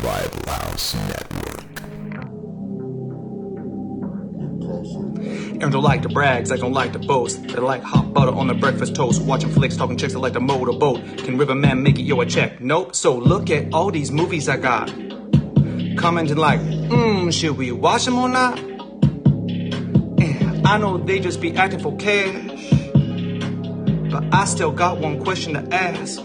Revival House Network. And don't like the brags, I don't like the boast. They like hot butter on the breakfast toast. Watching flicks, talking chicks that like to motorboat. Can Riverman make it, yo, a check? Nope. So look at all these movies I got. Commenting like, should we watch them or not? And I know they just be acting for cash, but I still got one question to ask.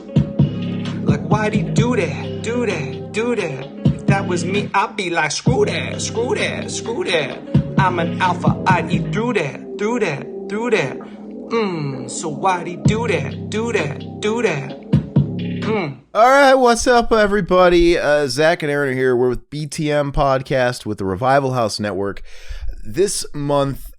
Like, why'd he do that, do that, do that? If that was me, I'd be like, screw that, screw that, screw that. I'm an alpha, I'd eat through that, through that, through that. So why'd he do that, do that, do that? All right, what's up, everybody? Zach and Aaron are here. We're with BTM Podcast with the Revival House Network. This month,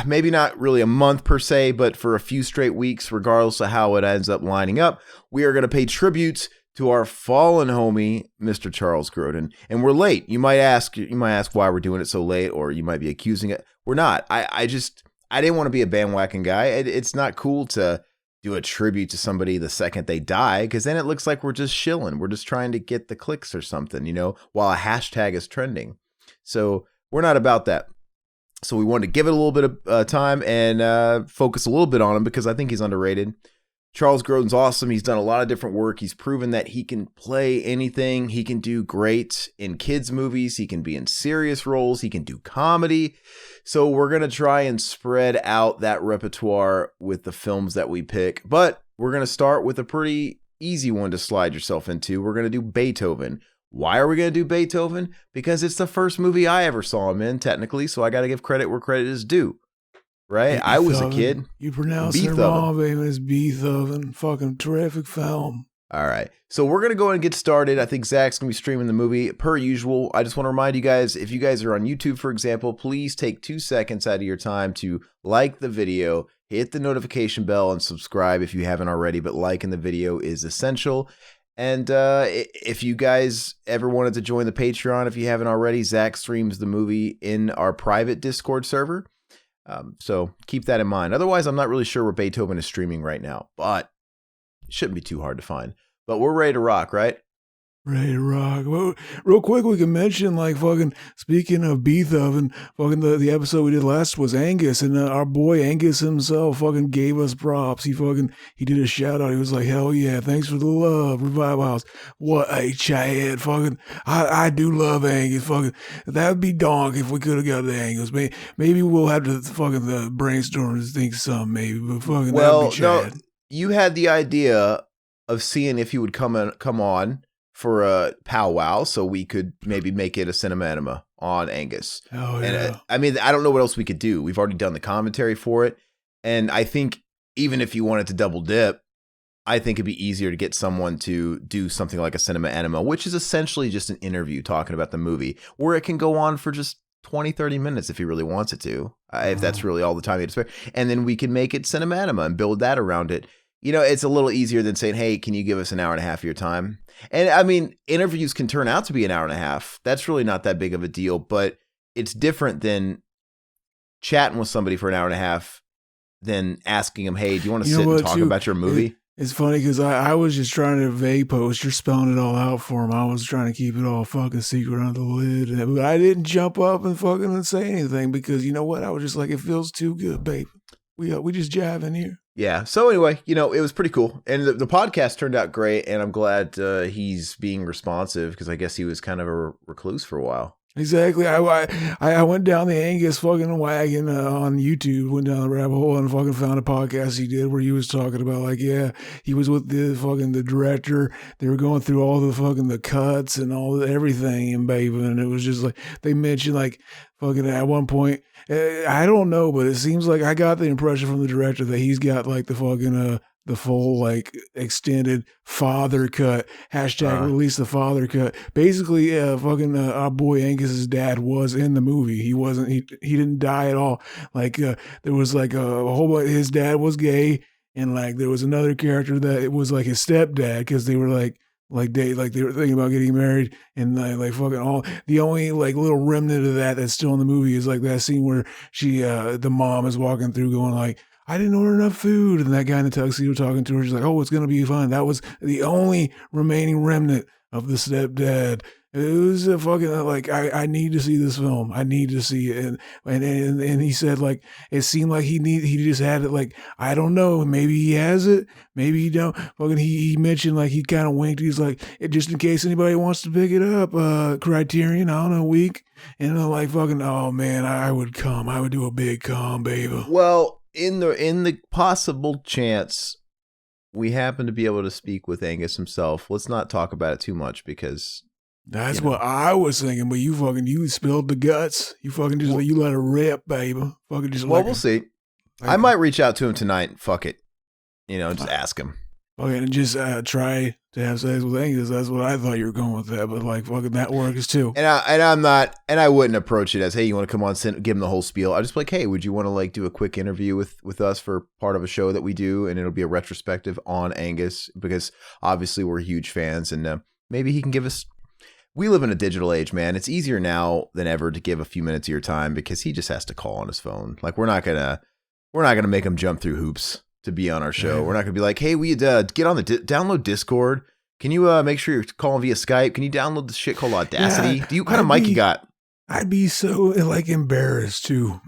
maybe not really a month per se, but for a few straight weeks, regardless of how it ends up lining up, we are going to pay tribute to our fallen homie, Mr. Charles Grodin. And we're late. You might ask why we're doing it so late, or you might be accusing it. We're not. I didn't want to be a bandwagon guy. It's not cool to do a tribute to somebody the second they die, because then it looks like we're just shilling. We're just trying to get the clicks or something, while a hashtag is trending. So we're not about that. So we wanted to give it a little bit of time and focus a little bit on him because I think he's underrated. Charles Grodin's awesome. He's done a lot of different work. He's proven that he can play anything. He can do great in kids' movies. He can be in serious roles. He can do comedy. So we're going to try and spread out that repertoire with the films that we pick. But we're going to start with a pretty easy one to slide yourself into. We're going to do Beethoven. Why are we going to do Beethoven? Because it's the first movie I ever saw him in, technically. So I got to give credit where credit is due. Right? Beethoven. I was a kid. You pronounce it wrong, baby. It's Beethoven. Fucking terrific film. All right. So we're going to go ahead and get started. I think Zach's going to be streaming the movie. Per usual, I just want to remind you guys, if you guys are on YouTube, for example, please take 2 seconds out of your time to like the video, hit the notification bell, and subscribe if you haven't already. But liking the video is essential. And if you guys ever wanted to join the Patreon, if you haven't already, Zach streams the movie in our private Discord server. So keep that in mind. Otherwise, I'm not really sure where Beethoven is streaming right now, but it shouldn't be too hard to find. But we're ready to rock, right? Ready to rock. Well, real quick, we can mention, speaking of Beethoven, the episode we did last was Angus, and our boy Angus himself fucking gave us props. He did a shout out. He was like, hell yeah, thanks for the love, Revival House. What a Chad, I do love Angus, that would be donk if we could have got the Angus. Maybe we'll have to brainstorm and think some, maybe, but that would be Chad. No, you had the idea of seeing if he would come on for a powwow, so we could maybe make it a cinema enema on Angus. Oh, yeah. And I don't know what else we could do. We've already done the commentary for it. And I think even if you wanted to double dip, I think it'd be easier to get someone to do something like a cinema enema, which is essentially just an interview talking about the movie, where it can go on for just 20, 30 minutes if he really wants it to, if that's really all the time he'd spare. And then we can make it cinema enema and build that around it. It's a little easier than saying, hey, can you give us an hour and a half of your time? And I mean, interviews can turn out to be an hour and a half. That's really not that big of a deal, but it's different than chatting with somebody for an hour and a half than asking them, hey, do you want to sit and talk about your movie? It's funny because I was just trying to vague post. You're spelling it all out for him. I was trying to keep it all fucking secret under the lid. But I didn't jump up and say anything because you know what? I was just like, it feels too good, babe. We just jiving here. Yeah. So anyway, it was pretty cool. And the podcast turned out great. And I'm glad he's being responsive because I guess he was kind of a recluse for a while. Exactly. I went down the Angus fucking wagon on YouTube, went down the rabbit hole and fucking found a podcast he did where he was talking about he was with the director. They were going through all the cuts and everything in Beethoven. And it was just they mentioned at one point, I don't know, but it seems like I got the impression from the director that he's got the full extended father cut, hashtag release the father cut. Basically, our boy Angus's dad was in the movie. He didn't die at all. There was a whole bunch, his dad was gay, and there was another character that it was his stepdad because they were they were thinking about getting married, and all the only little remnant of that's still in the movie is that scene where she the mom is walking through going I didn't order enough food. And that guy in the tuxedo talking to her, she's like, oh, it's going to be fine. That was the only remaining remnant of the stepdad. It was a fucking like I need to see this film. I need to see it, and he said like it seemed like he just had it like I don't know, maybe he has it, maybe he don't. Fucking he mentioned like he kind of winked. He's like just in case anybody wants to pick it up, Criterion, I don't know, week. And I'm like fucking oh man, I would do a big come, baby. Well, in the possible chance we happen to be able to speak with Angus himself, let's not talk about it too much because. That's what I was thinking, but you spilled the guts. You fucking just you let it rip, baby. Fucking just. Well, we'll see. I might reach out to him tonight. Fuck it, just ask him. Okay, and just try to have sex with Angus. That's what I thought you were going with that, but like fucking that works too. And I'm not, and I wouldn't approach it as, hey, you want to come on, give him the whole spiel. I just be like, hey, would you want to like do a quick interview with us for part of a show that we do, and it'll be a retrospective on Angus because obviously we're huge fans, and maybe he can give us. We live in a digital age, man. It's easier now than ever to give a few minutes of your time because he just has to call on his phone. Like we're not gonna make him jump through hoops to be on our show. Yeah. We're not gonna be like, hey, we get on the download Discord. Can you make sure you're calling via Skype? Can you download this shit called Audacity? Yeah, What kind of mic you got? I'd be so like embarrassed too.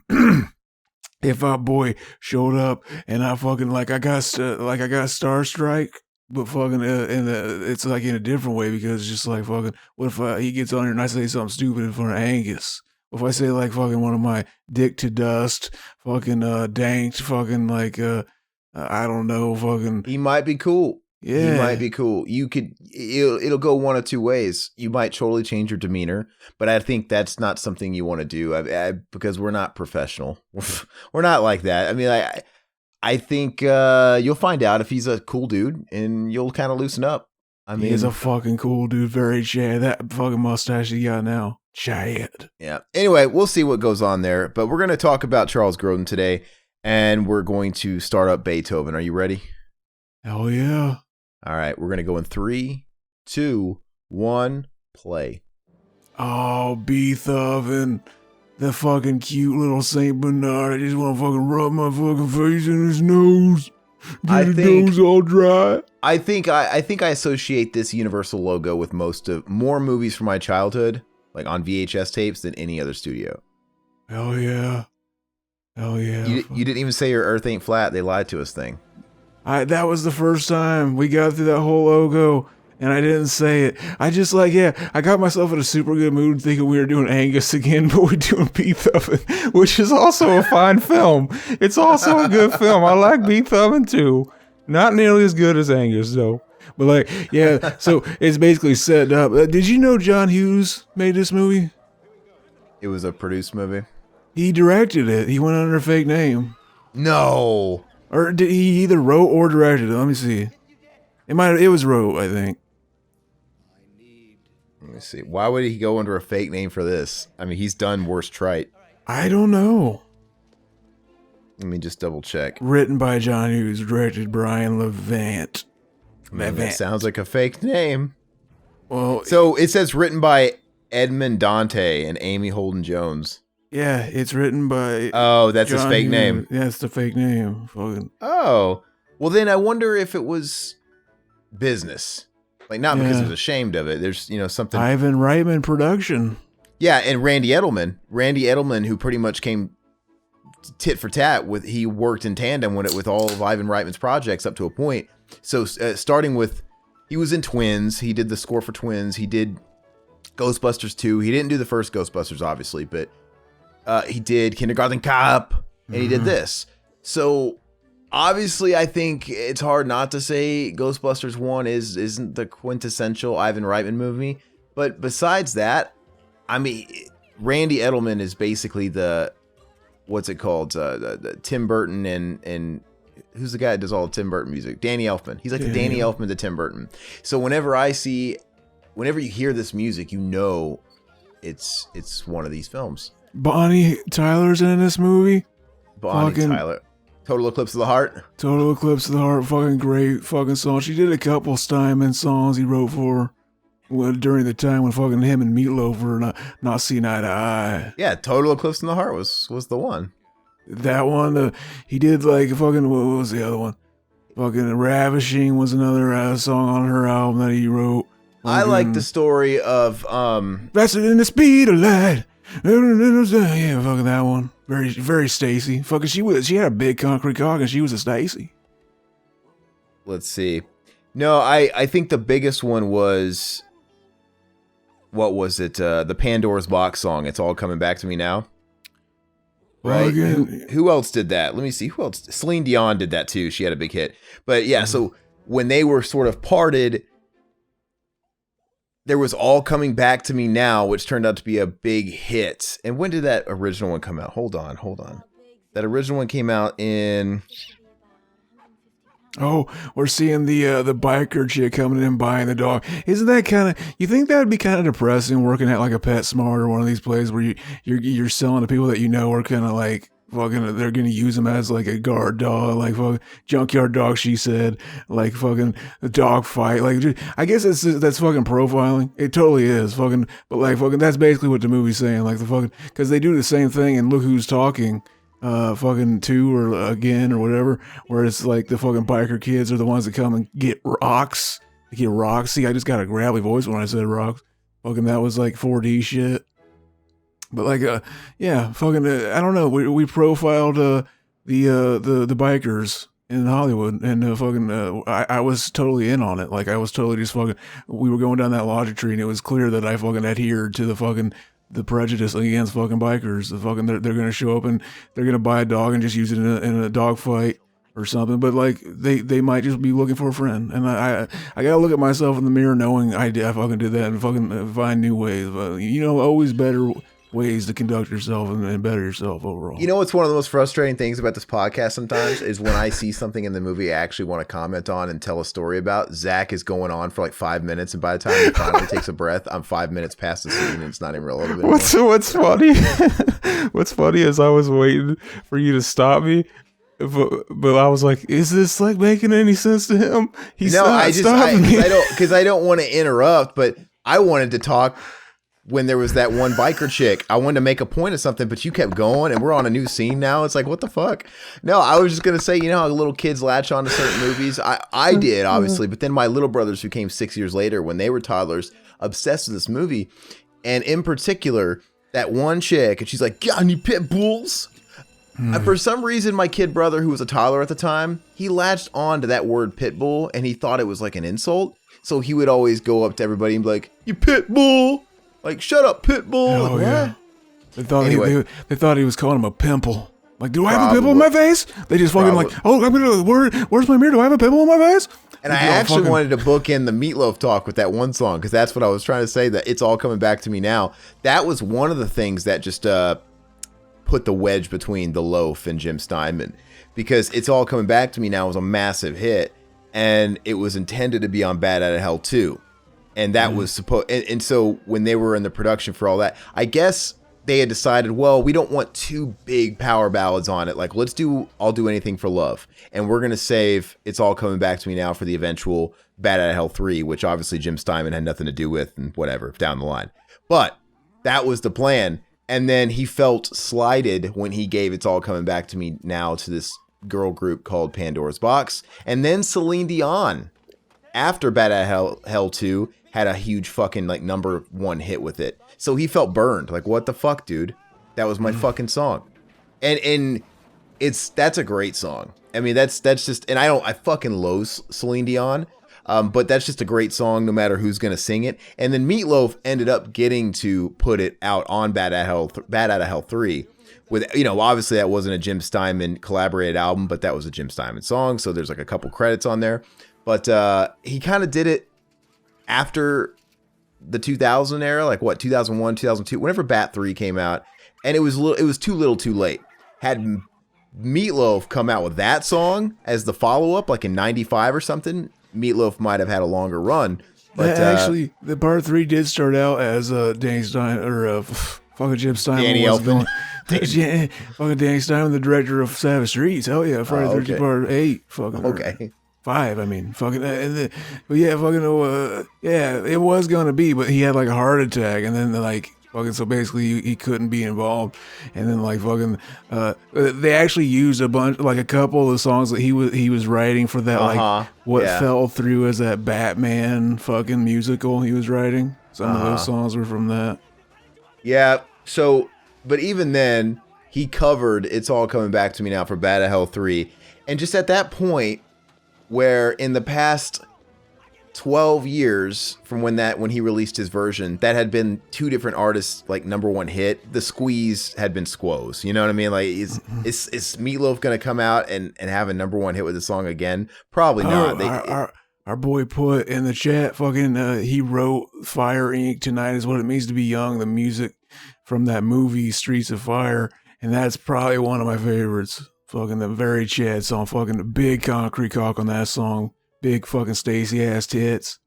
If our boy showed up and I fucking I got starstruck. But fucking, it's like in a different way because it's just like fucking, what if he gets on here and I say something stupid in front of Angus? If I say like fucking one of my dick to dust, fucking danked, fucking like, I don't know, fucking. He might be cool. Yeah. He might be cool. It'll go one of two ways. You might totally change your demeanor, but I think that's not something you want to do because we're not professional. We're not like that. I mean, I think you'll find out if he's a cool dude, and you'll kind of loosen up. I mean, he's a fucking cool dude, very Chad. That fucking mustache he got now, Chad. Yeah. Anyway, we'll see what goes on there, but we're going to talk about Charles Grodin today, and we're going to start up Beethoven. Are you ready? Hell yeah. All right, we're going to go in 3, 2, 1, play. Oh, Beethoven. The fucking cute little Saint Bernard. I just want to fucking rub my fucking face in his nose. Get his nose all dry. I think I associate this Universal logo with more movies from my childhood, like on VHS tapes, than any other studio. Hell yeah. Hell yeah. You didn't even say your Earth ain't flat. They lied to us thing. That was the first time we got through that whole logo. And I didn't say it. I just I got myself in a super good mood thinking we were doing Angus again, but we're doing Beethoven, which is also a fine film. It's also a good film. I like Beethoven too. Not nearly as good as Angus though. But so it's basically set up. Did you know John Hughes made this movie? It was a produced movie? He directed it. He went under a fake name. No. Or did he either wrote or directed it? Let me see. It was wrote, I think. Let me see. Why would he go under a fake name for this? I mean, he's done worse trite. I don't know. Let me just double check. Written by John Hughes, directed Brian Levant. Man, that sounds like a fake name. Well, so it says written by Edmund Dante and Amy Holden Jones. Yeah, it's written by. Oh, that's John his fake Hughes. name. Yeah, it's the fake name. Fucking. Oh, well then I wonder if it was business. Like, not because he was ashamed of it. There's, something. Ivan Reitman production. Yeah, and Randy Edelman, who pretty much came tit for tat with, he worked in tandem with all of Ivan Reitman's projects up to a point. So starting with, he was in Twins. He did the score for Twins. He did Ghostbusters 2. He didn't do the first Ghostbusters, obviously, but he did Kindergarten Cop, and he did this. So obviously, I think it's hard not to say Ghostbusters 1 isn't the quintessential Ivan Reitman movie. But besides that, I mean, Randy Edelman is basically the Tim Burton and who's the guy that does all the Tim Burton music? Danny Elfman. He's like the Danny Elfman to Tim Burton. So whenever you hear this music, it's one of these films. Bonnie Tyler's in this movie. Bonnie Tyler. Total Eclipse of the Heart. Total Eclipse of the Heart. Fucking great fucking song. She did a couple Steinman songs he wrote for during the time when fucking him and Meatloaf were not seeing eye to eye. Yeah, Total Eclipse of the Heart was the one. That one, he did like fucking, what was the other one? Fucking Ravishing was another song on her album that he wrote. I like the story of faster than the speed of light. Yeah, fucking that one. Very, very Stacy. Fucking she had a big concrete cock and she was a Stacy. Let's see. No, I think the biggest one was, what was it? The Pandora's Box song. It's all coming back to me now. Right? Who else did that? Let me see. Who else? Celine Dion did that too. She had a big hit. But yeah, so when they were sort of parted, there was All Coming Back to Me Now, which turned out to be a big hit. And when did that original one come out? Hold on. That original one came out in... Oh, we're seeing the biker chick coming in buying the dog. Isn't that kind of? You think that would be kind of depressing working at like a PetSmart or one of these places where you're selling to people that you know are kind of like fucking, they're gonna use them as like a guard dog, like fucking junkyard dog. She said, like fucking the dog fight. Like I guess that's fucking profiling. It totally is fucking. But like fucking, that's basically what the movie's saying. Like the fucking, because they do the same thing and Look Who's Talking. Fucking 2 or again or whatever, where it's like the fucking biker kids are the ones that come and get rocks. They get rocks. See, I just got a gravelly voice when I said rocks. Fucking that was like 4D shit. But like, yeah, fucking, I don't know. We profiled the bikers in Hollywood, and fucking, I was totally in on it. Like I was totally just fucking. We were going down that logic tree, and it was clear that I fucking adhered to the prejudice against fucking bikers. The fucking they're gonna show up and they're gonna buy a dog and just use it in a dog fight or something. But like they might just be looking for a friend. And I gotta look at myself in the mirror knowing I fucking did that and fucking find new ways. Always better ways to conduct yourself and better yourself overall. You know what's one of the most frustrating things about this podcast sometimes is when I see something in the movie I actually want to comment on and tell a story about. Zach is going on for like 5 minutes, and by the time he finally takes a breath, I'm 5 minutes past the scene and it's not even relevant anymore. What's funny? What's funny is I was waiting for you to stop me. But I was like, is this like making any sense to him? He's not stopping me. Because I don't want to interrupt, but I wanted to talk when there was that one biker chick. I wanted to make a point of something, but you kept going and we're on a new scene now. It's like, what the fuck? No, I was just going to say, you know how little kids latch on to certain movies? I did, obviously, but then my little brothers who came 6 years later when they were toddlers, obsessed with this movie. And in particular, that one chick, and she's like, got any pit bulls? For some reason, my kid brother, who was a toddler at the time, he latched on to that word pit bull and he thought it was like an insult. So he would always go up to everybody and be like, you pit bull. Like, shut up, pit bull. Oh, like, yeah. They thought they thought he was calling him a pimple. Like, do I have a Probably. pimple in my face? They just fucking like, oh, I'm gonna, where's my mirror? Do I have a pimple in my face? And I actually wanted to book in the Meatloaf talk with that one song, because that's what I was trying to say, that it's all coming back to me now. That was one of the things that just put the wedge between the Loaf and Jim Steinman, because It's All Coming Back to Me Now was a massive hit, and it was intended to be on Bad Outta Hell 2. And that was supposed, and so when they were in the production for all that, I guess they had decided, well, we don't want 2 big power ballads on it. Like, let's do I'll Do Anything for Love. And we're going to save It's All Coming Back to Me Now for the eventual Bad Outta Hell 3, which obviously Jim Steinman had nothing to do with and whatever down the line. But that was the plan. And then he felt slighted when he gave It's All Coming Back to Me Now to this girl group called Pandora's Box. And then Celine Dion, after Bad Outta Hell 2, had a huge fucking like #1 hit with it. So he felt burned. Like, what the fuck, dude? That was my fucking song. And that's a great song. I mean, that's just, and I fucking loathe Celine Dion. But that's just a great song no matter who's going to sing it. And then Meatloaf ended up getting to put it out on Bad Outta Hell 3 with, obviously that wasn't a Jim Steinman collaborated album, but that was a Jim Steinman song. So there's like a couple credits on there, but he kind of did it after the 2000 era, like what, 2001, 2002, whenever Bat 3 came out, and it was too little too late. Had Meatloaf come out with that song as the follow-up, like in 95 or something, Meatloaf might have had a longer run. But actually, the part 3 did start out as Danny Stein, or fucking Jim Steinman. Danny Elfman. Fucking Danny Steinman, the director of Savage Streets. Hell yeah, Friday 13th part 8. Fucking okay. 5, I mean, fucking, but yeah, fucking, yeah, it was gonna be, but he had like a heart attack, and then like Fucking, so basically he couldn't be involved. And then like fucking they actually used a couple of the songs that he was writing for that like what fell through as that Batman fucking musical he was writing. Some of those songs were from that. Yeah. So, but even then he covered It's All Coming Back to Me Now for Bad at Hell 3. And just at that point where in the past 12 years from when he released his version, that had been two different artists like #1 hit. The Squeeze had been Squoze. You know what I mean? Like, is Meatloaf gonna come out and have a #1 hit with the song again? Probably not. Our boy put in the chat, fucking, he wrote Fire Inc. Tonight Is What It Means to Be Young, the music from that movie Streets of Fire, and that's probably one of my favorites. Fucking the very Chad song, fucking the big concrete cock on that song. Big fucking Stacy ass tits.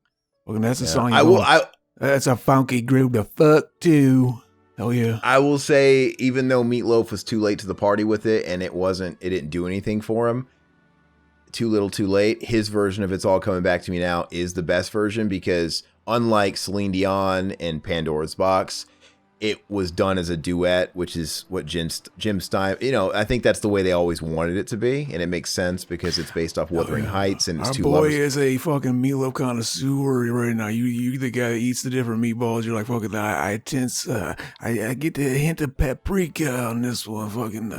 Fucking that's a song that's a funky groove to fuck to. Hell yeah. I will say, even though Meatloaf was too late to the party with it and it didn't do anything for him, too little too late, his version of It's All Coming Back to Me Now is the best version because unlike Celine Dion and Pandora's Box, it was done as a duet, which is what Jim Stein, I think that's the way they always wanted it to be. And it makes sense because it's based off Wuthering Heights and it's Our two boy lovers. is a fucking meatloaf connoisseur right now. You the guy that eats the different meatballs. You're like, fucking, I get the hint of paprika on this one. Fucking,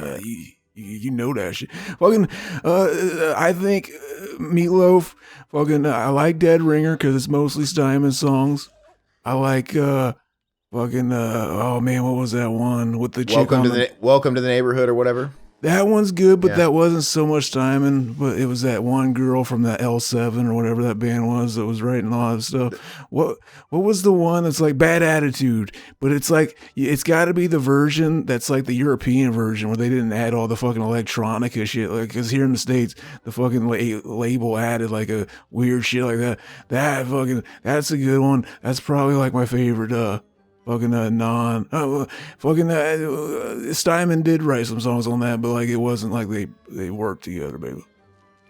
you know that shit. Fucking, I think Meatloaf, fucking, I like Dead Ringer because it's mostly Steinman songs. I like, fucking, oh man, what was that one with the chick Welcome to the Neighborhood or whatever? That one's good, but that wasn't so much Steinman. But it was that one girl from that L7 or whatever that band was that was writing all that stuff. What was the one that's like Bad Attitude? But it's like, it's got to be the version that's like the European version where they didn't add all the fucking electronica shit. Like, because here in the States, the fucking label added like a weird shit like that. That's a good one. That's probably like my favorite. Steinman did write some songs on that, but like it wasn't like they worked together, baby.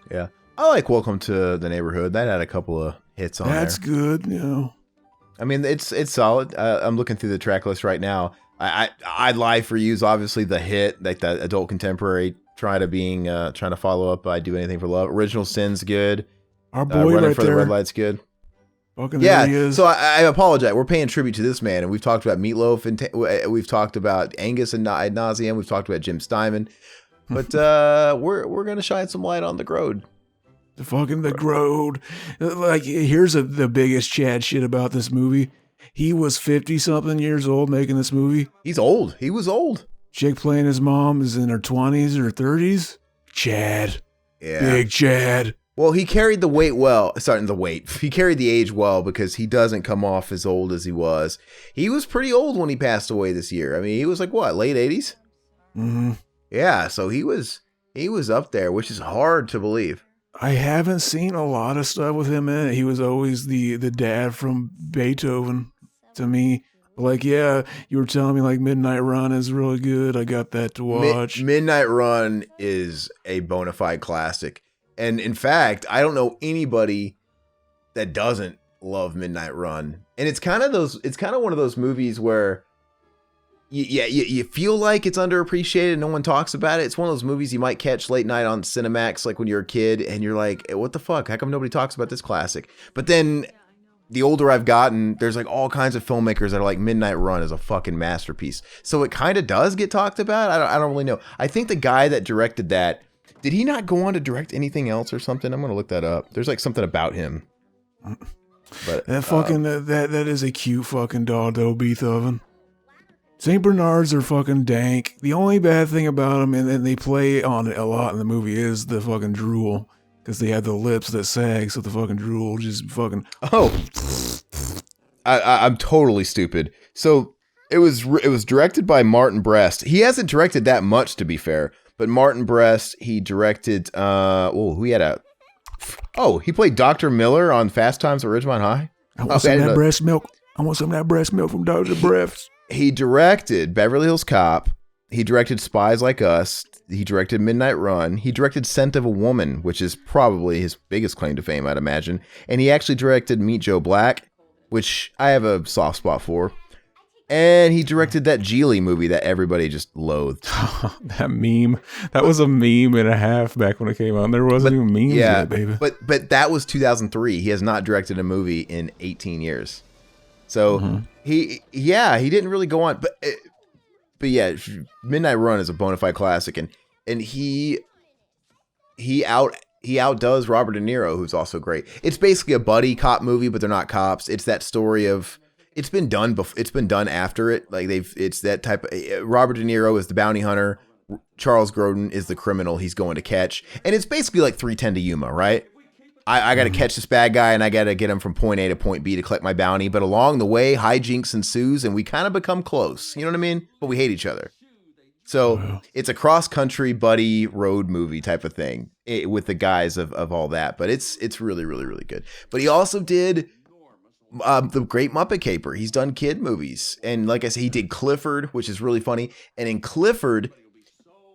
Yeah, I like Welcome to the Neighborhood. That had a couple of hits on That's there. good, you know. I mean, it's solid. I'm looking through the track list right now. I Lie for You is obviously the hit, like the adult contemporary. Trying to follow up. I Do Anything for Love. Original Sin's good. Our boy Running right for there. the Red Light's good. Fucking Yeah, so I apologize. We're paying tribute to this man, and we've talked about Meatloaf, and we've talked about Angus and ad nauseam. We've talked about Jim Steinman, but we're gonna shine some light on the Grode. The Grode. Like, here's the biggest Chad shit about this movie. He was 50-something years old making this movie. He's old. He was old. Chick playing his mom is in her 20s or 30s. Chad. Yeah. Big Chad. Well, he carried the weight well. He carried the age well because he doesn't come off as old as he was. He was pretty old when he passed away this year. I mean, he was like, what, late 80s? Mm-hmm. Yeah, so he was up there, which is hard to believe. I haven't seen a lot of stuff with him in it. He was always the dad from Beethoven to me. Like, yeah, you were telling me like Midnight Run is really good. I got that to watch. Midnight Run is a bona fide classic. And in fact, I don't know anybody that doesn't love Midnight Run. And it's kind of one of those movies where you feel like it's underappreciated and no one talks about it. It's one of those movies you might catch late night on Cinemax, like when you're a kid and you're like, what the fuck? How come nobody talks about this classic? But then the older I've gotten, there's like all kinds of filmmakers that are like, Midnight Run is a fucking masterpiece. So it kind of does get talked about. I don't really know. I think the guy that directed that, did he not go on to direct anything else or something? I'm going to look that up. There's like something about him. But that fucking, that is a cute fucking dog though, Beethoven. St. Bernards are fucking dank. The only bad thing about them, and they play on it a lot in the movie, is the fucking drool. Because they have the lips that sag, so the fucking drool just fucking... Oh. I'm totally stupid. So it was directed by Martin Brest. He hasn't directed that much, to be fair. But Martin Brest, he directed, he played Dr. Miller on Fast Times at Ridgemont High. I want some of that breast milk. I want some of that breast milk from Dr. Brest. He directed Beverly Hills Cop. He directed Spies Like Us. He directed Midnight Run. He directed Scent of a Woman, which is probably his biggest claim to fame, I'd imagine. And he actually directed Meet Joe Black, which I have a soft spot for. And he directed that Geely movie that everybody just loathed. That meme. That was a meme and a half back when it came out. There wasn't even memes yet, baby. But that was 2003. He has not directed a movie in 18 years. So he didn't really go on. But yeah, Midnight Run is a bona fide classic, and he outdoes Robert De Niro, who's also great. It's basically a buddy cop movie, but they're not cops. It's that story of. It's been done before. It's been done after it. Like it's that type of. Robert De Niro is the bounty hunter. Charles Grodin is the criminal he's going to catch, and it's basically like 3:10 to Yuma, right? I got to catch this bad guy, and I got to get him from point A to point B to collect my bounty. But along the way, hijinks ensues, and we kind of become close. You know what I mean? But we hate each other. So it's a cross country buddy road movie type of thing with the guys of all that. But it's really, really, really good. But he also did. The Great Muppet Caper. He's done kid movies. And like I said, he did Clifford, which is really funny. And in Clifford,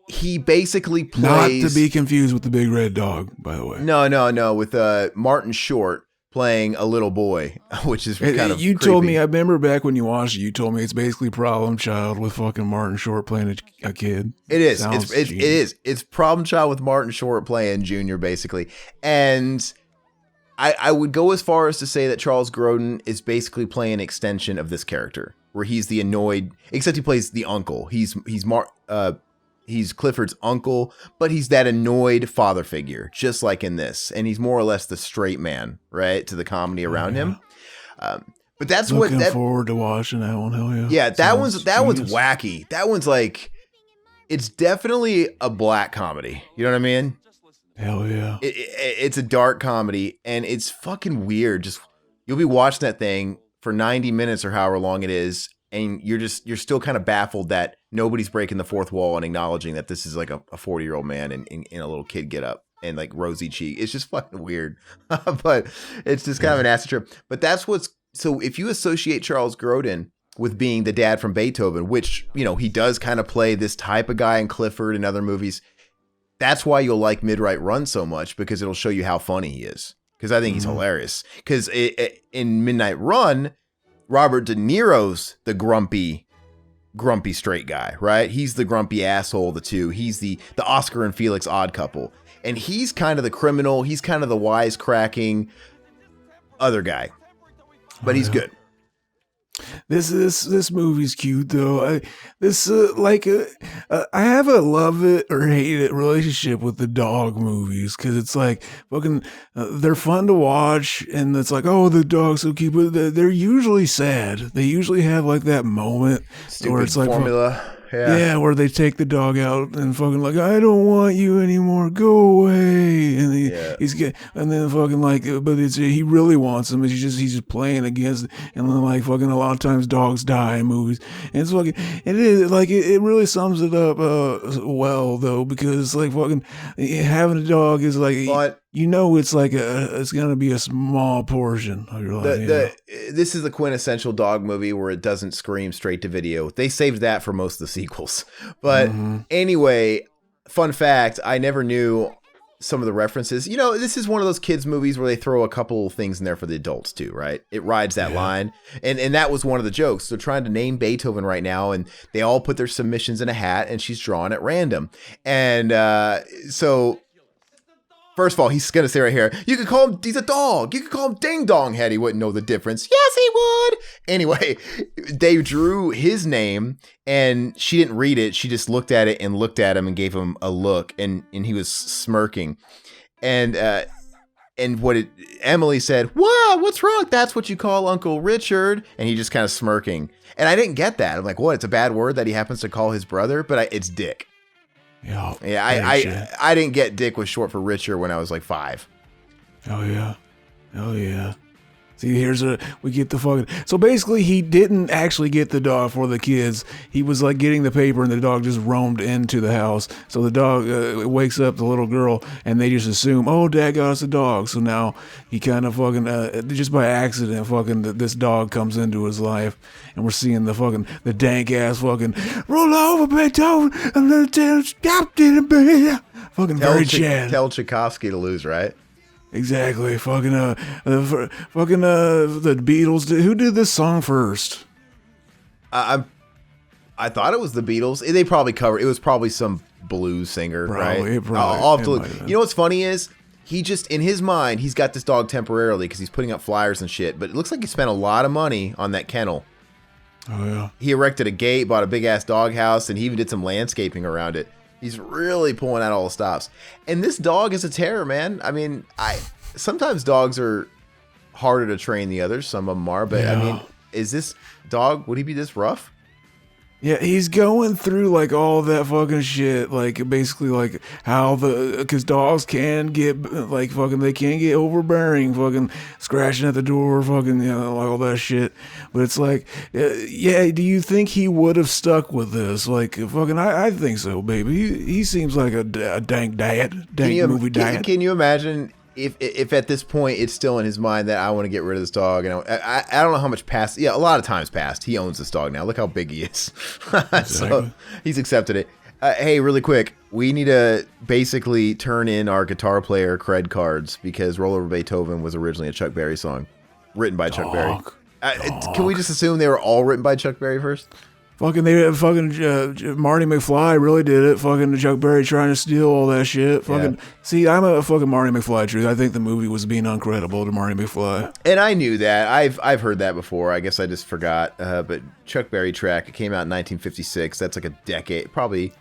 he basically plays... Not to be confused with the Big Red Dog, by the way. No. With Martin Short playing a little boy, which is kind of You creepy. told me, I remember back when you watched it, you told me it's basically Problem Child with fucking Martin Short playing a kid. It is. It is. It's Problem Child with Martin Short playing Junior, basically. And... I would go as far as to say that Charles Grodin is basically playing an extension of this character, where he's the annoyed, except he plays the uncle. He's Clifford's uncle, but he's that annoyed father figure, just like in this. And he's more or less the straight man, right, to the comedy around him. But that's Looking forward to watching that one. Hell yeah. Yeah, that one's wacky. That one's like, it's definitely a black comedy. You know what I mean? Hell yeah. It's a dark comedy, and it's fucking weird. Just you'll be watching that thing for 90 minutes or however long it is, and you're still kind of baffled that nobody's breaking the fourth wall and acknowledging that this is like a 40-year-old man in a little kid get up and like rosy cheek. It's just fucking weird. But it's just kind of an acid trip. But that's so if you associate Charles Grodin with being the dad from Beethoven, which, you know, he does kind of play this type of guy in Clifford and other movies. That's why you'll like Midnight Run so much, because it'll show you how funny he is. Because I think he's hilarious. Because in Midnight Run, Robert De Niro's the grumpy straight guy, right? He's the grumpy asshole of the two. He's the Oscar and Felix odd couple. And he's kind of the criminal. He's kind of the wisecracking other guy. But he's good. This movie's cute though. I have a love it or hate it relationship with the dog movies, because it's like fucking they're fun to watch, and it's like, oh, the dog's so cute, but they're usually sad. They usually have like that moment where it's like formula. Yeah, where they take the dog out and fucking like, I don't want you anymore, go away. And and then fucking like, but he really wants him. He's just playing against, and then like fucking a lot of times dogs die in movies. And it's fucking, it is like it really sums it up well though, because like fucking having a dog is like, you know, it's like it's gonna be a small portion of your life. This is the quintessential dog movie where it doesn't scream straight to video. They saved that for most of the sequels. But anyway, fun fact, I never knew some of the references. You know, this is one of those kids movies where they throw a couple of things in there for the adults too, right? It rides that line. And that was one of the jokes. They're trying to name Beethoven right now, and they all put their submissions in a hat, and she's drawing at random. And so... First of all, he's going to say right here, you could call him, he's a dog. You could call him Ding Dong Head. He wouldn't know the difference. Yes, he would. Anyway, they drew his name, and she didn't read it. She just looked at it and looked at him and gave him a look, and he was smirking. And Emily said, "Wow, what's wrong? That's what you call Uncle Richard." And he just kind of smirking. And I didn't get that. I'm like, what? It's a bad word that he happens to call his brother, but it's Dick. Yeah, I didn't get Dick was short for Richard when I was like 5. Oh yeah. See, we get the fucking. So basically, he didn't actually get the dog for the kids. He was like getting the paper, and the dog just roamed into the house. So the dog wakes up the little girl, and they just assume, oh, Dad got us a dog. So now he kind of fucking just by accident, fucking this dog comes into his life, and we're seeing the dank ass fucking roll over Beethoven and let it stop in a bed. Fucking very Chad. Tell Tchaikovsky to lose, right? Exactly. The Beatles. Who did this song first? I thought it was the Beatles. They probably covered. It was probably some blues singer, Probably, right? probably. I'll have to look. You know what's funny is he just in his mind he's got this dog temporarily because he's putting up flyers and shit. But it looks like he spent a lot of money on that kennel. Oh yeah. He erected a gate, bought a big ass dog house, and he even did some landscaping around it. He's really pulling out all the stops. And this dog is a terror, man. I mean, sometimes dogs are harder to train than others. Some of them are, but I mean, is this dog? Would he be this rough? Yeah, he's going through like all that fucking shit, like basically like how because dogs can get like fucking, they can get overbearing, fucking scratching at the door, fucking, like all that shit. But it's like, yeah, do you think he would have stuck with this? Like fucking, I think so, baby. He seems like a dank movie dad. Can you imagine? If at this point it's still in his mind that I want to get rid of this dog, and I don't know how much past, a lot of times passed. He owns this dog now. Look how big he is. So he's accepted it. Hey, really quick, we need to basically turn in our guitar player cred cards because "Roll Over Beethoven" was originally a Chuck Berry song, written by Chuck Berry. Can we just assume they were all written by Chuck Berry first? Fucking Marty McFly really did it. Fucking Chuck Berry trying to steal all that shit. Fucking see, I'm a fucking Marty McFly truth. I think the movie was being uncredible to Marty McFly. And I knew that. I've heard that before. I guess I just forgot. But Chuck Berry track, it came out in 1956. That's like a decade, probably.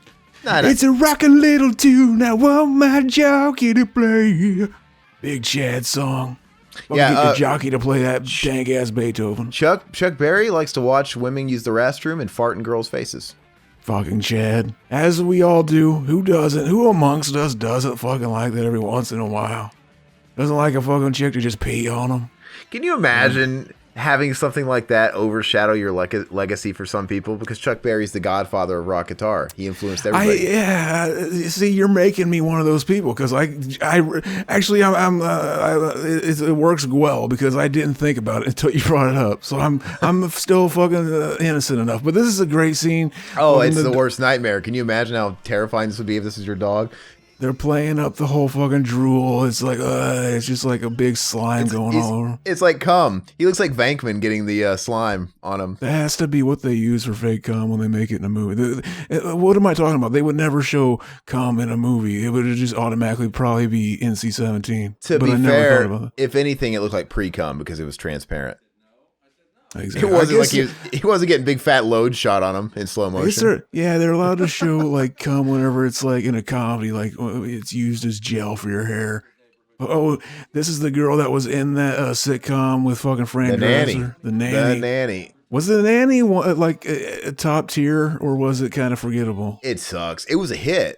It's a rockin' little tune. I want my jockey to play. Big Chad song. Get the jockey to play that dank ass Beethoven. Chuck Berry likes to watch women use the restroom and fart in girls' faces. Fucking Chad. As we all do. Who doesn't? Who amongst us doesn't fucking like that every once in a while? Doesn't like a fucking chick to just pee on them? Can you imagine having something like that overshadow your legacy for some people? Because Chuck Berry's the godfather of rock guitar. He influenced everybody. See, you're making me one of those people because it works well because I didn't think about it until you brought it up. So I'm still fucking innocent enough. But this is a great scene. Oh, it's the worst nightmare. Can you imagine how terrifying this would be if this is your dog? They're playing up the whole fucking drool. It's like, it's just like a big slime going all over. It's like cum. He looks like Venkman getting the slime on him. That has to be what they use for fake cum when they make it in a movie. What am I talking about? They would never show cum in a movie. It would just automatically probably be NC-17. To be fair, if anything, it looked like pre-cum because it was transparent. Exactly. It wasn't like he wasn't getting big fat load shot on him in slow motion. They're allowed to show like cum whenever it's like in a comedy, like it's used as gel for your hair. Oh, this is the girl that was in that sitcom with fucking Fran Drescher. The nanny. Was the nanny like a top tier or was it kind of forgettable? It sucks. It was a hit.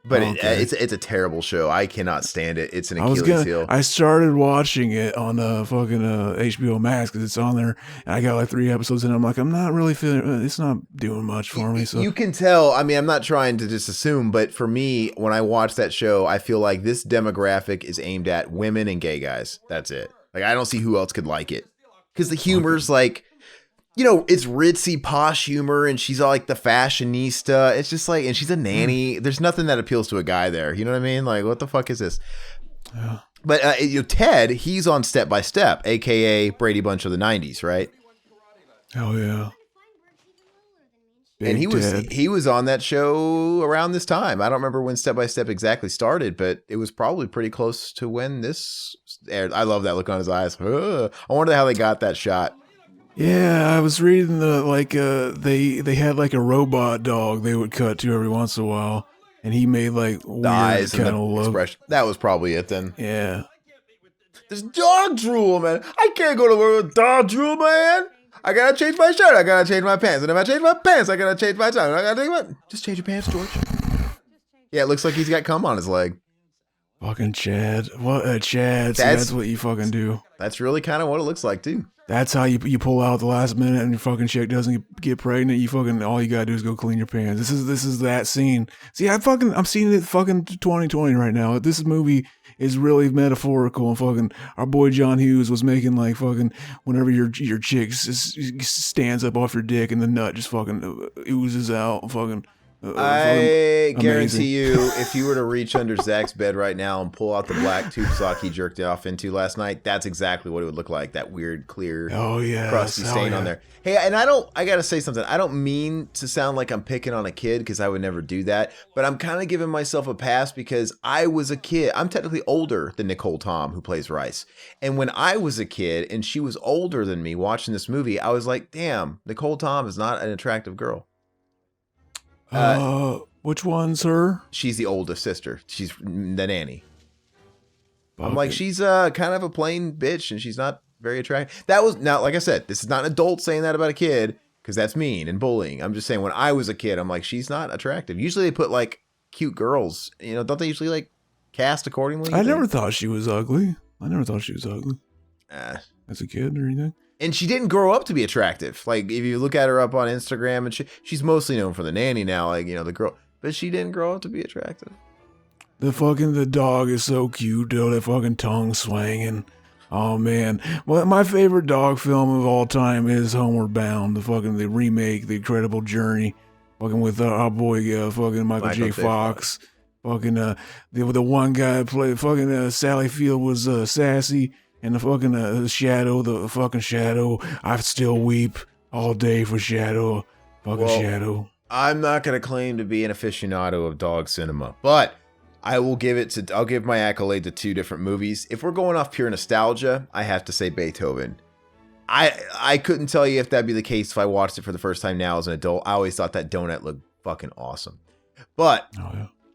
But it's a terrible show. I cannot stand it. It's an Achilles heel. I started watching it on fucking HBO Max because it's on there. And I got like 3 episodes and I'm like, I'm not really feeling it's not doing much for me. So you can tell. I mean, I'm not trying to just assume, but for me, when I watch that show, I feel like this demographic is aimed at women and gay guys. That's it. Like, I don't see who else could like it. Because the humor's like, it's ritzy, posh humor, and she's all like the fashionista. It's just like, and she's a nanny. There's nothing that appeals to a guy there. You know what I mean? Like, what the fuck is this? Yeah. But Ted, he's on Step by Step, aka Brady Bunch of the '90s, right? Oh yeah. And he was on that show around this time. I don't remember when Step by Step exactly started, but it was probably pretty close to when this aired. I love that look on his eyes. I wonder how they got that shot. Yeah, I was reading they had like a robot dog they would cut to every once in a while, and he made like weird eyes kind of look. Expression. That was probably it then. Yeah. There's dog drool, man. I can't go to work with dog drool, man. I gotta change my shirt. I gotta change my pants. And if I change my pants, I gotta change my time. Just change your pants, George. Yeah, it looks like he's got cum on his leg. Fucking Chad. What a Chad. That's what you fucking do. That's really kind of what it looks like, too. That's how you pull out the last minute and your fucking chick doesn't get pregnant. You fucking, all you gotta do is go clean your pants. This is that scene. See, I'm seeing it fucking 2020 right now. This movie is really metaphorical, and fucking our boy John Hughes was making like fucking whenever your chick stands up off your dick and the nut just fucking oozes out. Fucking I guarantee you, if you were to reach under Zach's bed right now and pull out the black tube sock he jerked off into last night, that's exactly what it would look like. That weird, clear, crusty stain on there. Hey, and I gotta say something. I don't mean to sound like I'm picking on a kid because I would never do that, but I'm kind of giving myself a pass because I was a kid. I'm technically older than Nicole Tom, who plays Rice. And when I was a kid and she was older than me watching this movie, I was like, damn, Nicole Tom is not an attractive girl. Which one, sir? She's the oldest sister. She's the nanny. Okay. I'm like, she's kind of a plain bitch, and she's not very attractive. That was now, like I said, this is not an adult saying that about a kid because that's mean and bullying. I'm just saying, when I was a kid, I'm like, she's not attractive. Usually, they put like cute girls. You know, don't they usually like cast accordingly? I never thought she was ugly. As a kid or anything. And she didn't grow up to be attractive. Like, if you look at her up on Instagram, and she's mostly known for the nanny now, like, you know, the girl. But she didn't grow up to be attractive. The dog is so cute, though. That fucking tongue swinging. Oh, man. Well, my favorite dog film of all time is Homeward Bound. The remake, The Incredible Journey. Fucking with our boy, fucking Michael J. Fox. Fucking, the one guy that played, fucking Sally Field was sassy. And the fucking Shadow, I still weep all day for Shadow. Shadow. I'm not going to claim to be an aficionado of dog cinema, but I'll give my accolade to two different movies. If we're going off pure nostalgia, I have to say Beethoven. I couldn't tell you if that'd be the case if I watched it for the first time now as an adult. I always thought that donut looked fucking awesome. But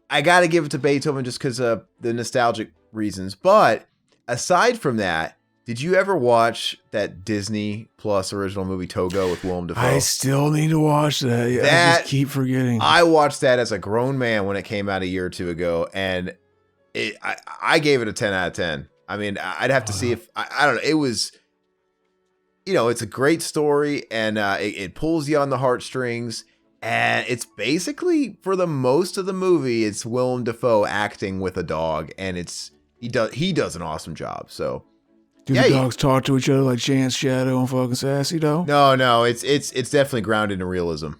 I got to give it to Beethoven just because of the nostalgic reasons. But aside from that, did you ever watch that Disney Plus original movie Togo with Willem Dafoe? I still need to watch that. I just keep forgetting. I watched that as a grown man when it came out a year or two ago, and I gave it a 10 out of 10. I mean, I'd have to see if I don't know. It was, you know, it's a great story, and it pulls you on the heartstrings. And it's basically, for the most of the movie, it's Willem Dafoe acting with a dog, and he does an awesome job. So, do the dogs talk to each other like Chance, Shadow, and fucking Sassy though? No, it's definitely grounded in realism.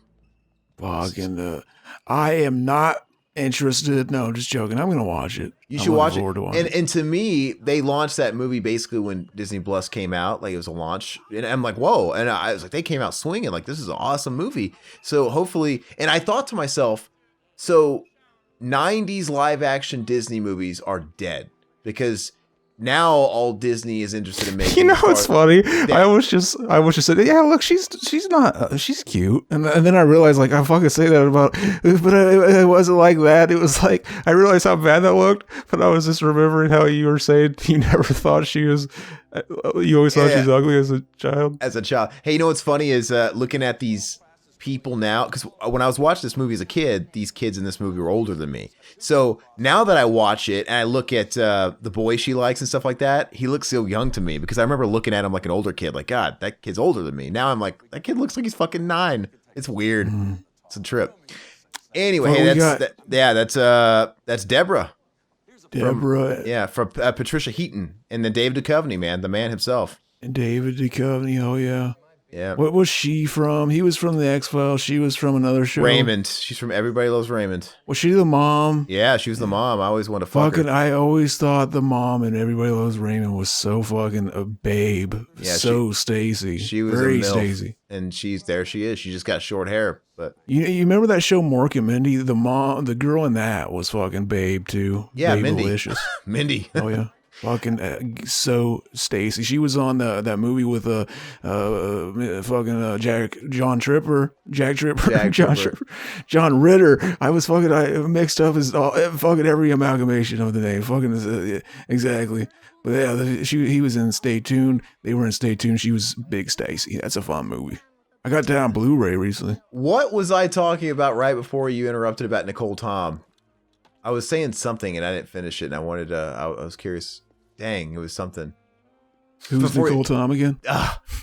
Fucking, I am not interested. No, just joking. I'm gonna watch it. You should watch it. And to me, they launched that movie basically when Disney Plus came out. Like, it was a launch, and I'm like, whoa! And I was like, they came out swinging. Like, this is an awesome movie. So hopefully, and I thought to myself, so 90s live action Disney movies are dead. Because now all Disney is interested in making. You know what's funny? I was just saying, yeah, look, she's cute, and then I realized, like, I fucking say that about, but it wasn't like that. It was like, I realized how bad that looked, but I was just remembering how you were saying you never thought she was. You always thought she was ugly as a child. Hey, you know what's funny is looking at these people now, because when I was watching this movie as a kid, these kids in this movie were older than me. So now that I watch it and I look at the boy she likes and stuff like that, he looks so young to me, because I remember looking at him like an older kid, like, God, that kid's older than me. Now I'm like, that kid looks like he's fucking 9. It's weird. It's a trip. Anyway, that's Deborah. From Patricia Heaton, and then David Duchovny, man, the man himself. And David Duchovny, oh yeah. Yeah. What was she from? He was from the X-Files. She was from another show. Raymond. She's from Everybody Loves Raymond. Was she the mom? Yeah, she was the mom. I always wanted to fuck her. I always thought the mom in Everybody Loves Raymond was so fucking a babe. Yeah, so Stacy. She was very Stacy. And she is. She just got short hair. But you remember that show Mork and Mindy? The girl in that was fucking babe too. Yeah, Mindy. Delicious. Mindy. Oh yeah. Fucking so Stacy. She was on that movie with John Ritter. I mixed up his fucking every amalgamation of the name. Fucking exactly. But yeah, he was in Stay Tuned. They were in Stay Tuned. She was Big Stacy. That's a fun movie. I got that on Blu-ray recently. What was I talking about right before you interrupted about Nicole Tom? I was saying something and I didn't finish it, and I wanted to. I was curious. Dang, it was something. Who's Nicole Tom again?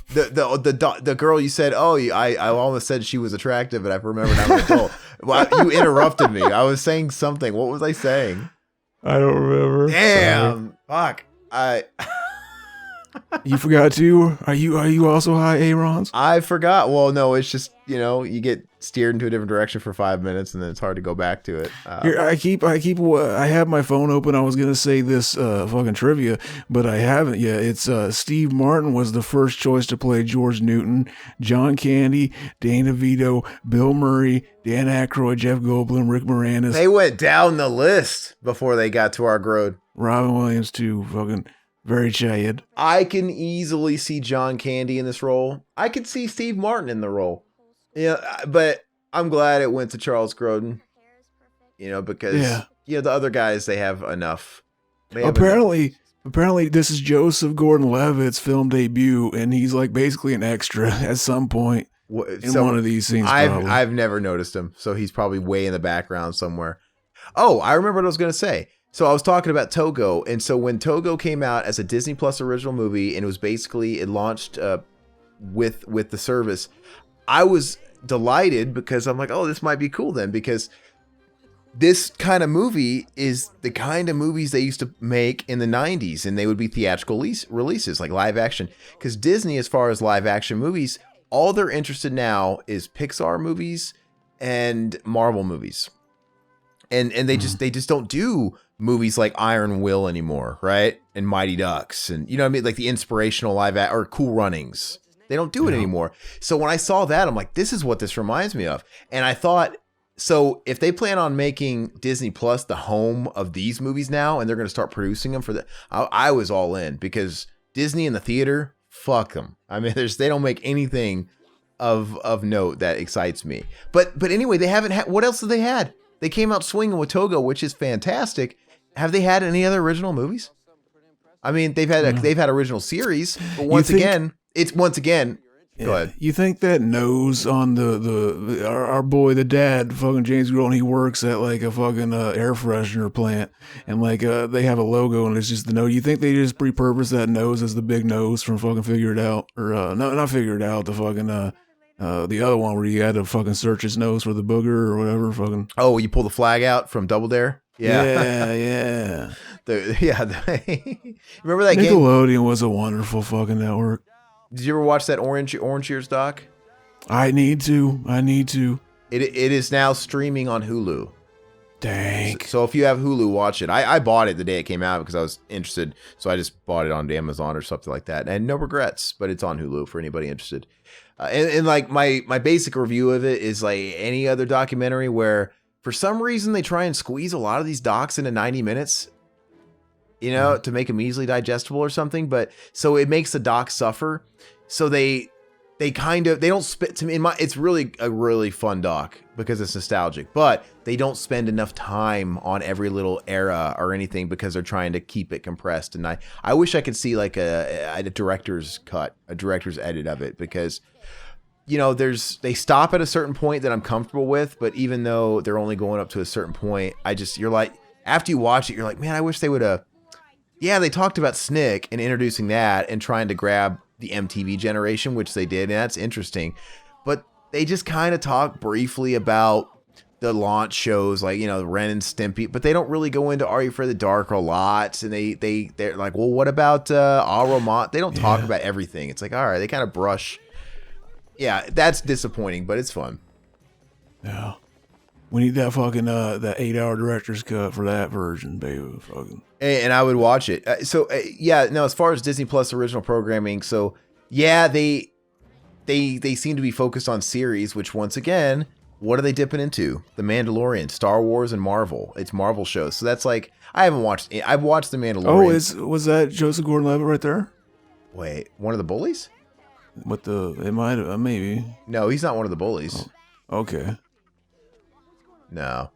The girl you said. Oh, I almost said she was attractive, but I remembered I was adult. Well, you interrupted me. I was saying something. What was I saying? I don't remember. Damn. Sorry. Fuck. You forgot too? Are you also high, Aaron's? I forgot. Well, no, it's just, you get steered into a different direction for 5 minutes and then it's hard to go back to it. Here, I have my phone open. I was going to say this fucking trivia, but I haven't yet. It's Steve Martin was the first choice to play George Newton, John Candy, Danny DeVito, Bill Murray, Dan Aykroyd, Jeff Goldblum, Rick Moranis. They went down the list before they got to our Grode. Robin Williams too, fucking very Chayed. I can easily see John Candy in this role. I could see Steve Martin in the role. Yeah, but I'm glad it went to Charles Grodin. Because the other guys, they have enough. Apparently this is Joseph Gordon-Levitt's film debut, and he's like basically an extra at some point in one of these scenes. I've never noticed him, so he's probably way in the background somewhere. Oh, I remember what I was going to say. So I was talking about Togo, and so when Togo came out as a Disney Plus original movie, and it launched with the service, I was delighted because I'm like, oh, this might be cool then, because this kind of movie is the kind of movies they used to make in the 90s, and they would be theatrical releases, like live action. Because Disney, as far as live action movies, all they're interested now is Pixar movies and Marvel movies. And they just don't do movies like Iron Will anymore, right? And Mighty Ducks, and you know what I mean, like the inspirational or Cool Runnings. They don't do it anymore. So when I saw that, I'm like, this is what this reminds me of. And I thought, so if they plan on making Disney Plus the home of these movies now, and they're going to start producing them I was all in, because Disney in the theater, fuck them. I mean, they don't make anything of note that excites me. But anyway, they haven't had, what else have they had? They came out swinging with Togo, which is fantastic. Have they had any other original movies? I mean, they've had original series, but once again. Go ahead. You think that nose on our boy, the dad, fucking James Grodin, he works at like a fucking air freshener plant, and like they have a logo and it's just the nose. You think they just repurpose that nose as the big nose from fucking Figure It Out, or no, not Figure It Out, the fucking the other one where you had to fucking search his nose for the booger or whatever, fucking. Oh, you pull the flag out from Double Dare. Yeah. Remember that Nickelodeon was a wonderful fucking network. Did you ever watch that Orange Years doc? I need to. It is now streaming on Hulu. Dang. So if you have Hulu, watch it. I bought it the day it came out because I was interested. So I just bought it on Amazon or something like that. And no regrets, but it's on Hulu for anybody interested. And like my basic review of it is like any other documentary where for some reason they try and squeeze a lot of these docs into 90 minutes. To make them easily digestible or something, but so it makes the doc suffer. So they don't spit to me. It's really a really fun doc because it's nostalgic, but they don't spend enough time on every little era or anything because they're trying to keep it compressed. And I wish I could see like a director's cut, a director's edit of it, because they stop at a certain point that I'm comfortable with, but even though they're only going up to a certain point, you're like, after you watch it, you're like, man, I wish they would have. Yeah, they talked about Snick and introducing that and trying to grab the MTV generation, which they did, and that's interesting. But they just kind of talk briefly about the launch shows, like, Ren and Stimpy, but they don't really go into Are You Afraid of the Dark a lot. And they're like, well, what about Aromont? They don't talk about everything. It's like, all right, they kind of brush. Yeah, that's disappointing, but it's fun. Yeah. We need that fucking that 8-hour director's cut for that version, baby. Fucking. And I would watch it. As far as Disney Plus original programming, they seem to be focused on series, which once again, what are they dipping into? The Mandalorian, Star Wars, and Marvel. It's Marvel shows. So that's like, I've watched The Mandalorian. Oh, was that Joseph Gordon-Levitt right there? Wait, one of the bullies? It might maybe. No, he's not one of the bullies. Oh, okay. No.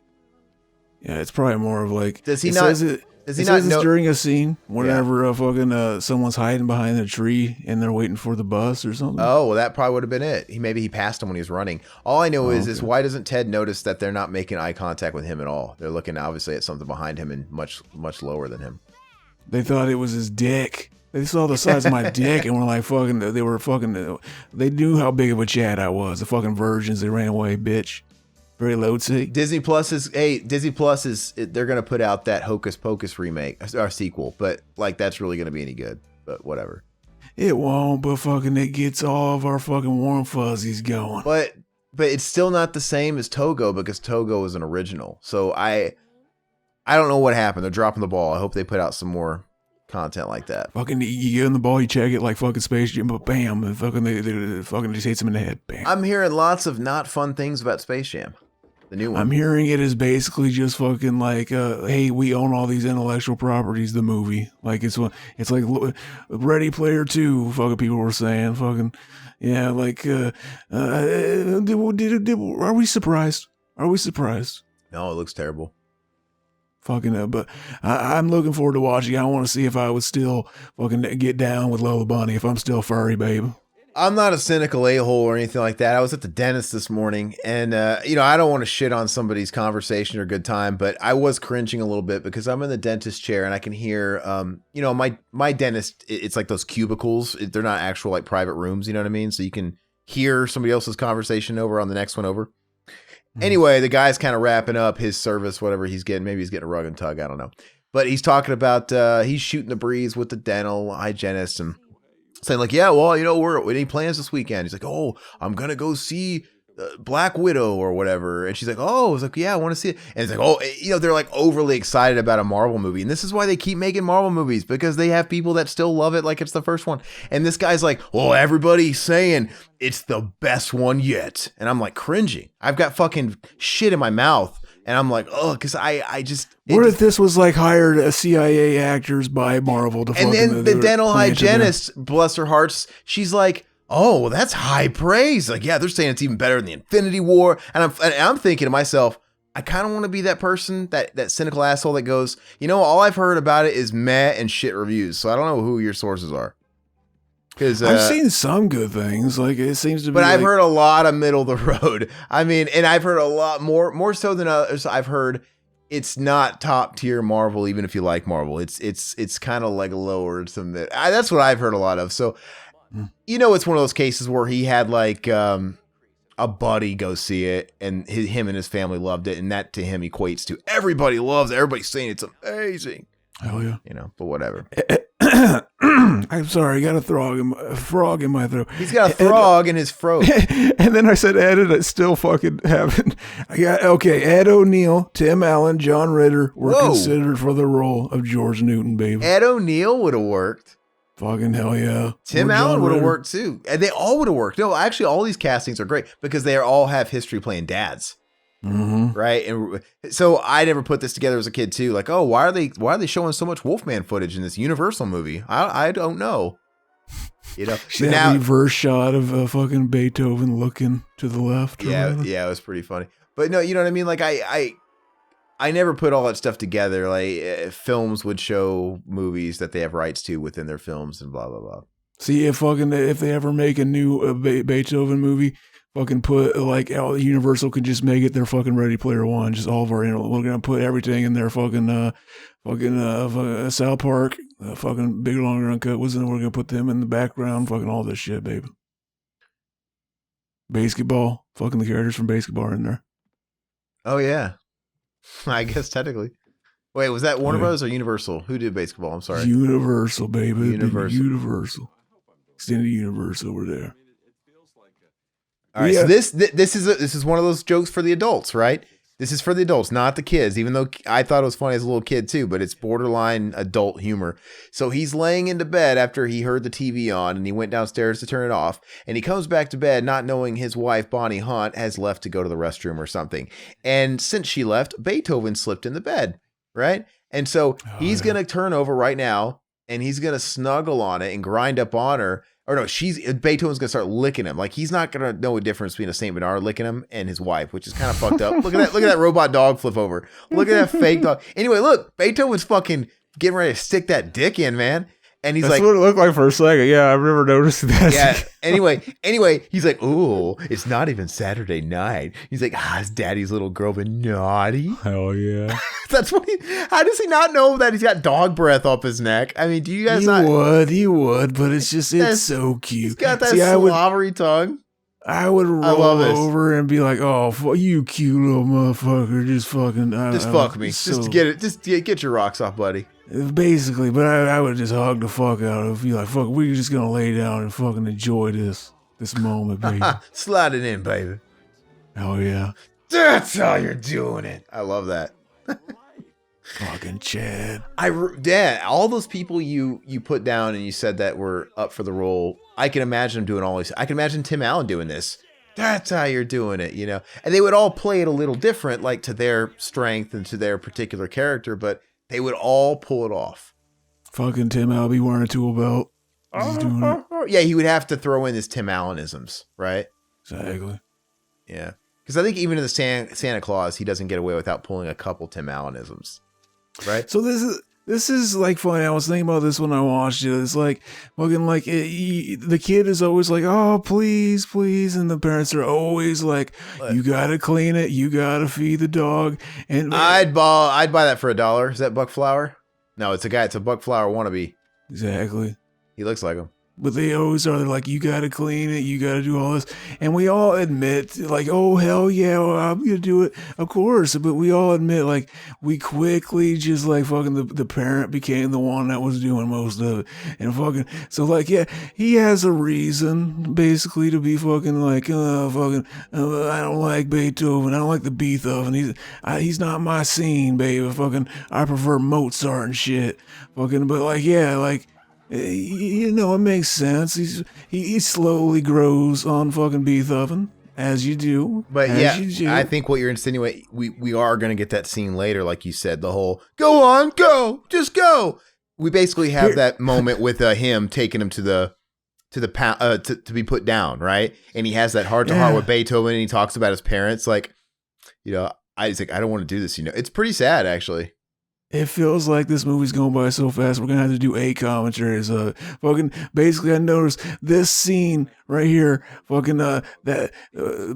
Yeah, it's probably more of like. Does he not? Does he not know during a scene whenever someone's hiding behind a tree and they're waiting for the bus or something? Oh, well, that probably would have been it. Maybe he passed him when he was running. All I know is why doesn't Ted notice that they're not making eye contact with him at all? They're looking obviously at something behind him and much lower than him. They thought it was his dick. They saw the size of my dick and were like they knew how big of a Chad I was. The fucking virgins, they ran away, bitch. Very low T. Disney Plus is they're going to put out that Hocus Pocus remake or sequel, but like that's really going to be any good, but whatever. It won't, but fucking it gets all of our fucking warm fuzzies going. But it's still not the same as Togo because Togo is an original. So I don't know what happened. They're dropping the ball. I hope they put out some more content like that. Fucking, you get in the ball, you check it like fucking Space Jam, but bam, and fucking they fucking just hits him in the head. Bam. I'm hearing lots of not fun things about Space Jam, the new one. I'm hearing it is basically just fucking like, hey, we own all these intellectual properties. The movie, like it's like Ready Player 2. Fucking people were saying, fucking, yeah, like, are we surprised? Are we surprised? No, it looks terrible. Fucking, but I'm looking forward to watching. I want to see if I would still fucking get down with Lola Bunny if I'm still furry, babe. I'm not a cynical a-hole or anything like that. I was at the dentist this morning and, I don't want to shit on somebody's conversation or good time, but I was cringing a little bit because I'm in the dentist chair and I can hear, my dentist, it's like those cubicles. They're not actual like private rooms. You know what I mean? So you can hear somebody else's conversation over on the next one over. Anyway, the guy's kind of wrapping up his service, whatever he's getting. Maybe he's getting a rug and tug. I don't know. But he's talking about he's shooting the breeze with the dental hygienist and saying like, yeah, well, we're any plans this weekend? He's like, oh, I'm going to go see Black Widow or whatever. And she's like, oh, I was like, yeah, I want to see it. And it's like, oh, they're like overly excited about a Marvel movie. And this is why they keep making Marvel movies, because they have people that still love it like it's the first one. And this guy's like, well, everybody's saying it's the best one yet. And I'm like cringing. I've got fucking shit in my mouth. And I'm like, oh, because I just... What if this was like hired CIA actors by Marvel to and then the dental hygienist, bless her hearts, she's like, oh, well, that's high praise. Like, yeah, they're saying it's even better than the Infinity War. And I'm thinking to myself, I kind of want to be that person, that cynical asshole that goes, all I've heard about it is meh and shit reviews. So I don't know who your sources are. Because I've seen some good things. Like it seems to be. But I've heard a lot of middle of the road. I mean, and I've heard a lot more so than others. I've heard it's not top tier Marvel, even if you like Marvel. It's kind of like lower to mid. That's what I've heard a lot of. So, it's one of those cases where he had like a buddy go see it, and him and his family loved it, and that to him equates to everybody loves it. Everybody's saying it's amazing. Hell yeah. But whatever. I'm sorry, I got a frog in my throat. He's got a frog in his throat. And then I said Ed, and I still fucking haven't. Ed O'Neill, Tim Allen, John Ritter were considered for the role of George Newton, baby. Ed O'Neill would have worked. Fucking hell yeah. Tim Allen would have worked too. And they all would have worked. No, actually, all these castings are great because they all have history playing dads. Mm-hmm. Right. And so I never put this together as a kid too. Like, oh, why are they showing so much Wolfman footage in this Universal movie? I don't know. That reverse shot of fucking Beethoven looking to the left. Yeah, it was pretty funny. But no, you know what I mean? Like I never put all that stuff together. Like films would show movies that they have rights to within their films and blah blah blah. See, if they ever make a new Beethoven movie, fucking put like Universal could just make it their fucking Ready Player One. Just all of our we're gonna put everything in their fucking South Park, fucking Big Longer Uncut. We're gonna put them in the background. Fucking all this shit, baby. Basketball, fucking the characters from Basketball are in there. Oh yeah, I guess technically. Wait, was that Warner Bros. Or Universal? Who did Basketball? I'm sorry. Universal, baby. Universal. Extended Universe over there. All right, so this is one of those jokes for the adults, right? This is for the adults, not the kids, even though I thought it was funny as a little kid too, but it's borderline adult humor. So he's laying into bed after he heard the TV on and he went downstairs to turn it off, and he comes back to bed not knowing his wife, Bonnie Hunt, has left to go to the restroom or something. And since she left, Beethoven slipped in the bed, right? And so he's going to turn over right now and he's going to snuggle on it and grind up on her. Or no, Beethoven's gonna start licking him. Like he's not gonna know a difference between a Saint Bernard licking him and his wife, which is kind of fucked up. Look at that robot dog flip over. Look at that fake dog. Anyway, look, Beethoven's fucking getting ready to stick that dick in, man. And he's That's like, what it looked like for a second. Yeah, I've never noticed that. Yeah. Anyway, he's like, ooh, it's not even Saturday night. He's like, his daddy's little girl been naughty. Hell yeah. That's what how does he not know that he's got dog breath up his neck? I mean, do you guys He would, but it's so cute. He's got that slobbery tongue. I would roll over and be like, oh, you cute little motherfucker. Just fucking. Fuck me. Just get your rocks off, buddy. Basically, but I would just hug the fuck out of you. Like, fuck, we're just gonna lay down and fucking enjoy this moment, baby. Slide it in, baby. Oh yeah. That's how you're doing it. I love that. Fucking Chad. Dad, all those people you put down and you said that were up for the role, I can imagine them doing all these. I can imagine Tim Allen doing this. That's how you're doing it, you know? And they would all play it a little different, like to their strength and to their particular character, but they would all pull it off. Fucking Tim Allen be wearing a tool belt. He's doing it. Yeah, he would have to throw in his Tim Allenisms, right? Exactly. Yeah. Because I think even in the Santa Claus, he doesn't get away without pulling a couple Tim Allenisms, right? So this is like funny. I was thinking about this when I watched it. It's like fucking like the kid is always like, oh please, please, and the parents are always like, you gotta clean it, you gotta feed the dog. And I'd buy that for $1. Is that Buck Flower? No, it's a Buck Flower wannabe. Exactly. He looks like him. But they always are. They're like, you got to clean it. You got to do all this. And we all admit, like, oh, hell yeah, well, I'm going to do it. Of course. But we all admit, like, we quickly just, like, fucking the parent became the one that was doing most of it. And fucking, so, like, yeah, he has a reason, basically, to be fucking like, I don't like Beethoven. I don't like the Beethoven. He's not my scene, baby. Fucking, I prefer Mozart and shit. Fucking, but, like, yeah, like, you know, it makes sense. He slowly grows on fucking Beethoven, as you do. But yeah, I think what you're insinuating, we are going to get that scene later, like you said, the whole, go on, go, just go. We basically have that moment with him taking him to be put down, right? And he has that heart-to-heart with Beethoven, and he talks about his parents, like, you know, I don't want to do this, you know. It's pretty sad, actually. It feels like this movie's going by so fast. We're gonna have to do commentaries. Fucking basically, I noticed this scene right here. Fucking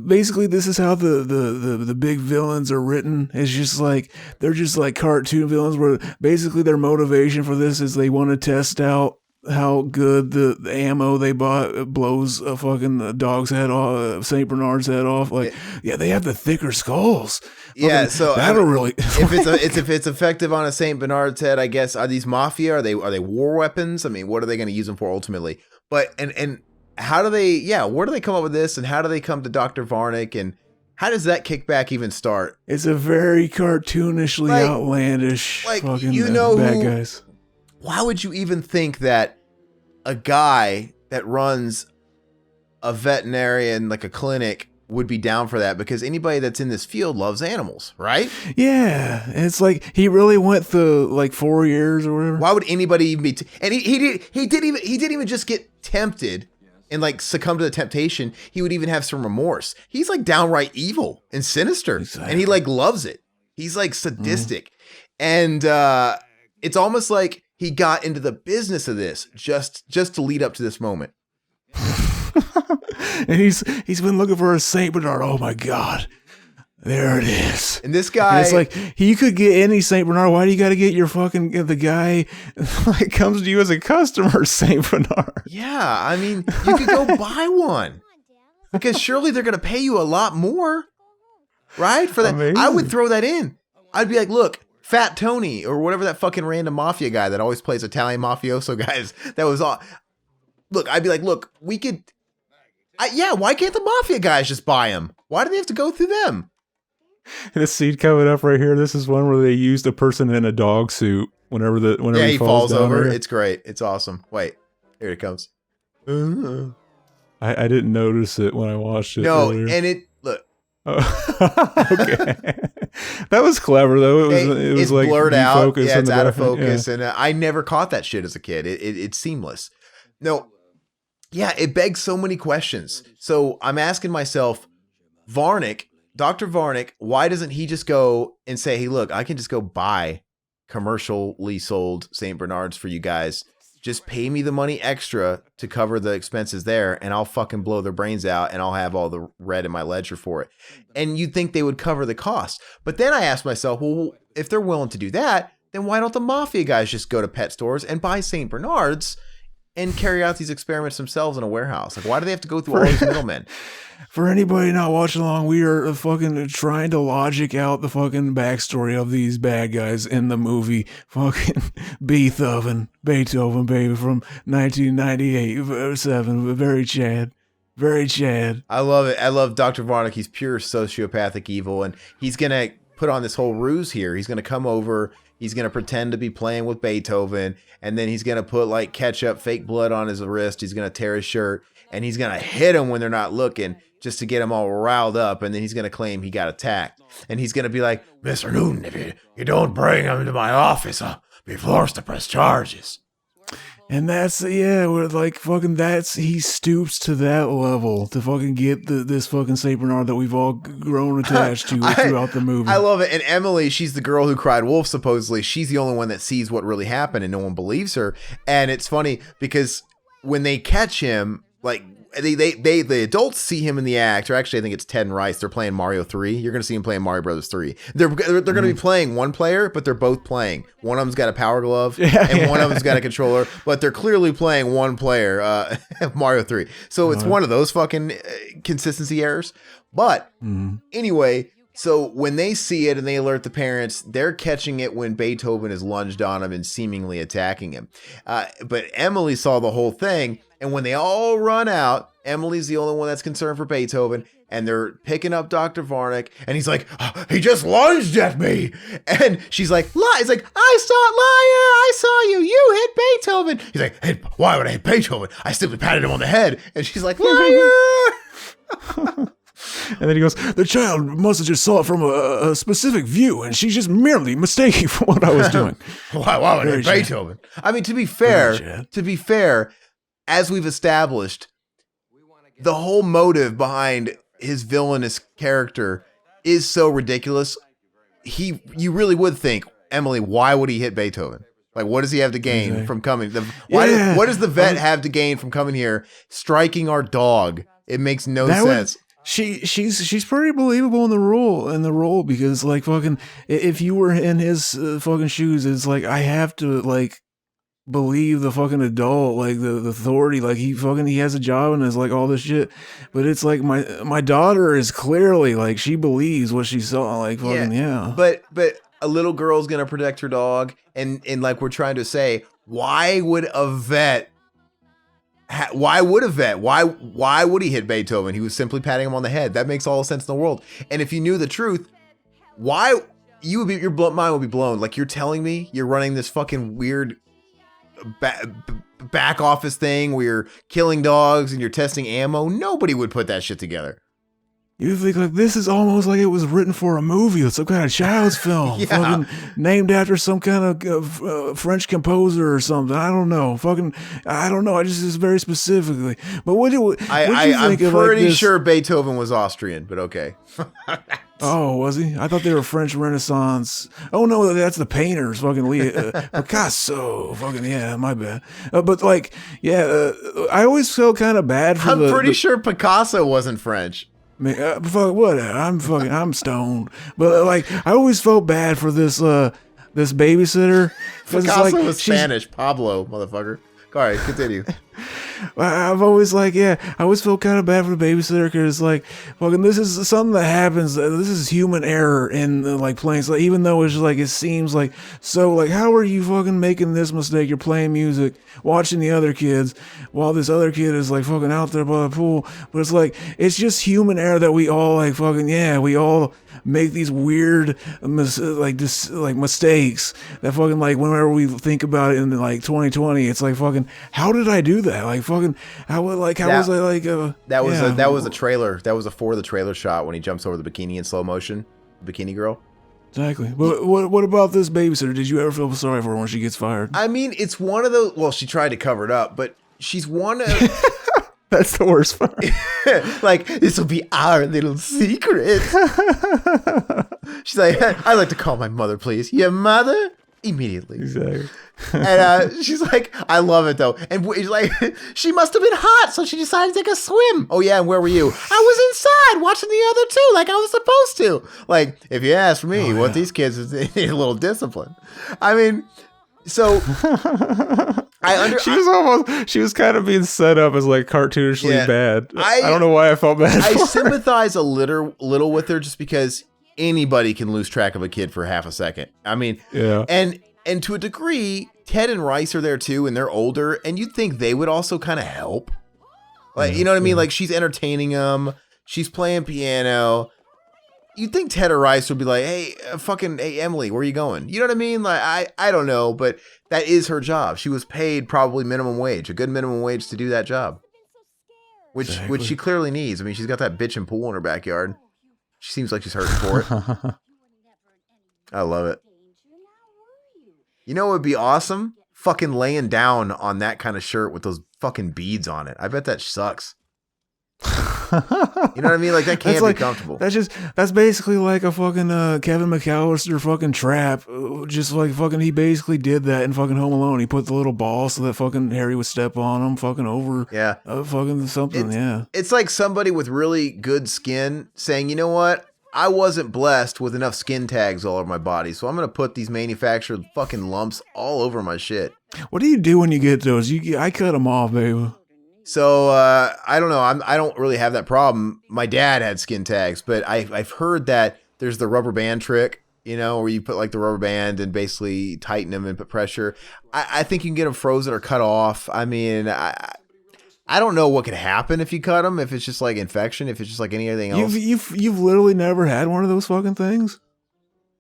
basically, this is how the big villains are written. It's just like they're just like cartoon villains. Where basically their motivation for this is they want to test out how good the ammo they bought blows a fucking dog's head off, Saint Bernard's head off. Like, yeah, they have the thicker skulls. Yeah, so that'll really if it's effective on a Saint Bernard's head, I guess. Are these mafia? Are they war weapons? I mean, what are they going to use them for ultimately? But and how do they? Yeah, where do they come up with this? And how do they come to Dr. Varnick? And how does that kickback even start? It's a very cartoonishly outlandish. Like, fucking you know, bad guys. Why would you even think that a guy that runs a veterinarian, like a clinic, would be down for that? Because anybody that's in this field loves animals, right? Yeah, it's like he really went through like 4 years or whatever. Why would anybody even be? And he didn't even just get tempted and like succumb to the temptation. He would even have some remorse. He's like downright evil and sinister, and he like loves it. He's like sadistic, and it's almost like he got into the business of this just to lead up to this moment. And he's been looking for a Saint Bernard. Oh my God, there it is. And this guy, and it's like you could get any Saint Bernard. Why do you got to get your fucking the guy that comes to you as a customer Saint Bernard? Yeah, I mean, you could go buy one because surely they're going to pay you a lot more, right? For that, amazing. I would throw that in. I'd be like, look. Fat Tony or whatever that fucking random mafia guy that always plays Italian mafioso guys. That was all. Look, I'd be like, look, we could. Why can't the mafia guys just buy them? Why do they have to go through them? This scene coming up right here. This is one where they used a person in a dog suit whenever he falls over. Here. It's great. It's awesome. Wait, here it comes. I didn't notice it when I watched it. No, earlier. And it look. Okay. That was clever though. It was like blurred out. Yeah, it's out of focus. Yeah. And I never caught that shit as a kid. It's seamless. No. Yeah, it begs so many questions. So I'm asking myself, Varnick, Dr. Varnick, why doesn't he just go and say, hey, look, I can just go buy commercially sold St. Bernards for you guys. Just pay me the money extra to cover the expenses there, and I'll fucking blow their brains out, and I'll have all the red in my ledger for it. And you'd think they would cover the cost. But then I asked myself, well, if they're willing to do that, then why don't the mafia guys just go to pet stores and buy St. Bernards and carry out these experiments themselves in a warehouse? Like, why do they have to go through all these middlemen? For anybody not watching along, we are fucking trying to logic out the fucking backstory of these bad guys in the movie fucking Beethoven, baby, from 1998, 7. Very Chad. Very Chad. I love it. I love Dr. Varnick. He's pure sociopathic evil, and he's going to put on this whole ruse here. He's going to come over. He's going to pretend to be playing with Beethoven, and then he's going to put like ketchup, fake blood on his wrist. He's going to tear his shirt, and he's going to hit him when they're not looking just to get him all riled up, and then he's going to claim he got attacked. And he's going to be like, Mr. Newton, if you don't bring him to my office, I'll be forced to press charges. And that's, we're like fucking, he stoops to that level to fucking get this fucking St. Bernard that we've all grown attached to throughout the movie. I love it. And Emily, she's the girl who cried wolf, supposedly. She's the only one that sees what really happened, and no one believes her. And it's funny because when they catch him, like, the adults see him in the act, or actually I think it's Ted and Rice. They're playing Mario 3. You're going to see him playing Mario Brothers 3. They're going to be playing one player, but they're both playing. One of them's got a power glove, and one of them's got a controller, but they're clearly playing one player, Mario 3. So it's one of those fucking consistency errors. But anyway, so when they see it and they alert the parents, they're catching it when Beethoven is lunged on him and seemingly attacking him. But Emily saw the whole thing. And when they all run out, Emily's the only one that's concerned for Beethoven, and they're picking up Dr. Varnick, and he's like, oh, he just lunged at me. And she's like, lie. He's like, I saw you. You hit Beethoven. He's like, hey, why would I hit Beethoven? I simply patted him on the head. And she's like, liar. And then he goes, the child must have just saw it from a specific view, and she's just merely mistaken for what I was doing. why would I hit Beethoven? I mean, to be fair, as we've established, the whole motive behind his villainous character is so ridiculous. You really would think, Emily, why would he hit Beethoven? Like, what does he have to gain from coming? What does the vet have to gain from coming here, striking our dog? It makes no sense. She's pretty believable in the role because like fucking if you were in his fucking shoes, it's like I have to like believe the fucking adult, like the authority, like he has a job and is like all this shit, but it's like my daughter is clearly like she believes what she saw, like fucking But a little girl's gonna protect her dog, and like we're trying to say, why would he hit Beethoven? He was simply patting him on the head. That makes all the sense in the world. And if you knew the truth, why your mind would be blown. Like, you're telling me you're running this fucking weird back office thing where you're killing dogs and you're testing ammo? Nobody would put that shit together. You think like this is almost like it was written for a movie or some kind of child's film, fucking named after some kind of French composer or something. I don't know. I don't know. I just very specifically. But what do you think? I'm pretty sure Beethoven was Austrian, but okay. Oh, was he? I thought they were French Renaissance. Oh no, that's the painters. Fucking Picasso. Fucking my bad. But like, I always felt kind of bad for. I'm pretty sure Picasso wasn't French. Whatever. I'm stoned. But like, I always felt bad for this babysitter. Picasso was Spanish. Pablo, motherfucker. All right, continue. I've always I always felt kind of bad for the babysitter because like, fucking, this is something that happens. This is human error in like playing. So even though it's like it seems like so like, how are you fucking making this mistake? You're playing music, watching the other kids, while this other kid is like fucking out there by the pool. But it's like it's just human error that we all like fucking we all make these weird mistakes that fucking like whenever we think about it in like 2020, it's like fucking how did I do that? Like fucking how was I like that was a trailer. That was before the trailer shot when he jumps over the bikini in slow motion, bikini girl. Exactly. But what about this babysitter? Did you ever feel sorry for her when she gets fired? I mean, it's one of those. Well, she tried to cover it up, but she's one of. That's the worst part. Like, this will be our little secret. She's like, I'd like to call my mother, please. Your mother? Immediately. Exactly. And she's like, I love it though. And he's like, she must have been hot, so she decided to take a swim. Oh yeah, and where were you? I was inside watching the other two like I was supposed to. Like, if you ask me, what these kids need a little discipline. I mean, so She was kind of being set up as like cartoonishly bad. I don't know why I felt bad. I sympathize a little with her just because anybody can lose track of a kid for half a second. I mean, and to a degree, Ted and Rice are there too, and they're older, and you'd think they would also kind of help. Like, you know what I mean? Like, she's entertaining them, she's playing piano. You'd think Ted or Rice would be like, hey, Emily, where are you going? You know what I mean? Like, I don't know, but that is her job. She was paid probably minimum wage, a good minimum wage to do that job, which she clearly needs. I mean, she's got that bitchin' pool in her backyard. She seems like she's hurting for it. I love it. You know what would be awesome? Fucking laying down on that kind of shirt with those fucking beads on it. I bet that sucks. You know what I mean? Like, that can't be comfortable. That's basically like a fucking Kevin McAllister fucking trap. Just like fucking, he basically did that in fucking Home Alone. He put the little ball so that fucking Harry would step on him fucking over. Yeah. Fucking something. It's like somebody with really good skin saying, you know what? I wasn't blessed with enough skin tags all over my body, so I'm going to put these manufactured fucking lumps all over my shit. What do you do when you get those? I cut them off, baby. So, I don't know. I don't really have that problem. My dad had skin tags, but I've heard that there's the rubber band trick, you know, where you put like the rubber band and basically tighten them and put pressure. I think you can get them frozen or cut off. I mean, I don't know what could happen if you cut them, if it's just like infection, if it's just like anything else. You've literally never had one of those fucking things?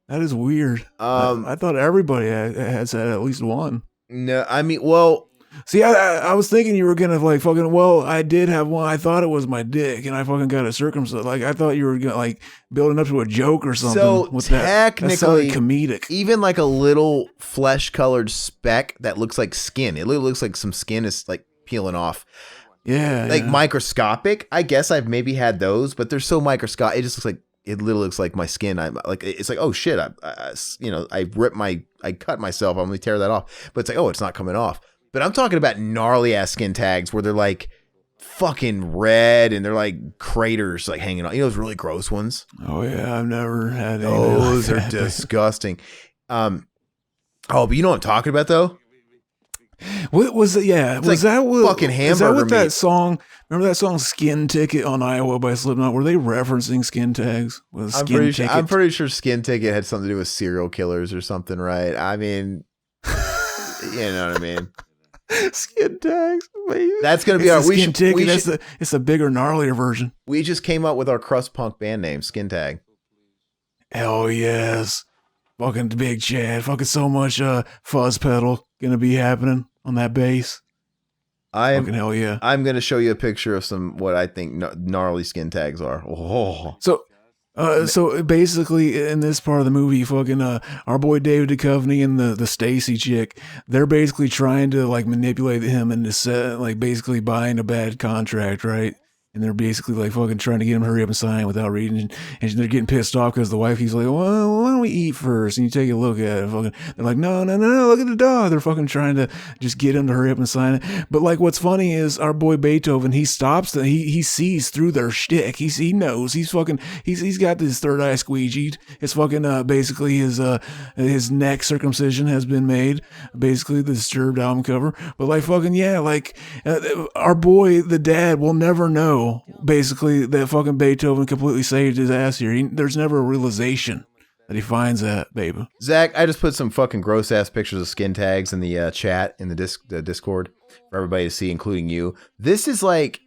That is weird. I thought everybody has had at least one. No, I mean, well... See, I was thinking you were gonna like fucking. Well, I did have one. I thought it was my dick, and I fucking got it circumcised. Like, I thought you were gonna like building up to a joke or something. So with technically, that comedic. Even like a little flesh-colored speck that looks like skin. It looks like some skin is like peeling off. Yeah, like microscopic. I guess I've maybe had those, but they're so microscopic. It just looks like it literally looks like my skin. I'm like, it's like, oh shit, I cut myself. I'm gonna tear that off, but it's like, oh, it's not coming off. But I'm talking about gnarly ass skin tags where they're like fucking red and they're like craters like hanging on. You know those really gross ones? Oh yeah, I've never had any. Those are disgusting. But you know what I'm talking about though? What was it? Yeah, it's was like that what fucking hamburger is that what meat. That song? Remember that song "Skin Ticket" on Iowa by Slipknot? Were they referencing skin tags? I'm pretty sure Skin Ticket had something to do with serial killers or something, right? I mean, you know what I mean. Skin tags, baby. That's gonna be our Skin Ticket. It's a bigger, gnarlier version. We just came up with our crust punk band name, Skin Tag. Hell yes, fucking Big Chad, fucking so much fuzz pedal gonna be happening on that bass. Fucking hell yeah. I'm gonna show you a picture of some what I think gnarly skin tags are. Oh. So basically, in this part of the movie, fucking our boy David Duchovny and the Stacy chick, they're basically trying to like manipulate him into like basically buying a bad contract, right? And they're basically like fucking trying to get him to hurry up and sign without reading. And they're getting pissed off because the wife, he's like, well, why don't we eat first? And you take a look at it. Fucking, they're like, no, look at the dog. They're fucking trying to just get him to hurry up and sign it. But like, what's funny is our boy Beethoven, he stops, he sees through their shtick. He knows. He's got this third eye squeegeed. It's fucking, basically his neck circumcision has been made. Basically the Disturbed album cover. But like fucking, yeah, like our boy, the dad, will never know. Basically, that fucking Beethoven completely saved his ass here. There's never a realization that he finds that, baby. Zach, I just put some fucking gross ass pictures of skin tags in the chat in the Discord for everybody to see, including you. This is like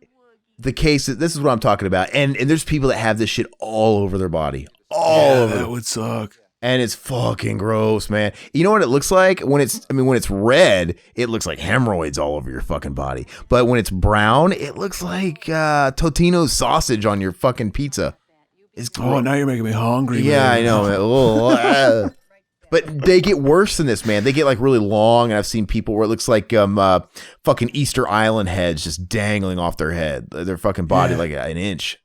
the case. This is what I'm talking about, and there's people that have this shit all over their body, all over. That would suck. And it's fucking gross, man. You know what it looks like? When it's red, it looks like hemorrhoids all over your fucking body. But when it's brown, it looks like Totino's sausage on your fucking pizza. It's gross. Oh, now you're making me hungry. Yeah, man. I know, man. But they get worse than this, man. They get like really long, and I've seen people where it looks like fucking Easter Island heads just dangling off their head, their fucking body like an inch.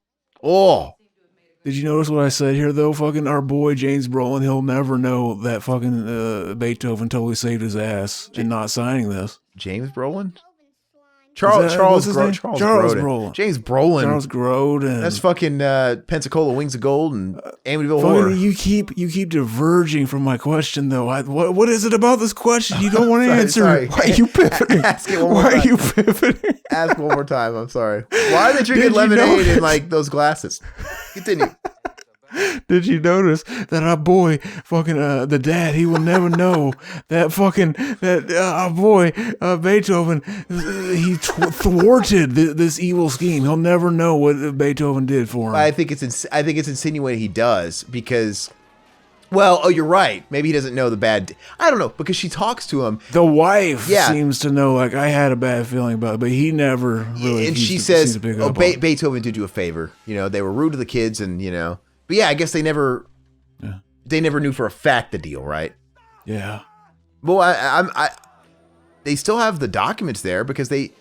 Oh. Did you notice what I said here, though? Fucking our boy James Brolin, he'll never know that fucking Beethoven totally saved his ass in not signing this. James Brolin? Charles Grodin. Grodin. James Brolin. Charles Grodin. That's fucking Pensacola Wings of Gold and Amityville Horror. You keep diverging from my question though. What is it about this question you don't want to answer? Sorry. Why are you pivoting? Ask it one more time. Why are you pivoting? Ask one more time. I'm sorry. Why are they drinking lemonade in like those glasses? Continue. Did you notice that our boy, fucking the dad, he will never know that fucking our boy Beethoven, he thwarted this evil scheme. He'll never know what Beethoven did for him. I think it's insinuating he does because, well, you're right. Maybe he doesn't know the bad. I don't know because she talks to him. The wife seems to know. Like I had a bad feeling about it, but he never really. And she says, Beethoven did you a favor. You know, they were rude to the kids, and you know. But yeah, I guess they never knew for a fact the deal, right? Yeah. Well, they still have the documents there because they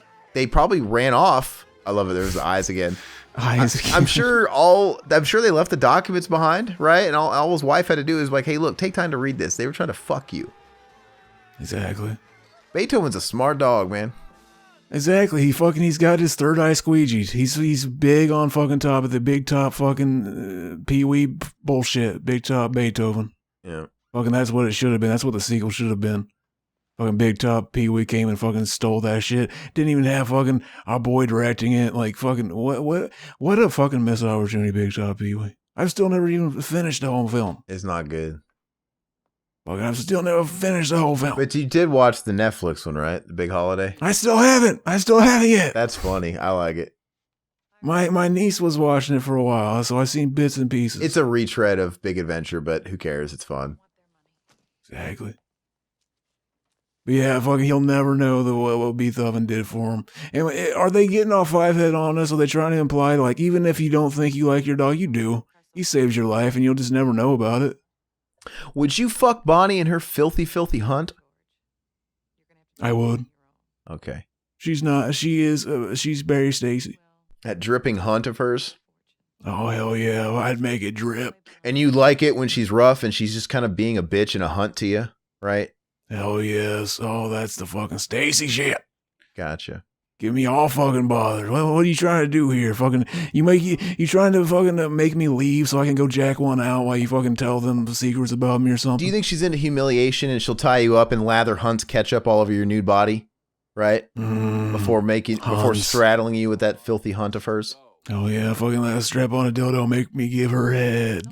probably ran off. I love it. There's the eyes again. I'm sure they left the documents behind, right? And all his wife had to do is like, hey, look, take time to read this. They were trying to fuck you. Exactly. Beethoven's a smart dog, man. Exactly. He's got his third eye squeegeed. He's big on fucking top of the big top fucking Pee-wee bullshit. Big top Beethoven. Yeah. Fucking that's what it should have been. That's what the sequel should have been. Fucking big top Pee-wee came and fucking stole that shit. Didn't even have fucking our boy directing it. Like fucking what a fucking missed opportunity, big top Pee-wee. I've still never even finished the whole film. It's not good. Fucking I've still never finished the whole film. But you did watch the Netflix one, right? The Big Holiday. I still haven't yet. That's funny. I like it. My niece was watching it for a while, so I've seen bits and pieces. It's a retread of Big Adventure, but who cares? It's fun. Exactly. But yeah, fucking he'll never know what Beethoven did for him. And are they getting all five-head on us? Are they trying to imply, like, even if you don't think you like your dog, you do. He saves your life, and you'll just never know about it. Would you fuck Bonnie in her filthy, filthy hunt? I would. Okay. She's not. She's Barry Stacy. That dripping hunt of hers? Oh, hell yeah. I'd make it drip. And you like it when she's rough and she's just kind of being a bitch in a hunt to you, right? Hell yes. Oh, that's the fucking Stacy shit. Gotcha. Get me all fucking bothered. What are you trying to do here? Fucking, you trying to fucking make me leave so I can go jack one out while you fucking tell them the secrets about me or something? Do you think she's into humiliation and she'll tie you up and lather Hunt's ketchup all over your nude body, right? Before straddling you with that filthy hunt of hers? Oh yeah, fucking let her strap on a dildo, make me give her head.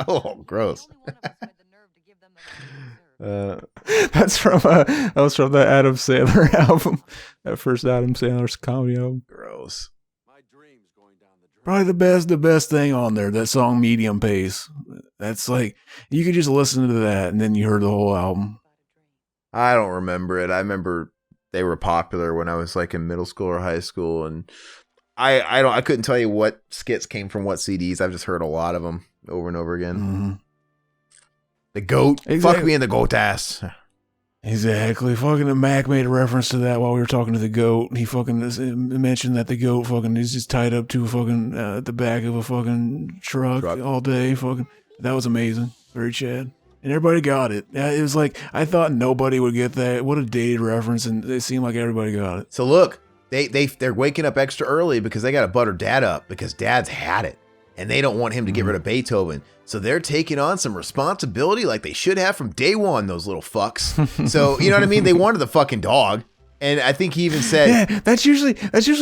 Oh, gross. That's from that was from the Adam Sandler album, that first Adam Sandler's comedy album. Gross. Probably the best thing on there. That song Medium Pace. That's like you could just listen to that and then you heard the whole album. I don't remember it. I remember they were popular when I was like in middle school or high school, and I couldn't tell you what skits came from what CDs. I've just heard a lot of them over and over again. Mm-hmm. The goat. Exactly. Fuck me in the goat ass. Exactly. Fucking Mac made a reference to that while we were talking to the goat. He fucking mentioned that the goat fucking is just tied up to fucking the back of a fucking truck all day. Fucking, that was amazing. Very Chad. And everybody got it. It was like, I thought nobody would get that. What a dated reference, and it seemed like everybody got it. So look, they're waking up extra early because they got to butter Dad up because Dad's had it. And they don't want him to get rid of Beethoven. So they're taking on some responsibility like they should have from day one, those little fucks. So, you know what I mean? They wanted the fucking dog. And I think he even said... Yeah, that's usually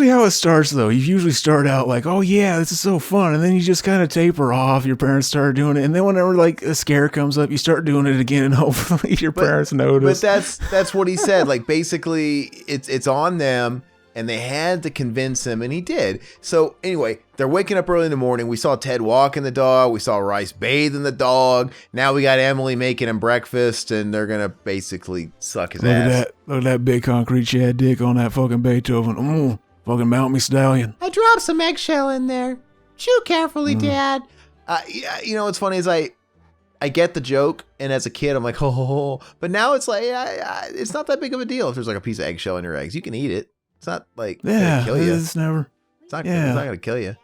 how it starts, though. You usually start out like, oh, yeah, this is so fun. And then you just kind of taper off. Your parents start doing it. And then whenever, like, a scare comes up, you start doing it again. And hopefully your parents notice. But that's what he said. Like, basically, it's on them. And they had to convince him, and he did. So anyway, they're waking up early in the morning. We saw Ted walking the dog. We saw Rice bathing the dog. Now we got Emily making him breakfast, and they're going to basically suck his ass. Look at that big concrete Chad dick on that fucking Beethoven. Fucking mount me stallion. I dropped some eggshell in there. Chew carefully, Dad. You know what's funny is I get the joke, and as a kid, I'm like, oh. But now it's like, it's not that big of a deal if there's like a piece of eggshell in your eggs. You can eat it. It's not like gonna kill you. It's never. It's not gonna kill you.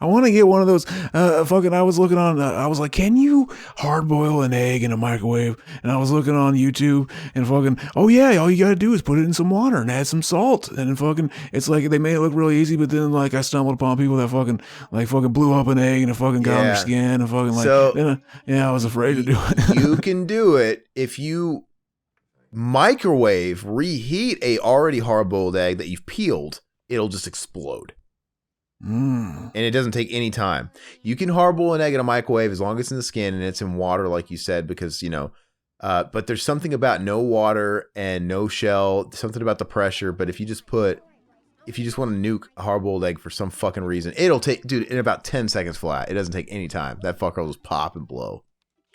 I want to get one of those. I was looking on. I was like, can you hard boil an egg in a microwave? And I was looking on YouTube and fucking. Oh yeah, all you gotta do is put it in some water and add some salt. And then fucking, it's like they made it look really easy, but then like I stumbled upon people that fucking blew up an egg and it fucking got on their skin and fucking like. So, I was afraid to do it. You can do it if you reheat a already hard boiled egg that you've peeled. It'll just explode. And it doesn't take any time. You can hard boil an egg in a microwave as long as it's in the skin and it's in water, like you said, because but there's something about no water and no shell, something about the pressure. But if you just want to nuke a hard boiled egg for some fucking reason, it'll take, dude, in about 10 seconds flat. It doesn't take any time. That fucker will just pop and blow.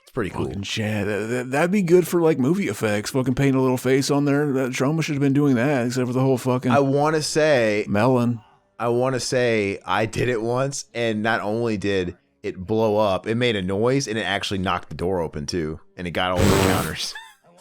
It's pretty cool. Fucking shit. That'd be good for like movie effects. Fucking paint a little face on there. That Troma should have been doing that, except for the whole fucking. I want to say I did it once, and not only did it blow up, it made a noise, and it actually knocked the door open too, and it got all the counters.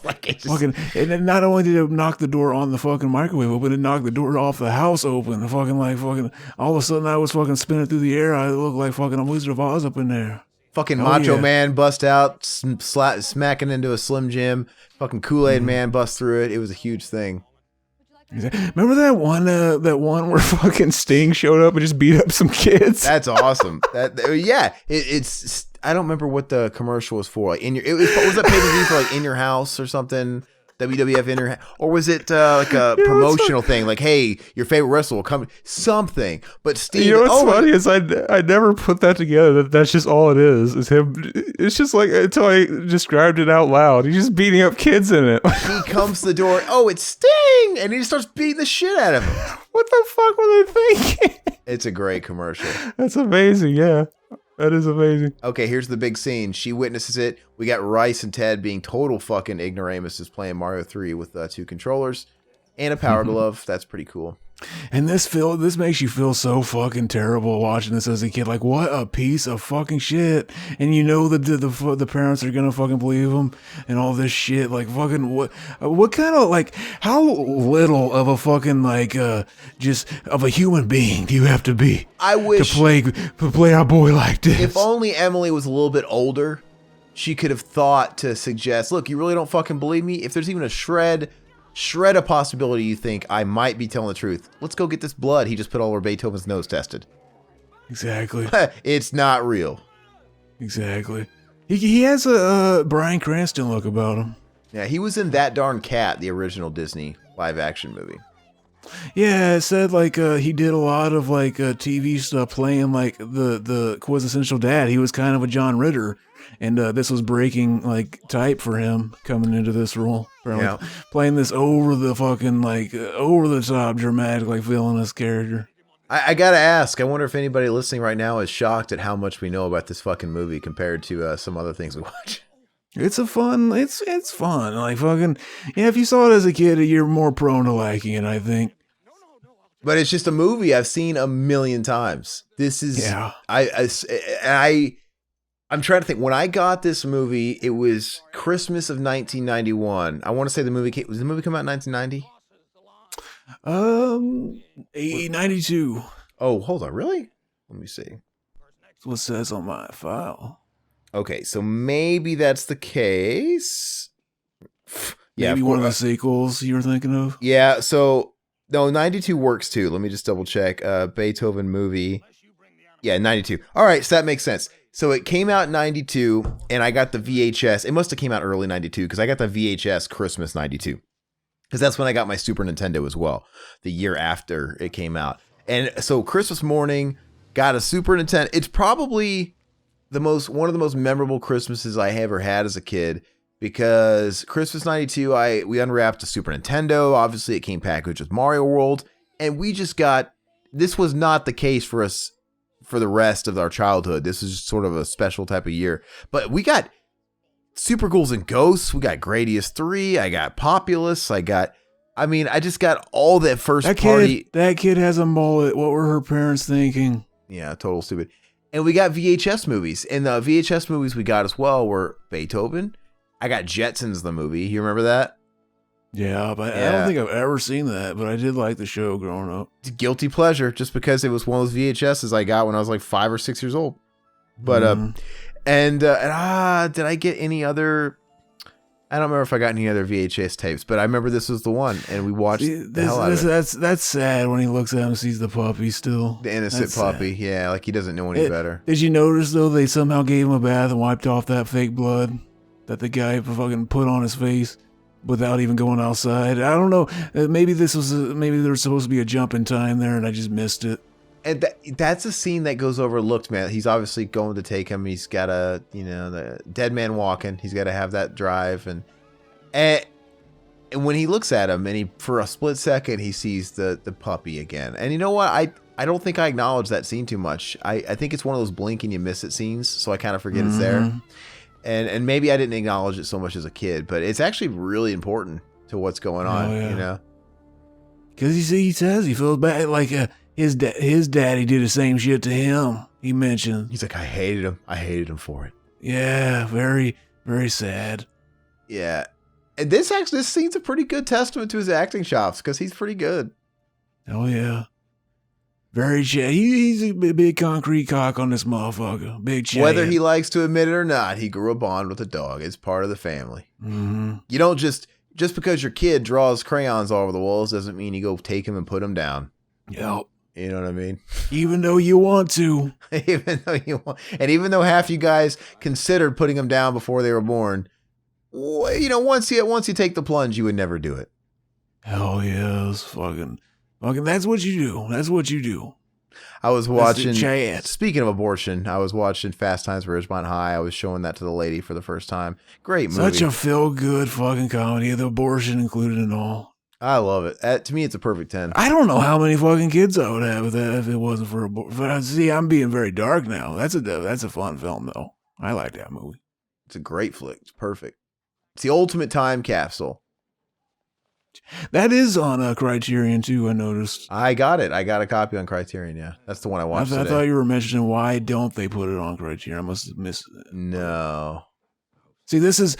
And then not only did it knock the door on the fucking microwave open, it knocked the door off the house open. All of a sudden I was fucking spinning through the air. I looked like fucking a Wizard of Oz up in there. Fucking Macho Man bust out, smacking into a Slim Jim. Fucking Kool-Aid Man bust through it. It was a huge thing. Remember that one where fucking Sting showed up and just beat up some kids? That's awesome. It's I don't remember what the commercial was for. Like was that pay-per-view for like In Your House or something? WWF in your, or was it like a promotional thing? Like, hey, your favorite wrestler will come, something. But Steve, you know what's funny is I never put that together. That's just all it is him. It's just like until I described it out loud. He's just beating up kids in it. He comes to the door. Oh, it's Sting, and he just starts beating the shit out of him. What the fuck were they thinking? It's a great commercial. That's amazing. Yeah. That is amazing. Okay, here's the big scene. She witnesses it. We got Rice and Ted being total fucking ignoramuses playing Mario 3 with 2 controllers and a power glove. That's pretty cool. And this makes you feel so fucking terrible watching this as a kid. Like, what a piece of fucking shit. And you know that the parents are gonna fucking believe them and all this shit. Like, fucking what kind of, like, how little of a fucking, like, just of a human being do you have to be? I wish to play our boy like this. If only Emily was a little bit older, she could have thought to suggest, look, you really don't fucking believe me? If there's even a shred of possibility you think I might be telling the truth, let's go get this blood he just put all over Beethoven's nose tested. Exactly. It's not real. Exactly. He has a Bryan Cranston look about him. Yeah, he was in That Darn Cat, the original Disney live action movie. Yeah, it said like he did a lot of like TV stuff playing like the quintessential dad. He was kind of a John Ritter. And this was breaking like type for him coming into this role. Yeah. Playing this over the top dramatic, like villainous character. I gotta ask, I wonder if anybody listening right now is shocked at how much we know about this fucking movie compared to some other things we watch. It's fun. Like fucking, yeah, if you saw it as a kid, you're more prone to liking it, I think. But it's just a movie I've seen a million times. This is, yeah. I'm trying to think. When I got this movie, it was Christmas of 1991. I want to say the movie came, was the movie come out in 1990? 92. Oh, hold on, really? Let me see. That's what it says on my file. Okay, so maybe that's the case. Yeah, maybe one of the sequels you were thinking of. Yeah, so no, 92 works too. Let me just double check. Beethoven movie. Yeah, 92. All right, so that makes sense. So it came out in 92, and I got the VHS. It must have came out early 92, because I got the VHS Christmas 92. Because that's when I got my Super Nintendo as well, the year after it came out. And so Christmas morning, got a Super Nintendo. It's probably one of the most memorable Christmases I ever had as a kid, because Christmas 92, we unwrapped a Super Nintendo. Obviously, it came packaged with Mario World, and we just got, this was not the case for us for the rest of our childhood. This is just sort of a special type of year. But we got Super Ghouls and Ghosts. We got Gradius 3. I got Populous. I just got all that first party. That kid has a mullet. What were her parents thinking? Yeah, total stupid. And we got VHS movies. And the VHS movies we got as well were Beethoven. I got Jetsons the movie. You remember that? Yeah, but I don't think I've ever seen that, but I did like the show growing up. Guilty pleasure, just because it was one of those VHSs I got when I was like 5 or 6 years old. But did I get any other? I don't remember if I got any other VHS tapes, but I remember this was the one, and we watched the hell out of it. That's sad when he looks at him and sees the puppy still. The innocent puppy, sad. Yeah, like he doesn't know any better. Did you notice though they somehow gave him a bath and wiped off that fake blood that the guy fucking put on his face without even going outside? I don't know. Maybe there was supposed to be a jump in time there, and I just missed it. And that's a scene that goes overlooked, man. He's obviously going to take him. He's got to, the dead man walking. He's got to have that drive. And when he looks at him, and for a split second, he sees the puppy again. And you know what? I don't think I acknowledge that scene too much. I think it's one of those blink and you miss it sines, so I kind of forget it's there. And maybe I didn't acknowledge it so much as a kid, but it's actually really important to what's going on, Because he says he feels bad, like his daddy did the same shit to him. He mentioned. He's like, I hated him. I hated him for it. Yeah, very, very sad. Yeah. And this scene's a pretty good testament to his acting chops, because he's pretty good. Oh, yeah. Very he's a big concrete cock on this motherfucker. Big Chad. Whether he likes to admit it or not, he grew a bond with a dog. It's part of the family. Mm-hmm. You don't just because your kid draws crayons all over the walls doesn't mean you go take him and put him down. Yep. You know what I mean? Even though you want to. Even though half you guys considered putting them down before they were born, once you take the plunge, you would never do it. Hell yes, fucking. That's what you do. That's what you do. I was watching. Speaking of abortion, I was watching Fast Times at Ridgemont High. I was showing that to the lady for the first time. Great movie. Such a feel-good fucking comedy. The abortion included and all. I love it. To me, it's a perfect 10. I don't know how many fucking kids I would have with that if it wasn't for abortion. But see, I'm being very dark now. That's a fun film though. I like that movie. It's a great flick. It's perfect. It's the ultimate time capsule. That is on Criterion too, I noticed. I got it. I got a copy on Criterion, yeah. That's the one I watched I thought you were mentioning why don't they put it on Criterion. I must have missed it. No. See, this is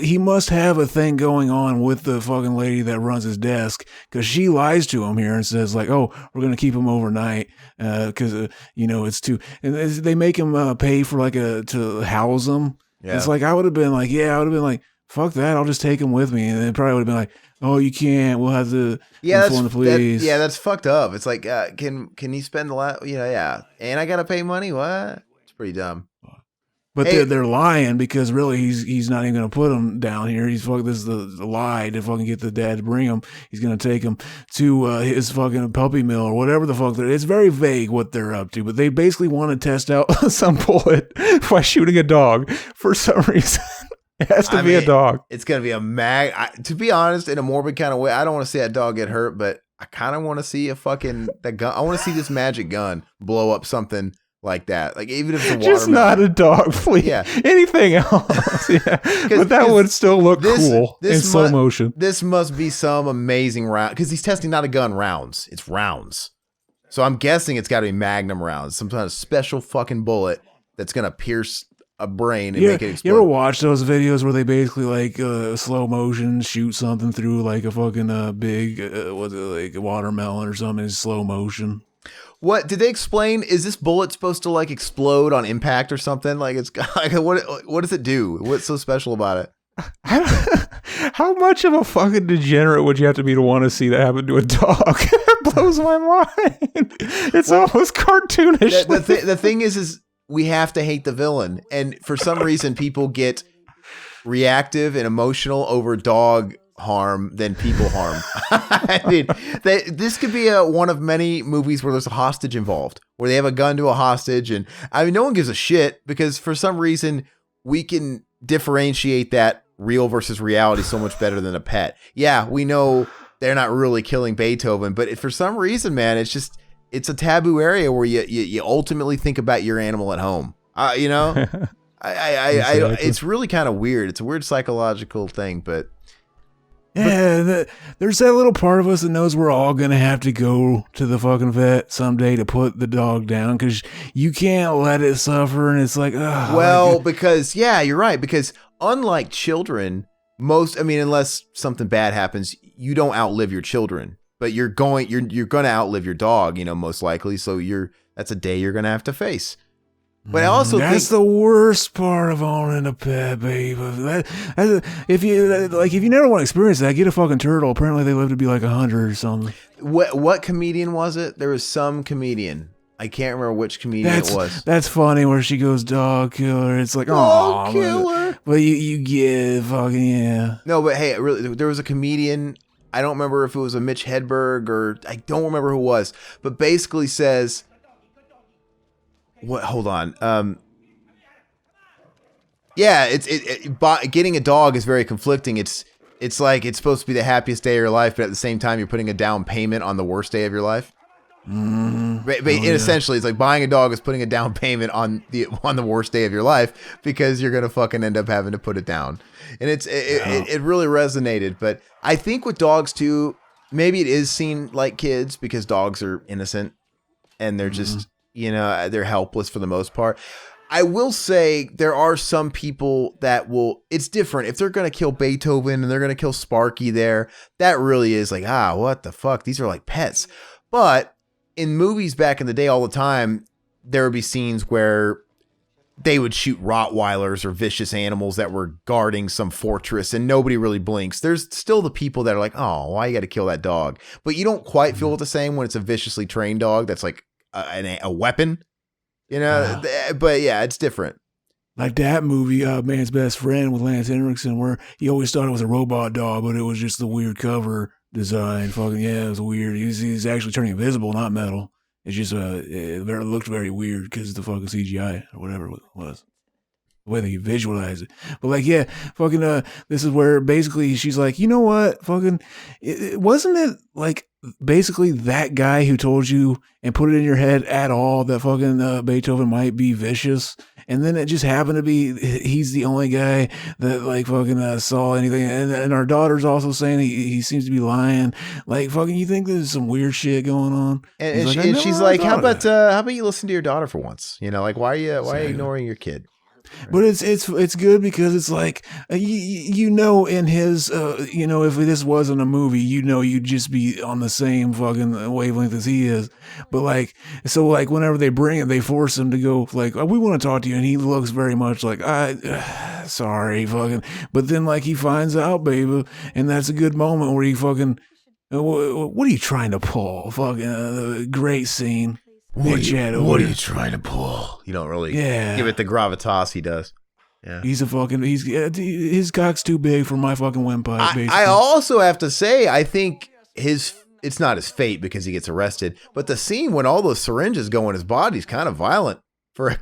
he must have a thing going on with the fucking lady that runs his desk, because she lies to him here and says like, "Oh, we're gonna keep him overnight because it's too." And they make him pay for to house him. Yeah. It's like I would have been like, fuck that, I'll just take him with me, and it probably would have been like, "Oh, you can't. We'll have to inform the police." That's fucked up. It's like, can you spend and I gotta pay money? What? It's pretty dumb. But they're lying, because really he's not even going to put him down here. This is the lie to fucking get the dad to bring him. He's going to take him to his fucking puppy mill or whatever the fuck. It's very vague what they're up to, but they basically want to test out some bullet by shooting a dog for some reason. It has to be a dog. It's going to be a to be honest, in a morbid kind of way, I don't want to see that dog get hurt, but I kind of want to see that gun. I want to see this magic gun blow up something like that, like even if it's a watermelon. Just not a dog, please. Yeah, anything else. Yeah, but that would still look cool in slow motion. This must be some amazing round, because he's testing not a gun, rounds. It's rounds. So I'm guessing it's got to be Magnum rounds, some kind of special fucking bullet that's gonna pierce a brain and make it explode. You ever watch those videos where they basically slow motion shoot something through like a fucking big like a watermelon or something in slow motion? What did they explain? Is this bullet supposed to explode on impact or something? Like it's what does it do? What's so special about it? How much of a fucking degenerate would you have to be to want to see that happen to a dog? It blows my mind. It's almost cartoonish. The thing is we have to hate the villain, and for some reason people get reactive and emotional over dog harm than people harm. I mean, this could be one of many movies where there's a hostage involved, where they have a gun to a hostage, and I mean, no one gives a shit, because for some reason we can differentiate that real versus reality so much better than a pet. Yeah, we know they're not really killing Beethoven, but for some reason, man, it's a taboo area where you ultimately think about your animal at home. Exactly. It's really kind of weird. It's a weird psychological thing, but. Yeah, there's that little part of us that knows we're all going to have to go to the fucking vet someday to put the dog down, because you can't let it suffer. And it's like, well, because, yeah, you're right. Because unlike children, unless something bad happens, you don't outlive your children, but you're going to outlive your dog, most likely. So that's a day you're going to have to face. But I also that's the worst part of owning a pet, babe. If you never want to experience that, get a fucking turtle. Apparently they live to be like 100 or something. What comedian was it? There was some comedian. I can't remember which comedian it was. That's funny where she goes dog killer. It's like, dog killer. But you get fucking, yeah. No, but hey, really, there was a comedian. I don't remember if it was a Mitch Hedberg or I don't remember who it was, but basically says, what? Hold on. Yeah, getting a dog is very conflicting. It's like it's supposed to be the happiest day of your life, but at the same time, you're putting a down payment on the worst day of your life. Essentially, it's like buying a dog is putting a down payment on the worst day of your life because you're gonna fucking end up having to put it down. And it really resonated. But I think with dogs too, maybe it is seen like kids because dogs are innocent and they're just they're helpless for the most part. I will say there are some people that it's different. If they're going to kill Beethoven and they're going to kill Sparky there, that really is like, what the fuck? These are like pets. But in movies back in the day all the time, there would be scenes where they would shoot Rottweilers or vicious animals that were guarding some fortress and nobody really blinks. There's still the people that are like, oh, why you got to kill that dog? But you don't quite feel the same when it's a viciously trained dog that's like a weapon. But yeah, it's different. Like that movie, Man's Best Friend with Lance Henriksen, where he always thought it was a robot dog, but it was just the weird cover design. Fucking yeah, it was weird. He's actually turning invisible, not metal. It's just it looked very weird because of the fucking CGI or whatever it was. The way they visualize it. But like, yeah, fucking, this is where basically she's like, you know what? Fucking, wasn't it like basically that guy who told you and put it in your head at all that fucking Beethoven might be vicious? And then it just happened to be he's the only guy that like fucking saw anything. And our daughter's also saying he seems to be lying. Like fucking, you think there's some weird shit going on? And she's like, how about you listen to your daughter for once? Like, why are you ignoring your kid? But it's good because it's like in his if this wasn't a movie, you'd just be on the same fucking wavelength as he is. But like whenever they bring it, they force him to go like, oh, we want to talk to you, and he looks very much like sorry fucking. But then like he finds out, baby, and that's a good moment where he fucking what are you trying to pull? Fucking great scene. What are you trying to pull? You don't really give it the gravitas he does. Yeah. He's his cock's too big for my fucking windpipe, basically. I also have to say, I think it's not his fate because he gets arrested, but the scene when all those syringes go in his body is kind of violent for a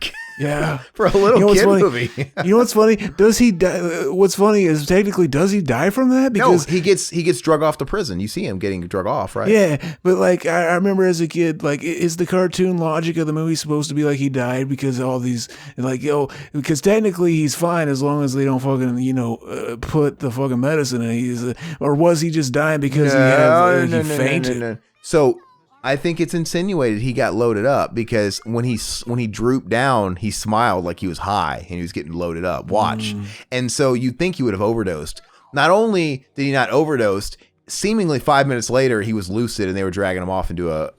for a little kid movie. You know what's funny? Does he die? What's funny is technically, does he die from that? Because no, he gets drug off the prison. You see him getting drug off, right? Yeah, but like I remember as a kid, like is the cartoon logic of the movie supposed to be like he died because all these because technically he's fine as long as they don't fucking put the fucking medicine in. Or was he just dying because he fainted? No. So I think it's insinuated he got loaded up because when he drooped down, he smiled like he was high and he was getting loaded up. Watch. And so you'd think he would have overdosed. Not only did he not overdose, seemingly 5 minutes later, he was lucid and they were dragging him off into a,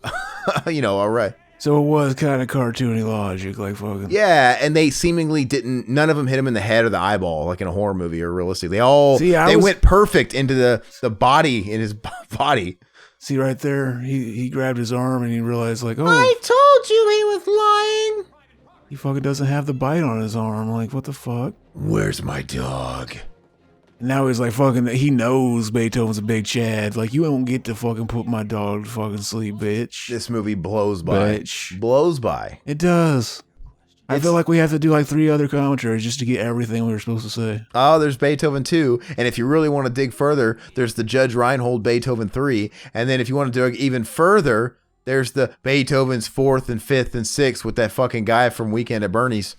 all right. So it was kind of cartoony logic, like fucking. Yeah, and they seemingly none of them hit him in the head or the eyeball like in a horror movie or realistic. They went perfect into the body in his body. See right there, he grabbed his arm and he realized like, oh, I told you he was lying. He fucking doesn't have the bite on his arm. Like, what the fuck? Where's my dog? And now he's like fucking, he knows Beethoven's a big Chad. Like, you don't get to fucking put my dog to fucking sleep, bitch. This movie blows by. Blows by. It does. I feel like we have to do like 3 other commentaries just to get everything we were supposed to say. Oh, there's Beethoven 2. And if you really want to dig further, there's the Judge Reinhold Beethoven 3. And then if you want to dig even further, there's the Beethoven's 4th and 5th and 6th with that fucking guy from Weekend at Bernie's.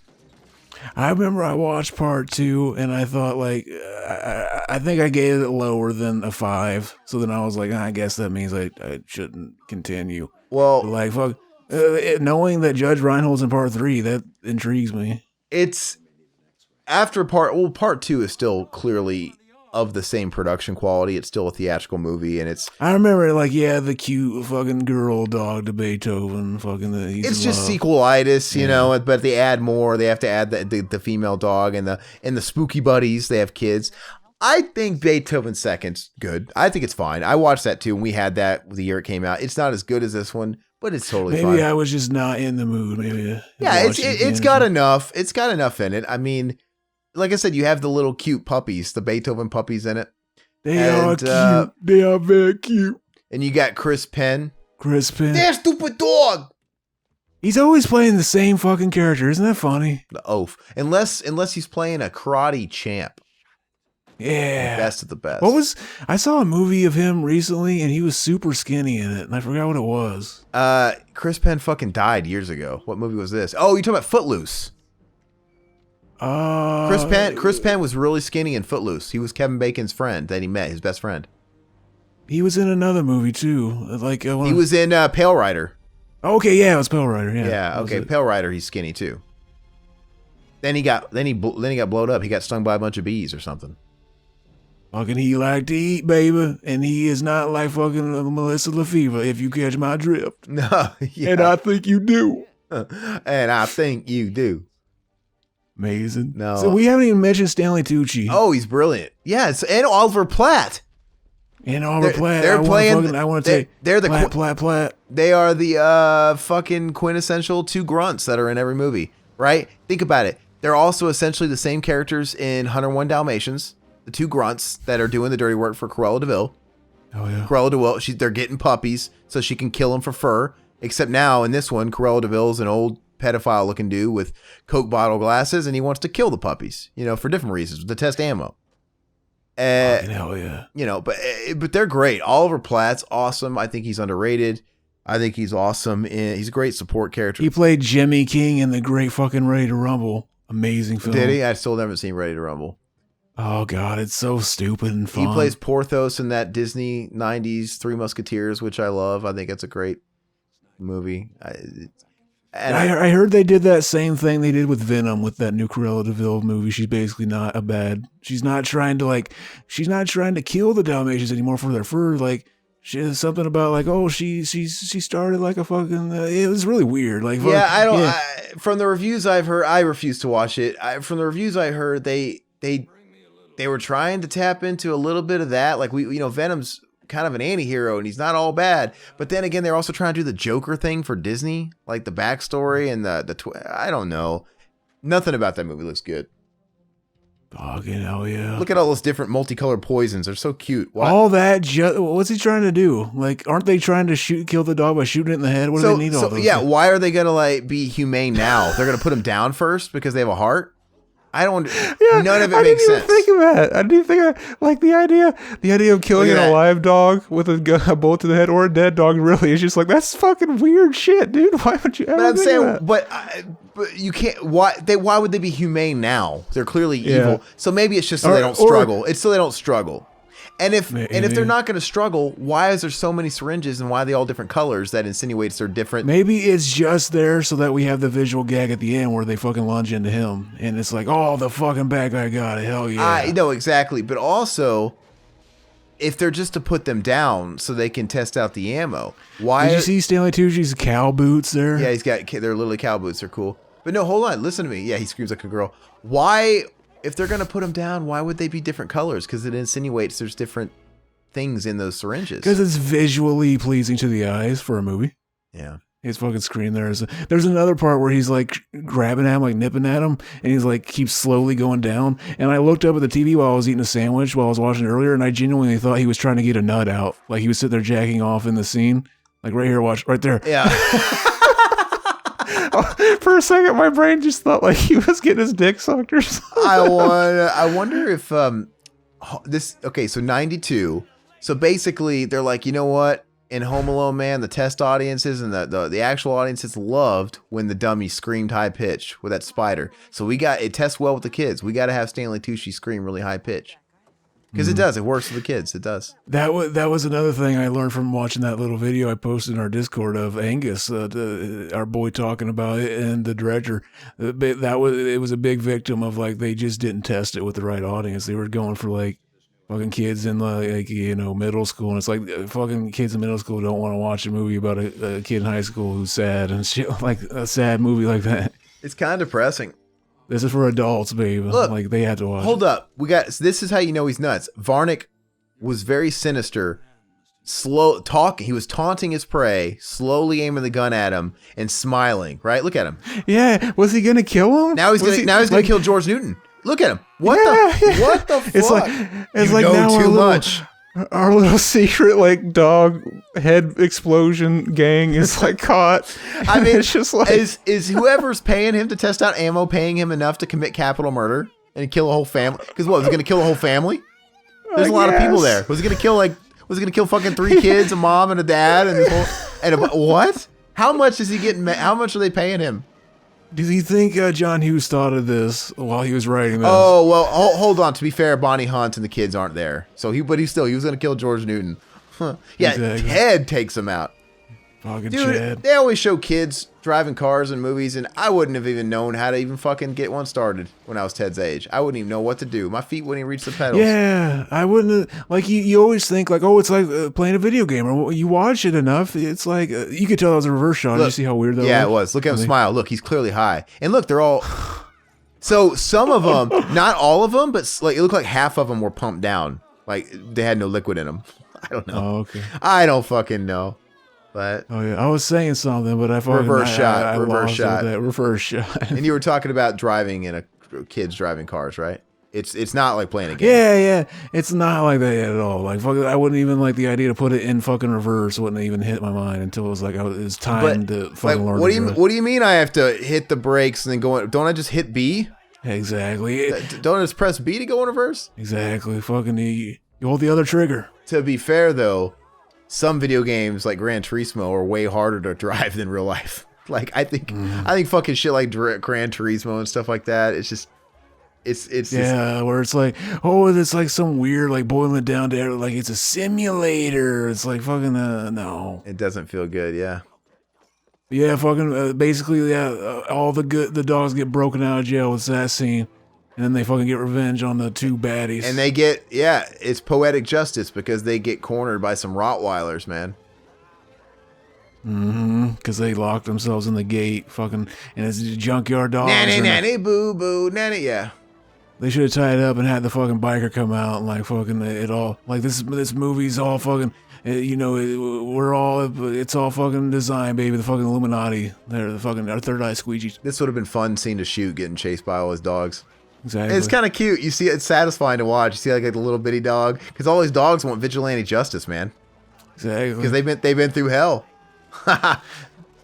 I remember I watched part 2 and I thought like, I think I gave it lower than a 5. So then I was like, I guess that means I shouldn't continue. Well, but like, fuck. Knowing that Judge Reinhold's in part 3, that intrigues me. It's after part 2 is still clearly of the same production quality. It's still a theatrical movie, and I remember the cute fucking girl dog to Beethoven, it's just sequelitis, you know. But they add more. They have to add the female dog and the spooky buddies. They have kids. I think Beethoven Second's good. I think it's fine. I watched that too, and we had that the year it came out. It's not as good as this one, but it's totally fine. Maybe I was just not in the mood. Maybe. It's got enough. It's got enough in it. I mean, like I said, you have the little cute puppies, the Beethoven puppies in it. They are cute. They are very cute. And you got Chris Penn. That stupid dog. He's always playing the same fucking character. Isn't that funny? The oaf. Unless he's playing a karate champ. Yeah. The best of the best. I saw a movie of him recently and he was super skinny in it and I forgot what it was. Chris Penn fucking died years ago. What movie was this? Oh, you're talking about Footloose. Chris Penn was really skinny in Footloose. He was Kevin Bacon's friend that he met, his best friend. He was in another movie too. He was in Pale Rider. Okay, yeah, it was Pale Rider. Yeah, okay, Pale Rider. He's skinny too. Then he got blowed up. He got stung by a bunch of bees or something. Fucking he like to eat, baby, and he is not like fucking Melissa LaFever, if you catch my drift. No, yeah. And I think you do. And I think you do. Amazing. No. So we haven't even mentioned Stanley Tucci. Oh, he's brilliant. Yes, and Oliver Platt. They're playing. I want to say they're the Platt. They are the fucking quintessential two grunts that are in every movie, right? Think about it. They're also essentially the same characters in 101 Dalmatians. The two grunts that are doing the dirty work for Cruella de Vil. Oh yeah. Cruella de Vil. They're getting puppies so she can kill them for fur. Except now in this one, Cruella de Vil is an old pedophile looking dude with Coke bottle glasses, and he wants to kill the puppies, for different reasons, to test ammo. Fucking hell yeah. But they're great. Oliver Platt's awesome. I think he's underrated. I think he's awesome. He's a great support character. He played Jimmy King in the great fucking Ready to Rumble. Amazing film. Did he? I still haven't seen Ready to Rumble. Oh God, it's so stupid and fun. He plays Porthos in that Disney 90s Three Musketeers, which I love. I think it's a great movie. I heard they did that same thing they did with Venom with that new Cruella de Vil movie. She's basically not a bad. She's not trying to kill the Dalmatians anymore for their fur. Like she has something about like, oh, she started like a fucking. It was really weird. Like I don't. From the reviews I've heard, I refuse to watch it. From the reviews I heard, they were trying to tap into a little bit of that. Like Venom's kind of an anti-hero and he's not all bad. But then again, they're also trying to do the Joker thing for Disney, like the backstory and I don't know. Nothing about that movie looks good. Fucking hell yeah. Look at all those different multicolored poisons. They're so cute. What? All that, what's he trying to do? Like, aren't they trying to kill the dog by shooting it in the head? What do they need all those? Yeah, why are they going to be humane now? They're going to put him down first because they have a heart? I don't. Yeah, none of it makes sense. I didn't even think of that. I didn't think like the idea of killing an alive dog with a bullet to the head or a dead dog. Really, is just like that's fucking weird shit, dude. Why would you ever? But I'm saying, that? but you can't. Why would they be humane now? They're clearly evil. So maybe it's just so they don't struggle. It's so they don't struggle. And if they're not going to struggle, why is there so many syringes and why are they all different colors? That insinuates they're different. Maybe it's just there so that we have the visual gag at the end where they fucking lunge into him and it's like, oh, the fucking bad guy got it. Hell yeah. I know exactly, but also if they're just to put them down so they can test out the ammo, why? Did you see Stanley Tucci's cow boots there? Yeah, they're literally cow boots. They're cool. But no, hold on, listen to me. Yeah, he screams like a girl. Why? If they're going to put them down, why would they be different colors? Because it insinuates there's different things in those syringes. Because it's visually pleasing to the eyes for a movie. Yeah. His fucking screen there's another part where he's like grabbing at him, like nipping at him, and he's like keeps slowly going down. And I looked up at the TV while I was eating a sandwich while I was watching it earlier, and I genuinely thought he was trying to get a nut out. Like he was sitting there jacking off in the scene. Like right here, watch right there. Yeah. For a second, my brain just thought like he was getting his dick sucked or something. I wonder if this. Okay, so 92. So basically, they're like, you know what? In Home Alone, man, the test audiences and the actual audiences loved when the dummy screamed high pitch with that spider. So it tests well with the kids. We got to have Stanley Tucci scream really high pitch. Because it does. It works with the kids. It does. That was another thing I learned from watching that little video I posted in our Discord of Angus, our boy, talking about it, and the director. It was a big victim of like they just didn't test it with the right audience. They were going for like fucking kids in like middle school, and it's like fucking kids in middle school don't want to watch a movie about a kid in high school who's sad and shit, like a sad movie like that. It's kind of depressing. This is for adults, baby. Look, like they had to watch. Hold up, this is how you know he's nuts. Varnick was very sinister, slow talking. He was taunting his prey, slowly aiming the gun at him and smiling. Right, look at him. Yeah, was he gonna kill him? Now he's gonna kill George Newton. Look at him. What the fuck? It's like now too much. Our little secret like dog head explosion gang is like caught. I mean, it's just like is whoever's paying him to test out ammo paying him enough to commit capital murder and kill a whole family? Because what, was he going to kill a whole family? There's a lot of people there. Was he going to kill fucking 3 kids, a mom and a dad, what? How much is he getting? How much are they paying him? Do you think John Hughes thought of this while he was writing this? Oh, well, hold on. To be fair, Bonnie Hunt and the kids aren't there. So he was going to kill George Newton. Huh. Yeah, exactly. Ted takes him out. Fucking dude, Chad. They always show kids driving cars in movies, and I wouldn't have even known how to even fucking get one started when I was Ted's age. I wouldn't even know what to do. My feet wouldn't even reach the pedals. Yeah, I wouldn't have, like you always think like, oh, it's like playing a video game, or you watch it enough. It's like you could tell that was a reverse shot. Did you see how weird that was? Yeah, it was. Look at him smile. Look, he's clearly high. And look, they're all. So some of them, not all of them, but like it looked like half of them were pumped down. Like they had no liquid in them. I don't know. Oh, okay. I don't fucking know. But oh yeah, I was saying something, but I fucking reverse shot. That reverse shot. And you were talking about driving in kids driving cars, right? It's not like playing a game. Yeah, it's not like that at all. Like fucking, I wouldn't even like the idea to put it in fucking reverse. Wouldn't even hit my mind until it was like it's time to fucking learn. What do you mean? I have to hit the brakes and then go? Don't I just hit B? Exactly. Don't I just press B to go in reverse? Exactly. Fucking you hold the other trigger. To be fair, though, some video games like Gran Turismo are way harder to drive than real life. Like I think fucking shit like Gran Turismo and stuff like that. It's just, it's yeah, where it's like, oh, it's like some weird like boiling it down to like it's a simulator. It's like fucking no. It doesn't feel good. Yeah. Yeah, fucking basically, yeah. All the dogs get broken out of jail with that scene. And then they fucking get revenge on the 2 baddies. And they get, it's poetic justice because they get cornered by some Rottweilers, man. Mm-hmm. Because they locked themselves in the gate, fucking, and it's junkyard dogs. Nanny, boo, boo, nanny, yeah. They should have tied it up and had the fucking biker come out and like fucking it all. Like this movie's all fucking, it's all fucking designed, baby. The fucking Illuminati. They're the fucking, our third eye squeegees. This would have been fun scene to shoot, getting chased by all his dogs. Exactly. And it's kind of cute. You see, it's satisfying to watch. You see like a little bitty dog, because all these dogs want vigilante justice, man. Exactly. Because they've been through hell.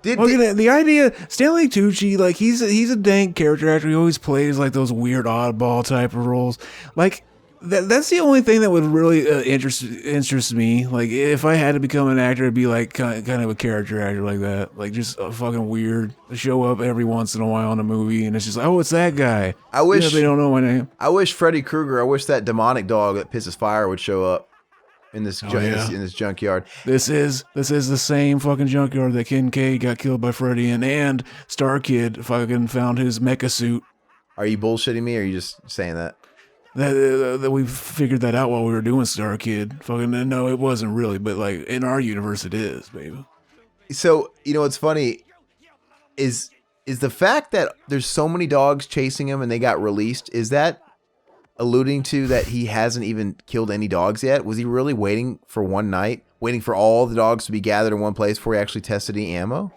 The idea, Stanley Tucci, like he's a dank character actor. He always plays like those weird oddball type of roles. Like that's the only thing that would really interest me. Like if I had to become an actor, it'd be like kind of a character actor like that. Like just a fucking weird, show up every once in a while in a movie, and it's just like, oh, it's that guy. I wish they don't know my name. I wish Freddy Krueger. I wish that demonic dog that pisses fire would show up in this in this junkyard. This is the same fucking junkyard that Kincaid got killed by Freddy in, and Star Kid fucking found his mecha suit. Are you bullshitting me, or are you just saying that? That we figured that out while we were doing Star Kid. Fucking no, it wasn't really, but like in our universe, it is, baby. So what's funny is the fact that there's so many dogs chasing him and they got released. Is that alluding to that he hasn't even killed any dogs yet? Was he really waiting for one night, waiting for all the dogs to be gathered in one place before he actually tested any ammo?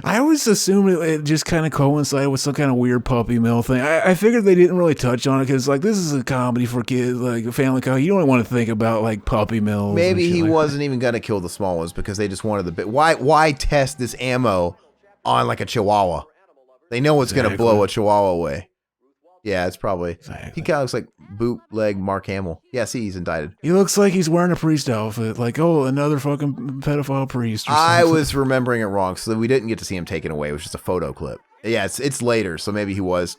I always assumed it just kind of coincided with some kind of weird puppy mill thing. I figured they didn't really touch on it because like this is a comedy for kids, like a family comedy. You don't want to think about like puppy mills. Maybe he wasn't even gonna kill the small ones because they just wanted the big. Why test this ammo on like a Chihuahua? They know it's gonna blow a Chihuahua away. Yeah, it's probably. Exactly. He kind of looks like bootleg Mark Hamill. Yeah, see, he's indicted. He looks like he's wearing a priest outfit. Like, oh, another fucking pedophile priest. Or I was remembering it wrong, so we didn't get to see him taken away. It was just a photo clip. Yeah, it's later, so maybe he was.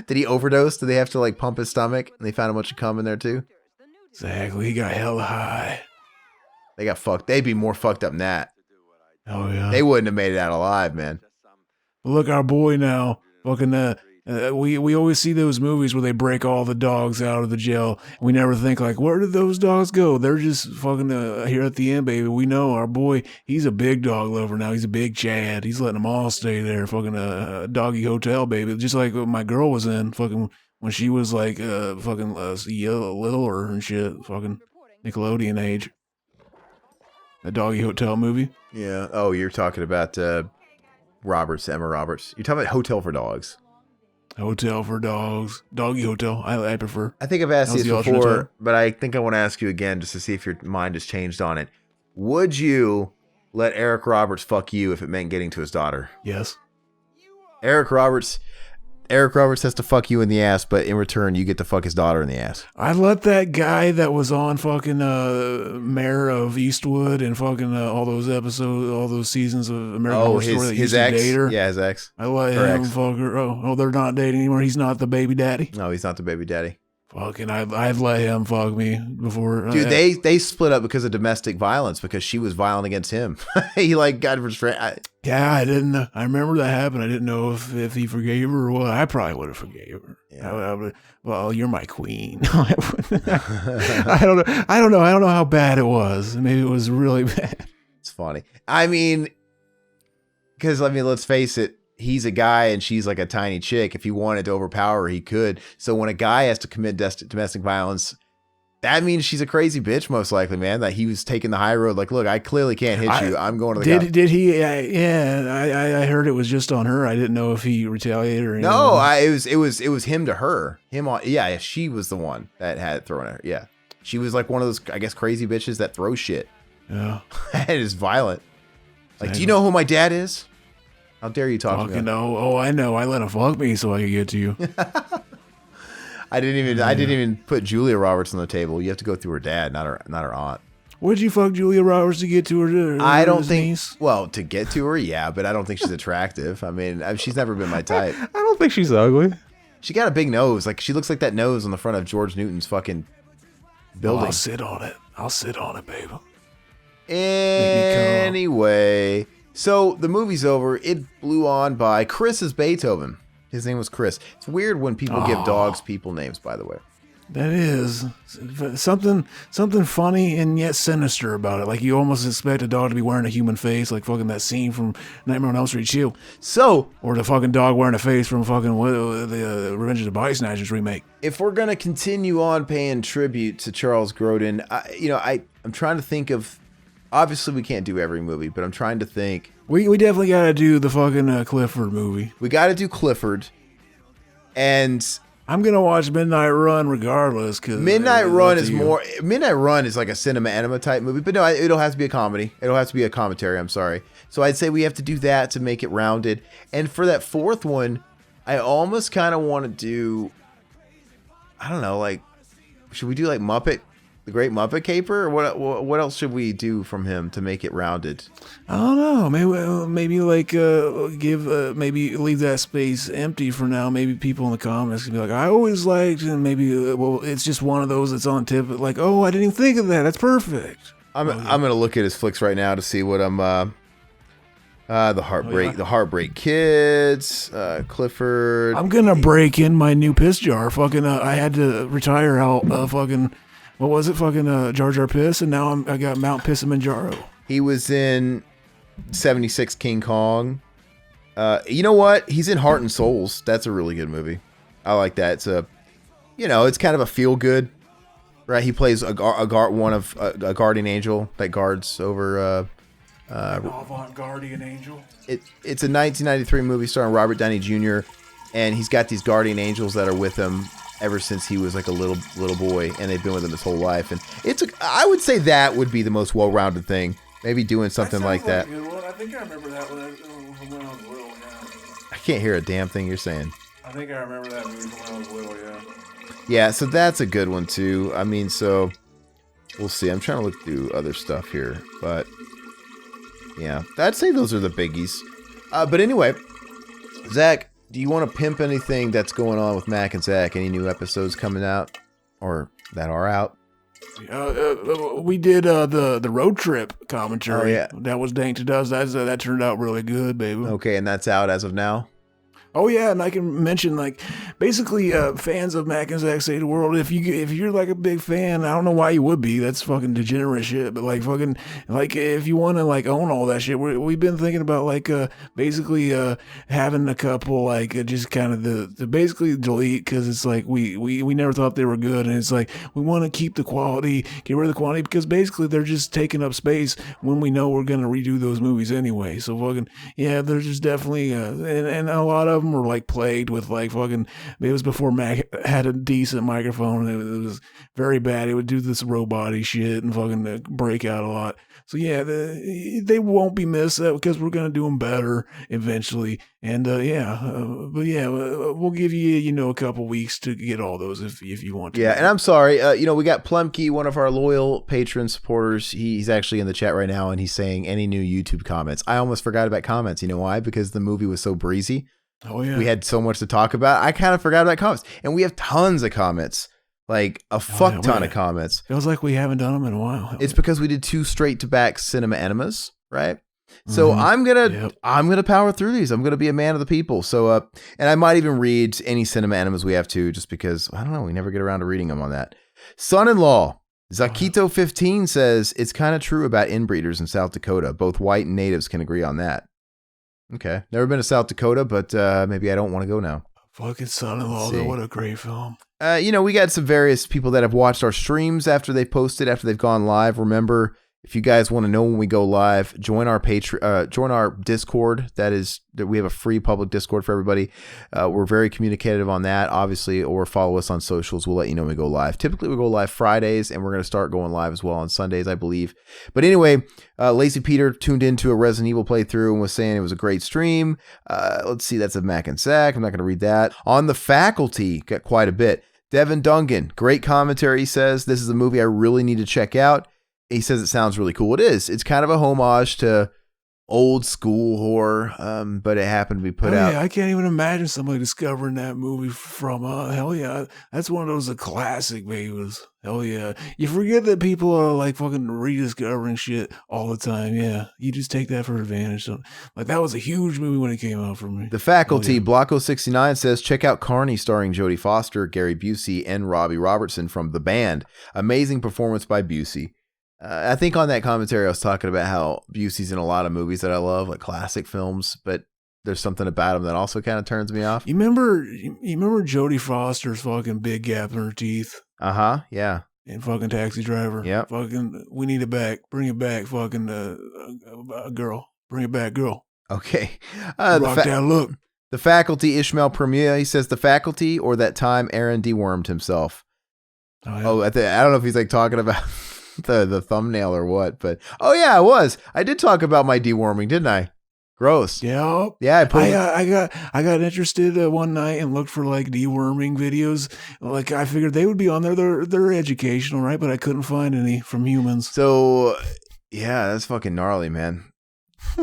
Did he overdose? Did they have to like pump his stomach? And they found a bunch of cum in there too? Exactly. He got hella high. They got fucked. They'd be more fucked up than that. Oh, yeah. They wouldn't have made it out alive, man. But look, our boy now, fucking We always see those movies where they break all the dogs out of the jail. We never think like, where did those dogs go? They're just fucking here at the end, baby. We know our boy, he's a big dog lover now. He's a big Chad. He's letting them all stay there, fucking doggy hotel, baby. Just like my girl was in, fucking when she was like fucking littler and shit, fucking Nickelodeon age. The doggy hotel movie. Yeah. Oh, you're talking about Emma Roberts. You're talking about Hotel for Dogs. Hotel for dogs. Doggy hotel. I prefer. I think I've asked you this before, but I think I want to ask you again just to see if your mind has changed on it. Would you let Eric Roberts fuck you if it meant getting to his daughter? Yes. Eric Roberts has to fuck you in the ass, but in return, you get to fuck his daughter in the ass. I'd let that guy that was on fucking Mayor of Eastwood and fucking all those episodes, all those seasons of American Horror Story that his used ex? to date her. Yeah, his ex. I let him fuck her. Oh, they're not dating anymore. He's not the baby daddy. No, he's not the baby daddy. Fucking, I'd let him fuck me before. Dude, they split up because of domestic violence because she was violent against him. He like got restrained. Yeah, I didn't. I remember that happened. I didn't know if he forgave her or what. I probably would have forgave her. Yeah. Well, you're my queen. I don't know how bad it was. Maybe it was really bad. It's funny. I mean, because let's face it. He's a guy and she's like a tiny chick. If he wanted to overpower her, he could. So when a guy has to commit domestic violence, that means she's a crazy bitch, most likely, man. That he was taking the high road. Like, look, I clearly can't hit you. I'm going to the guy. Did he? Yeah, I heard it was just on her. I didn't know if he retaliated or anything. No, it was him to her. Him on. Yeah, she was the one that had it thrown at her. Yeah, she was like one of those, I guess, crazy bitches that throw shit. Yeah, and is violent. Like, do you know who my dad is? How dare you talk to me? No. Oh, I know. I let him fuck me so I could get to you. I didn't even put Julia Roberts on the table. You have to go through her dad, not her aunt. Would you fuck Julia Roberts to get to her? I don't think. Niece? Well, to get to her, yeah, but I don't think she's attractive. I mean, she's never been my type. I don't think she's ugly. She got a big nose. Like, she looks like that nose on the front of George Newton's fucking building. I'll sit on it, baby. Anyway. So the movie's over. It blew on by Chris's Beethoven. His name was Chris. It's weird when people give dogs people names, by the way. That is something funny and yet sinister about it. Like you almost expect a dog to be wearing a human face, like fucking that scene from Nightmare on Elm Street 2. So, or the fucking dog wearing a face from fucking the Revenge of the Body Snatchers remake. If we're gonna continue on paying tribute to Charles Grodin, I'm trying to think of. Obviously, we can't do every movie, but I'm trying to think. We definitely got to do the fucking Clifford movie. We got to do Clifford. And I'm going to watch Midnight Run regardless. Cause Midnight Run is like a cinema anima type movie. But no, it'll have to be a comedy. It'll have to be a commentary. I'm sorry. So I'd say we have to do that to make it rounded. And for that fourth one, I almost kind of want to do, I don't know, like, should we do like The Great Muppet Caper? Or what else should we do from him to make it rounded? I don't know. Maybe like maybe leave that space empty for now. Maybe people in the comments can be like, I always liked, and maybe it's just one of those that's on tip. Like, oh, I didn't even think of that. That's perfect. I'm gonna look at his flicks right now to see what I'm. The Heartbreak Kids, Clifford. I'm gonna break in my new piss jar. Fucking, I had to retire out. Fucking. What was it? Fucking Jar Jar Piss, and now I got Mount Pissamajaro. He was in 76 King Kong. You know what? He's in Heart and Souls. That's a really good movie. I like that. It's kind of a feel good, right? He plays a guardian angel that guards over. An avant-guardian angel. It's a 1993 movie starring Robert Downey Jr. and he's got these guardian angels that are with him ever since he was like a little boy, and they've been with him his whole life. And I would say that would be the most well-rounded thing. Maybe doing something like that. I think I remember that when I was little. Yeah. I can't hear a damn thing you're saying. I think I remember that movie from when I was little. Yeah. Yeah, so that's a good one too. I mean, so we'll see. I'm trying to look through other stuff here, but yeah, I'd say those are the biggies. But anyway, Zach, do you want to pimp anything that's going on with Mac and Zach? Any new episodes coming out or that are out? We did the road trip commentary. Oh, yeah. That was Dank to Does. That turned out really good, baby. Okay, and that's out as of now? Oh yeah, and I can mention like basically fans of Mac and Zach Save the World. If you're like a big fan, I don't know why you would be. That's fucking degenerate shit. But like fucking like if you want to like own all that shit, we've been thinking about like basically having a couple like just kind of the basically delete because it's like we never thought they were good, and it's like we want to keep the quality, get rid of the quantity because basically they're just taking up space when we know we're gonna redo those movies anyway. So fucking yeah, there's just definitely and a lot of them were like plagued with like fucking. It was before Mac had a decent microphone. It was very bad. It would do this robot-y shit and fucking break out a lot. So yeah, they won't be missed because we're gonna do them better eventually. And but yeah, we'll give you a couple weeks to get all those if you want to. Yeah, and I'm sorry, we got Plumkey, one of our loyal patron supporters. He's actually in the chat right now, and he's saying any new YouTube comments. I almost forgot about comments. You know why? Because the movie was so breezy. Oh yeah, we had so much to talk about. I kind of forgot about comments, and we have tons of comments. Like a fuck ton of comments. Feels like we haven't done them in a while. It's because we did 2 straight to back cinema enemas, right? So I'm gonna power through these. I'm gonna be a man of the people. So and I might even read any cinema enemas we have to, just because I don't know. We never get around to reading them on that. Son-in-law Zakito 15 says it's kind of true about inbreeders in South Dakota. Both white and natives can agree on that. Okay, never been to South Dakota, but maybe I don't want to go now. Fucking Son-in-Law, though, what a great film. We got some various people that have watched our streams after they posted, after they've gone live. Remember, if you guys want to know when we go live, join our join our Discord. We have a free public Discord for everybody. We're very communicative on that, obviously, or follow us on socials. We'll let you know when we go live. Typically, we go live Fridays, and we're going to start going live as well on Sundays, I believe. But anyway, Lazy Peter tuned into a Resident Evil playthrough and was saying it was a great stream. Let's see, that's a Mac and Zach. I'm not going to read that. On the faculty, got quite a bit. Devin Dungan, great commentary. He says, this is a movie I really need to check out. He says it sounds really cool. It is. It's kind of a homage to old school horror, but it happened to be put out. Yeah, I can't even imagine somebody discovering that movie from, hell yeah. That's one of those classic babies. Hell yeah. You forget that people are like fucking rediscovering shit all the time. Yeah. You just take that for advantage. So, like, that was a huge movie when it came out for me. The faculty, Blocko69 says, check out Carney starring Jodie Foster, Gary Busey, and Robbie Robertson from The Band. Amazing performance by Busey. I think on that commentary, I was talking about how Busey's in a lot of movies that I love, like classic films, but there's something about him that also kind of turns me off. You remember Jodie Foster's fucking big gap in her teeth? Uh-huh, yeah. And fucking Taxi Driver. Yeah. Fucking, we need it back. Bring it back, fucking girl. Bring it back, girl. Okay. Rock that look. The faculty, Ishmael Premier, he says the faculty or that time Aaron dewormed himself. Oh, yeah. I don't know if he's like talking about... the thumbnail or what, but I was. I did talk about my deworming, didn't I? Gross. Yeah. Yeah. I got interested one night and looked for like deworming videos. Like I figured they would be on there. They're educational, right? But I couldn't find any from humans. So yeah, that's fucking gnarly, man.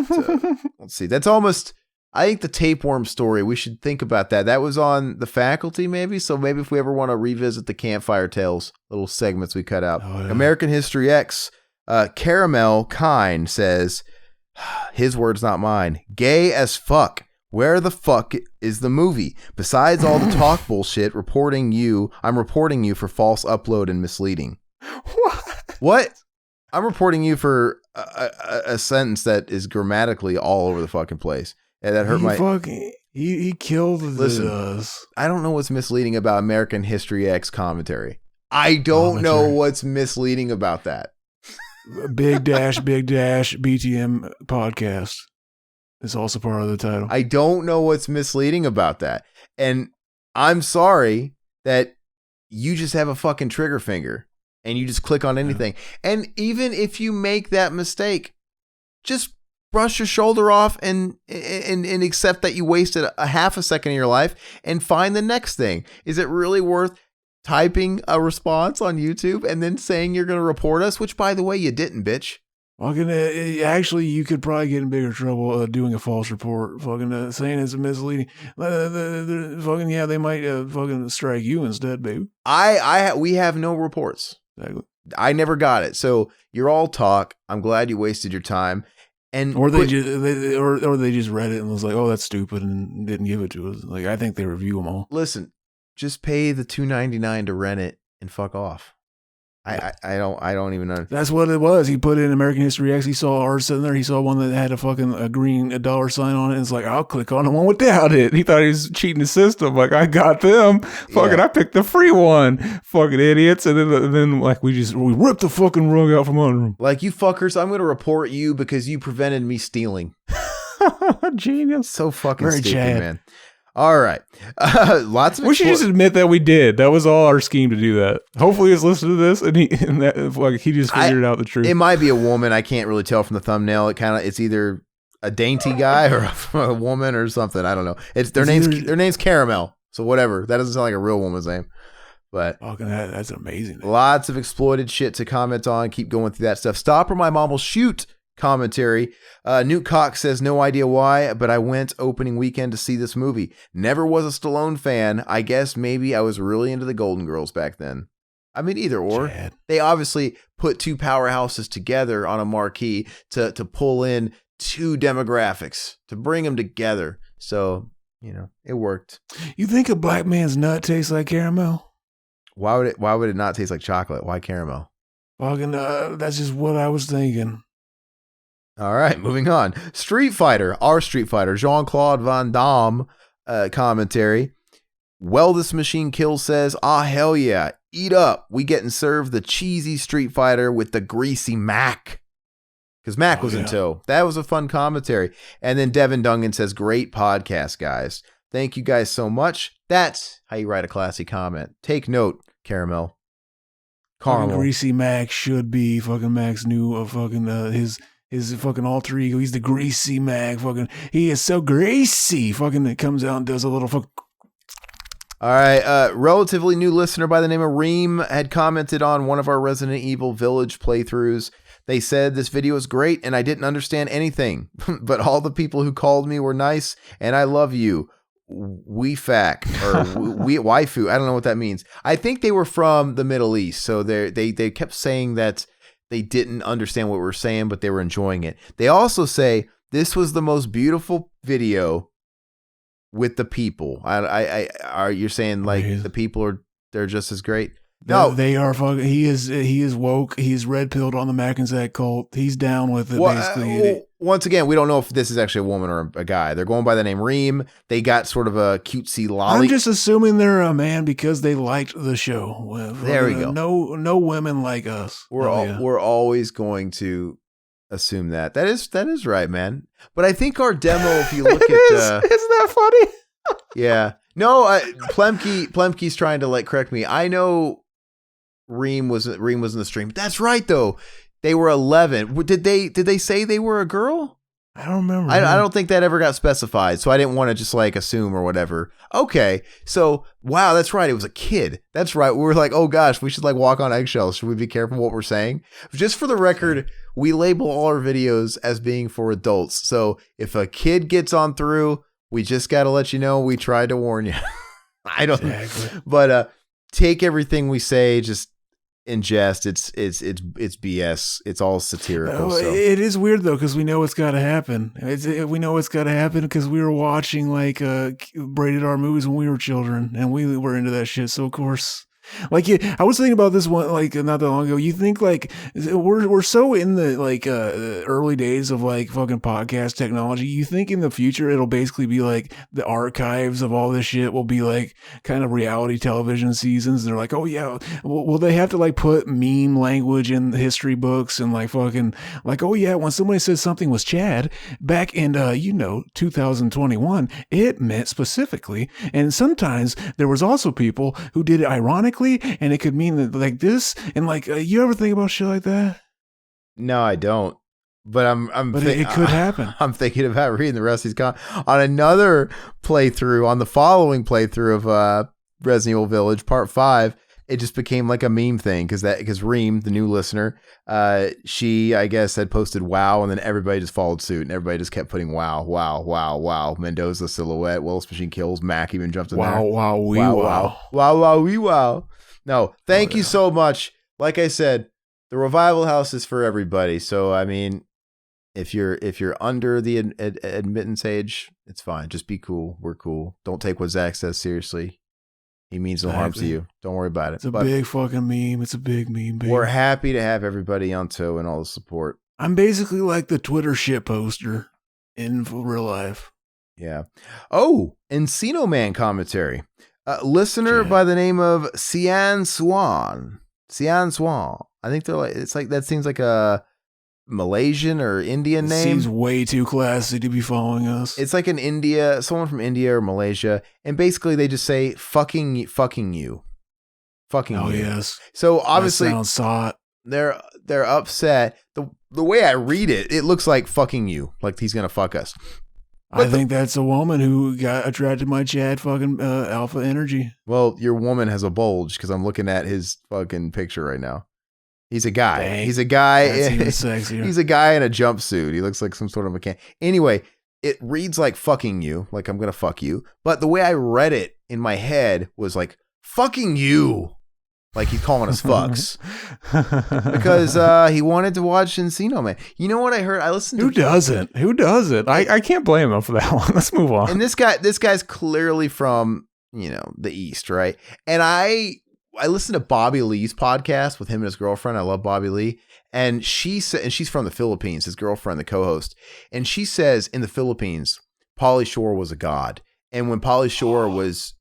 So, let's see. That's almost. I think the tapeworm story, we should think about that. That was on the faculty, maybe. So maybe if we ever want to revisit the Campfire Tales, little segments we cut out. Oh, yeah. American History X, Caramel Kine says, his words, not mine, gay as fuck. Where the fuck is the movie? Besides all the talk bullshit, I'm reporting you for false upload and misleading. What? I'm reporting you for a sentence that is grammatically all over the fucking place. And that hurt he killed us. I don't know what's misleading about American History X commentary. I don't know what's misleading about that. Big dash BTM podcast. It's also part of the title. I don't know what's misleading about that. And I'm sorry that you just have a fucking trigger finger and you just click on anything. Yeah. And even if you make that mistake, just brush your shoulder off and accept that you wasted a half a second of your life and find the next thing. Is it really worth typing a response on YouTube and then saying you're going to report us? Which, by the way, you didn't, bitch. Actually, you could probably get in bigger trouble doing a false report. Saying it's misleading. They might fucking strike you instead, baby. We have no reports. Exactly. I never got it. So you're all talk. I'm glad you wasted your time. And or they just read it and was like, oh, that's stupid, and didn't give it to us. Like, I think they review them all. listen, just pay the $2.99 to rent it and fuck off. I don't even know. That's what it was. He put in American History X. He saw ours sitting there. He saw one that had a green dollar sign on it. And it's like, I'll click on the one without it. He thought he was cheating the system. Like, I got them. Fucking, I picked the free one. Fucking idiots. And then like we ripped the fucking rug out from under them. Like, you fuckers, I'm gonna report you because you prevented me stealing. Genius. So fucking Very stupid, Chad. man. All right. Lots of We should just admit that we did. That was all our scheme to do that. Hopefully he's listening to this and he just figured out the truth. It might be a woman. I can't really tell from the thumbnail. It's either a dainty guy or a woman or something. I don't know. Their name's Caramel. So whatever. That doesn't sound like a real woman's name. But that's amazing. Lots of exploited shit to comment on. Keep going through that stuff. Stop or my mom will shoot. Commentary. Newt Cox says, no idea why, but I went opening weekend to see this movie. Never was a Stallone fan. I guess maybe I was really into the Golden Girls back then. I mean, either or. Chad. They obviously put two powerhouses together on a marquee to pull in two demographics, to bring them together. So, it worked. You think a black man's nut tastes like caramel? Why would it not taste like chocolate? Why caramel? Fucking, that's just what I was thinking. All right, moving on. Our Street Fighter, Jean-Claude Van Damme commentary. Well, this machine kill says, hell yeah, eat up. We getting served the cheesy Street Fighter with the greasy Mac. Because Mac was in tow. That was a fun commentary. And then Devin Dungan says, great podcast, guys. Thank you guys so much. That's how you write a classy comment. Take note, Caramel. Fucking greasy Mac should be fucking Mac's new his fucking alter ego. He's the greasy Mac. Fucking, he is so greasy. Fucking, it comes out and does a little fucking. All right. Relatively new listener by the name of Reem had commented on one of our Resident Evil Village playthroughs. They said this video is great and I didn't understand anything, but all the people who called me were nice and I love you. Weefac or waifu. I don't know what that means. I think they were from the Middle East, so they kept saying that they didn't understand what we were saying, but they were enjoying it. They also say this was the most beautiful video with the people. You're saying like the people they're just as great? No, they are fucking. He is woke. He's red pilled on the Mackenzack cult. He's down with it. Basically, once again, we don't know if this is actually a woman or a guy. They're going by the name Reem. They got sort of a cutesy lolly. I'm just assuming they're a man because they liked the show. There we go. No women like us. We're always going to assume that. That is right, man. But I think our demo, if you look at, isn't that funny? Yeah. No, Plemke's trying to like correct me. I know. Reem was in the stream. That's right, though. They were 11. Did they say they were a girl? I don't remember. I don't think that ever got specified, so I didn't want to just like assume or whatever. Okay, so wow, that's right. It was a kid. That's right. We were like, oh gosh, we should like walk on eggshells. Should we be careful what we're saying? Just for the record, we label all our videos as being for adults. So if a kid gets on through, we just got to let you know we tried to warn you. I don't. Exactly. But take everything we say just in jest. It's BS. It's all satirical. So. It is weird though, because we know it's got to happen. We know it's got to happen because we were watching like rated R movies when we were children, and we were into that shit. So of course. Like I was thinking about this one like not that long ago. You think like we're so in the like early days of like fucking podcast technology. You think in the future it'll basically be like the archives of all this shit will be like kind of reality television seasons. They're like, oh yeah, will they have to like put meme language in the history books and like fucking like, oh yeah, when somebody says something was Chad back in 2021, it meant specifically. And sometimes there was also people who did it ironically. And it could mean that like this and like you ever think about shit like that? No, I don't. But it could happen. I'm thinking about reading the rest of these on another playthrough, on the following playthrough of Resident Evil Village Part 5. It just became like a meme thing because Reem, the new listener, she I guess had posted wow, and then everybody just followed suit, and everybody just kept putting wow, wow, wow, wow. Mendoza silhouette, Willis machine kills, Mac even jumped in there. Wow, wee wow. No, thank you so much. Like I said, the Revival House is for everybody. So I mean, If you're under the admittance age, it's fine. Just be cool. We're cool. Don't take what Zach says seriously. He means no harm to you. Don't worry about it. It's a big fucking meme. It's a big meme, baby. We're happy to have everybody on tow and all the support. I'm basically like the Twitter shit poster in real life. Yeah. Oh, Encino Man commentary. Listener by the name of Cian Swan. I think they're like, it's like, that seems like a Malaysian or Indian name. Seems way too classy to be following us. It's like someone from India or Malaysia, and basically they just say fucking you. Oh yes. So obviously that sounds hot. They're upset. The way I read it, it looks like fucking you, like he's gonna fuck us. I think that's a woman who got attracted to my Chad fucking alpha energy. Well, your woman has a bulge because I'm looking at his fucking picture right now. He's a guy. Dang. He's a guy. That's even sexier. He's a guy in a jumpsuit. He looks like some sort of mechanic. Anyway, it reads like fucking you, like I'm going to fuck you. But the way I read it in my head was like, fucking you. Like he's calling us fucks. Because he wanted to watch Encino Man. You know what I heard? I listened to... Who doesn't? I can't blame him for that one. Let's move on. And this guy's clearly from, the East, right? And I listened to Bobby Lee's podcast with him and his girlfriend. I love Bobby Lee. And she's from the Philippines, his girlfriend, the co-host. And she says in the Philippines, Pauly Shore was a god. And when Pauly Shore was,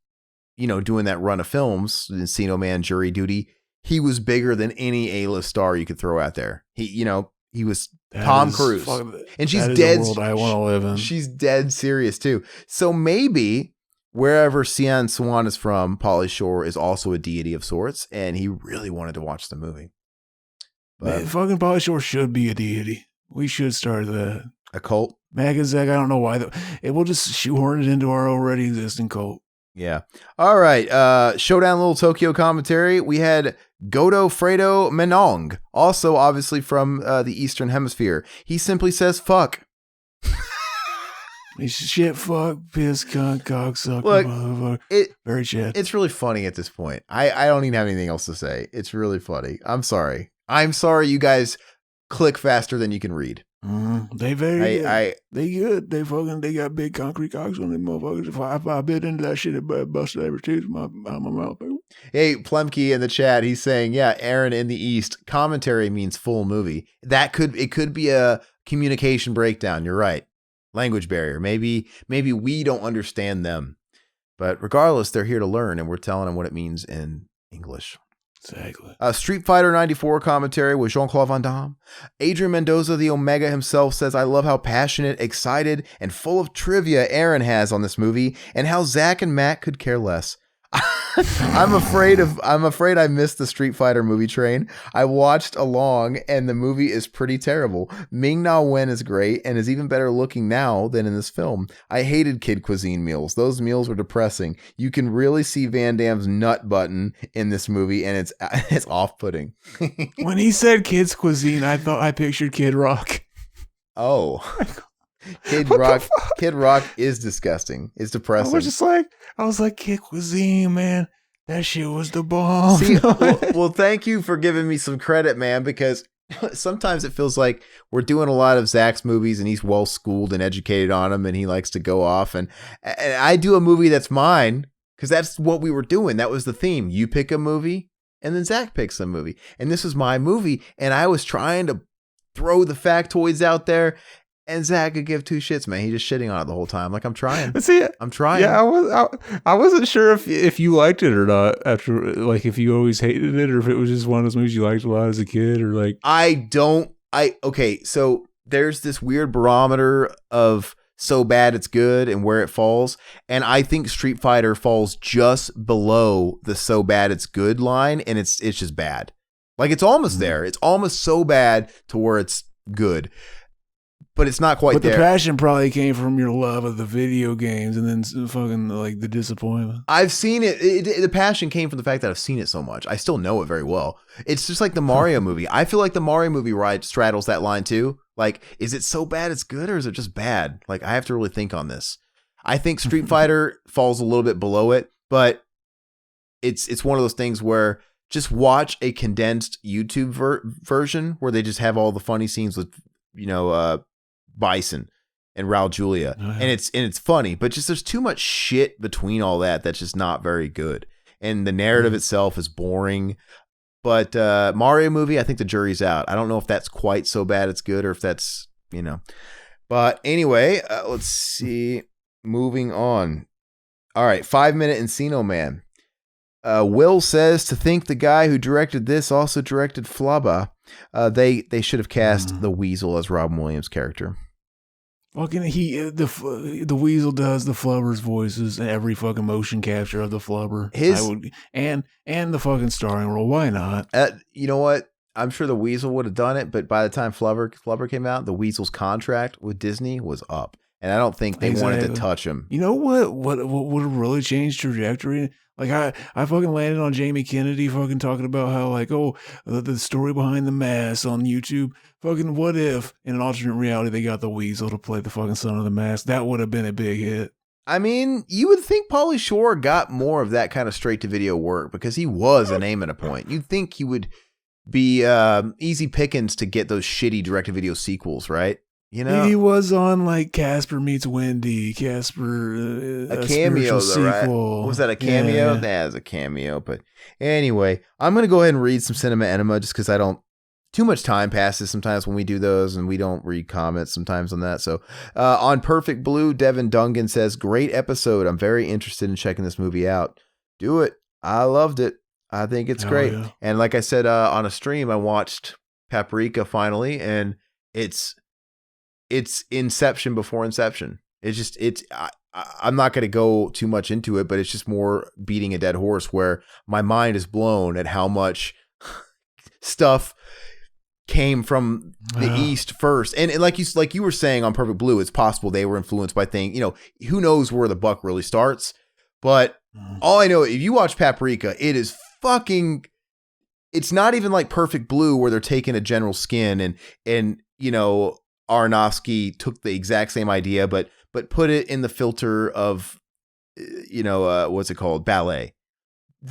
doing that run of films, Encino Man, Jury Duty, he was bigger than any A-list star you could throw out there. He was Tom Cruise. And she's dead. The world I want to live in. She's dead serious too. So maybe wherever Cian Swan is from, Pauly Shore is also a deity of sorts, and he really wanted to watch the movie. But Man, fucking Pauly Shore should be a deity. We should start that. A cult? Mag and Zach, I don't know why. It will just shoehorn it into our already existing cult. Yeah. All right. Showdown Little Tokyo commentary. We had Godofredo Menong, also obviously from the Eastern Hemisphere. He simply says fuck. He's shit, fuck, piss, cunt, cocksucker, Look, motherfucker. Very shit. It's really funny at this point. I don't even have anything else to say. It's really funny. I'm sorry you guys click faster than you can read. They very good. They good. They got big concrete cocks on them motherfuckers. If I bit into that shit, it busted every tooth out my mouth. Hey, Plemke in the chat, he's saying, yeah, Aaron in the East, commentary means full movie. It could be a communication breakdown. You're right. Language barrier. Maybe we don't understand them. But regardless, they're here to learn, and we're telling them what it means in English. Exactly. Street Fighter 94 commentary with Jean-Claude Van Damme. Adrian Mendoza, the Omega himself, says, I love how passionate, excited, and full of trivia Aaron has on this movie, and how Zach and Matt could care less. I'm afraid I missed the Street Fighter movie train. I watched along, and the movie is pretty terrible. Ming-Na Wen is great and is even better looking now than in this film. I hated Kid Cuisine meals. Those meals were depressing. You can really see Van Damme's nut button in this movie, and it's off-putting. When he said Kids Cuisine, I pictured Kid Rock. Oh. Kid Rock is disgusting. It's depressing. I was like, Kid Cuisine, man. That shit was the bomb. See, well, thank you for giving me some credit, man, because sometimes it feels like we're doing a lot of Zach's movies and he's well schooled and educated on them and he likes to go off. And I do a movie that's mine because that's what we were doing. That was the theme. You pick a movie and then Zach picks a movie. And this is my movie. And I was trying to throw the factoids out there. And Zach could give two shits, man. He's just shitting on it the whole time. Like, I'm trying. I'm trying. Yeah, I wasn't sure if you liked it or not. After, like, if you always hated it, or if it was just one of those movies you liked a lot as a kid, or like. Okay, so there's this weird barometer of so bad it's good and where it falls, and I think Street Fighter falls just below the so bad it's good line, and it's just bad. Like, it's almost there. It's almost so bad to where it's good. But it's not quite there. But the passion probably came from your love of the video games and then fucking like the disappointment. I've seen it. The passion came from the fact that I've seen it so much. I still know it very well. It's just like the Mario movie. I feel like the Mario movie straddles that line too. Like, is it so bad it's good or is it just bad? Like, I have to really think on this. I think Street Fighter falls a little bit below it, but it's one of those things where just watch a condensed YouTube version where they just have all the funny scenes with, Bison and Raul Julia. And it's funny, but just there's too much shit between all that that's just not very good. And the narrative itself is boring. But Mario movie, I think the jury's out. I don't know if that's quite so bad it's good or if that's, But anyway, let's see. Moving on. All right, 5-minute Encino Man. Will says to think the guy who directed this also directed Flubba. They should have cast the Weasel as Robin Williams' character. Fucking the Weasel does the Flubber's voices and every fucking motion capture of the Flubber. And the fucking starring role. Why not? You know what? I'm sure the Weasel would have done it, but by the time Flubber came out, the Weasel's contract with Disney was up, and I don't think they wanted to touch him. You know what would have really changed trajectory? Like I fucking landed on Jamie Kennedy fucking talking about how like, the story behind the mask on YouTube. Fucking what if in an alternate reality they got the Weasel to play the fucking son of the mask? That would have been a big hit. I mean, you would think Pauly Shore got more of that kind of straight to video work because he was a name and a point. You'd think he would be easy pickings to get those shitty direct to video sequels, right? He was on like Casper Meets Wendy, Casper, a cameo, though, right? Was that a cameo? Yeah. That was a cameo. But anyway, I'm gonna go ahead and read some Cinema Enema just because too much time passes sometimes when we do those, and we don't read comments sometimes on that. So on Perfect Blue, Devin Dungan says, "Great episode. I'm very interested in checking this movie out. Do it. I loved it. I think it's great." Yeah. And like I said on a stream, I watched Paprika finally, and it's Inception before Inception. I'm not going to go too much into it, but it's just more beating a dead horse where my mind is blown at how much stuff came from the East first. And like you were saying on Perfect Blue, it's possible they were influenced by things, who knows where the buck really starts. But all I know, if you watch Paprika, it is fucking, it's not even like Perfect Blue where they're taking a general skin and Aronofsky took the exact same idea, but put it in the filter of, what's it called? Ballet.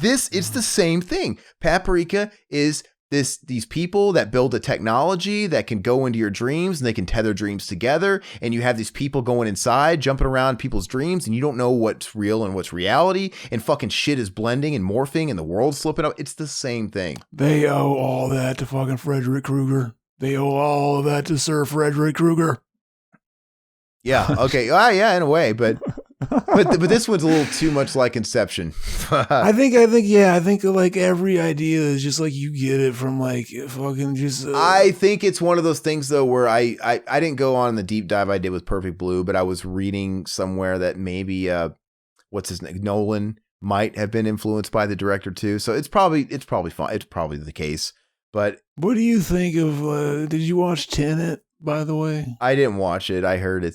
It's the same thing. Paprika is these people that build a technology that can go into your dreams and they can tether dreams together. And you have these people going inside, jumping around people's dreams, and you don't know what's real and what's reality. And fucking shit is blending and morphing and the world's slipping up. It's the same thing. They owe all that to fucking Frederick Krueger. They owe all of that to Sir Frederick Krueger. Yeah. Okay. Yeah, in a way, but this one's a little too much like Inception. I think like every idea is just like you get it from like fucking just. I think it's one of those things though where I didn't go on the deep dive I did with Perfect Blue, but I was reading somewhere that maybe what's his name, Nolan might have been influenced by the director too. So it's probably fine. It's probably the case. But what do you think of? Did you watch Tenet? By the way, I didn't watch it. I've heard it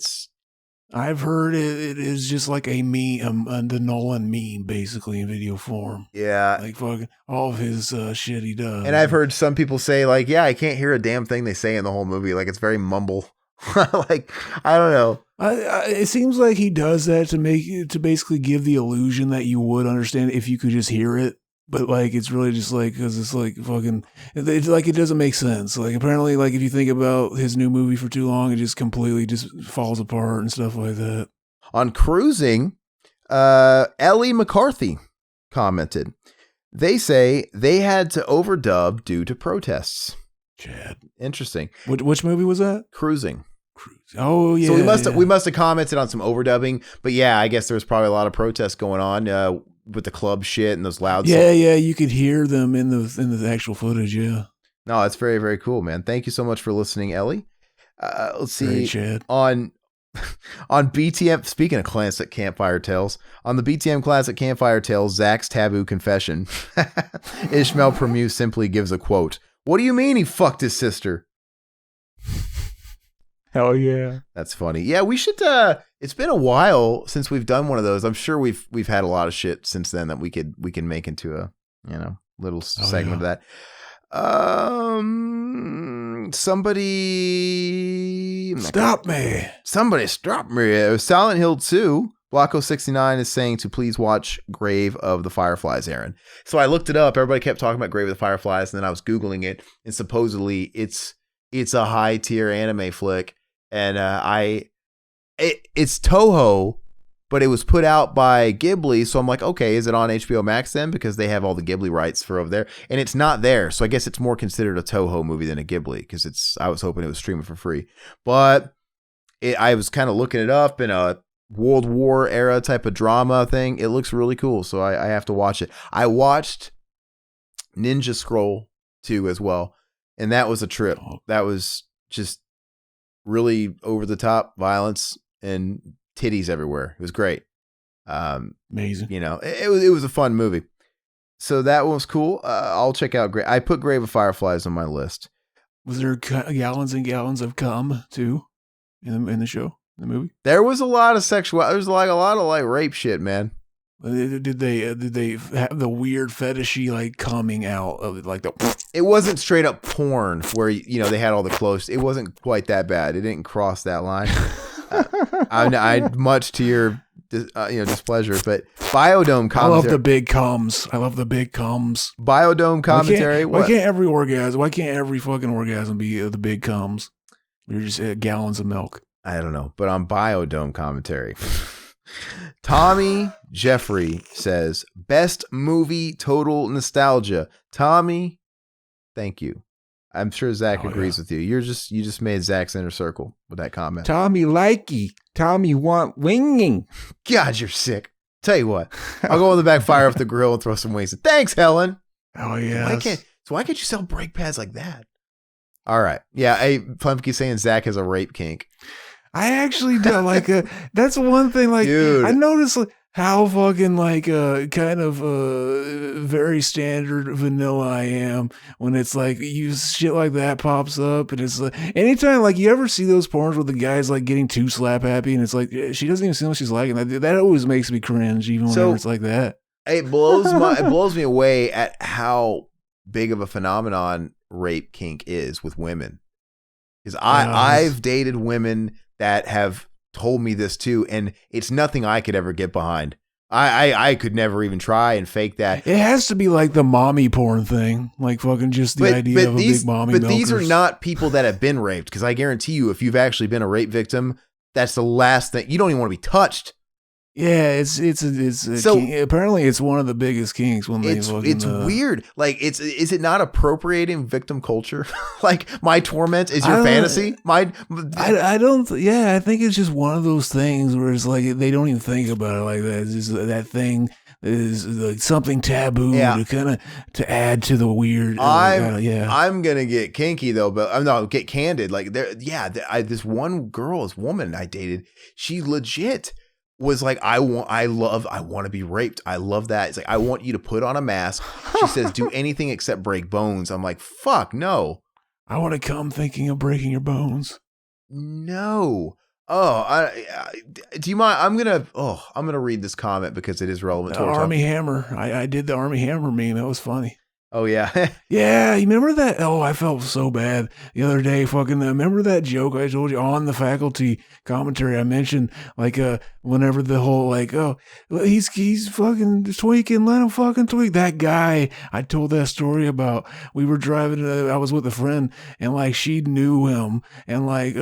is just like a meme, the Nolan meme, basically in video form. Yeah, like fucking all of his shit he does. And I've heard some people say like, yeah, I can't hear a damn thing they say in the whole movie. Like it's very mumble. Like I don't know. It seems like he does that to basically give the illusion that you would understand if you could just hear it. But like it's really just like because it's like fucking it's like it doesn't make sense. Like apparently like if you think about his new movie for too long, it just completely just falls apart and stuff like that. On Cruising, Ellie McCarthy commented, they say they had to overdub due to protests. Chad, interesting. Which movie was that? Cruising. Oh yeah. So we must have commented on some overdubbing, but yeah, I guess there was probably a lot of protests going on. With the club shit and those loud yeah, you could hear them in the actual footage, yeah. No, it's very, very cool, man. Thank you so much for listening, Ellie. Let's see. Great, Chad. On BTM, speaking of classic campfire tales, on the BTM classic campfire tales, Zach's taboo confession, Ishmael Premu simply gives a quote. What do you mean he fucked his sister? Hell yeah. That's funny. Yeah, we should it's been a while since we've done one of those. I'm sure we've had a lot of shit since then that we can make into a, little segment of that. Somebody stop me. Somebody stop me. Silent Hill 2, Blocko 69 is saying to please watch Grave of the Fireflies, Aaron. So I looked it up. Everybody kept talking about Grave of the Fireflies, and then I was Googling it, and supposedly it's a high tier anime flick. and it's Toho, but it was put out by Ghibli, so I'm like, okay, is it on HBO Max then? Because they have all the Ghibli rights for over there, and it's not there, so I guess it's more considered a Toho movie than a Ghibli, because I was hoping it was streaming for free, but I was kind of looking it up in a World War era type of drama thing. It looks really cool, so I have to watch it. I watched Ninja Scroll 2 as well, and that was a trip. That was just really over the top violence and titties everywhere. It was great. Amazing. You know, it was a fun movie. So that one was cool. I'll check out. I put Grave of Fireflies on my list. Was there gallons and gallons of cum too in the show, in the movie? There was a lot of sexual. There's like a lot of like rape shit, man. Did they have the weird fetishy like coming out of it, like the? It wasn't straight up porn where they had all the close. It wasn't quite that bad. It didn't cross that line. I much to your displeasure, but Biodome commentary. I love the big coms. Biodome commentary. Why can't every orgasm? Why can't every fucking orgasm be the big coms? You're just gallons of milk. I don't know, but on Biodome commentary, Tommy Jeffrey says best movie total nostalgia. Tommy, thank you. I'm sure Zach agrees with you. You just made Zach's inner circle with that comment. Tommy likey. Tommy want winging. God, you're sick. Tell you what, I'll go in the back, fire up the grill, and throw some wings. Thanks, Helen. Oh yeah. Why can't you sell brake pads like that? All right. Yeah. Plumpkin's saying Zach has a rape kink. I actually do like that's one thing. Like, dude, I noticed how fucking like kind of very standard vanilla I am when it's like shit like that pops up, and it's like anytime like you ever see those porns where the guy's like getting too slap happy and it's like she doesn't even seem like she's liking that always makes me cringe even whenever it's like that. It blows me away at how big of a phenomenon rape kink is with women, because I've dated women that have told me this too, and it's nothing I could ever get behind. I could never even try and fake that. It has to be like the mommy porn thing, like fucking just the idea of a big mommy. But these are not people that have been raped, because I guarantee you, if you've actually been a rape victim, that's the last thing. You don't even want to be touched. Yeah, it's apparently it's one of the biggest kinks when they it's weird. Like is it not appropriating victim culture? Like my torment is your fantasy. I don't. Yeah, I think it's just one of those things where it's like they don't even think about it like that. It's just that thing is like something taboo to kind of to add to the weird. I'm gonna get kinky though, but I'm not get candid. Like this woman I dated, she legit was like, I want to be raped. I love that. It's like, I want you to put on a mask. She says, do anything except break bones. I'm like, fuck no. I want to come thinking of breaking your bones. No. Oh, do you mind? I'm gonna read this comment because it is relevant to our Army Hammer. I did the Army Hammer meme. That was funny. Oh yeah. Yeah, you remember that? Oh, I felt so bad the other day. Fucking remember that joke I told you on the faculty commentary? I mentioned like whenever the whole like, oh, he's fucking tweaking, let him fucking tweak. That guy I told that story about. We were driving. I was with a friend, and like she knew him, and like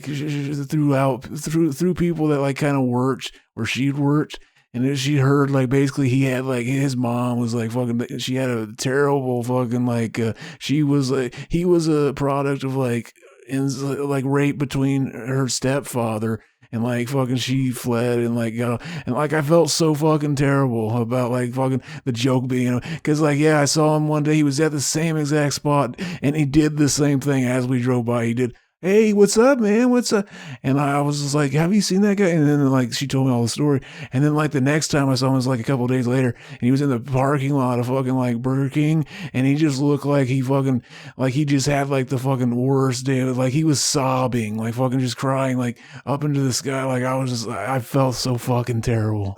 through people that like kind of worked where she'd worked. And then she heard like basically he had like his mom was like fucking, she had a terrible fucking like she was like, he was a product of like rape between her stepfather, and like fucking she fled and like and like I felt so fucking terrible about like fucking the joke being, because like I saw him one day, he was at the same exact spot and he did the same thing as we drove by. He did, hey, what's up, man? What's up? And I was just like, have you seen that guy? And then like she told me all the story. And then like the next time I saw him was like a couple of days later, and he was in the parking lot of fucking like Burger King, and he just looked like he fucking like he just had like the fucking worst day. Like he was sobbing, like fucking just crying, like up into the sky. Like I felt so fucking terrible.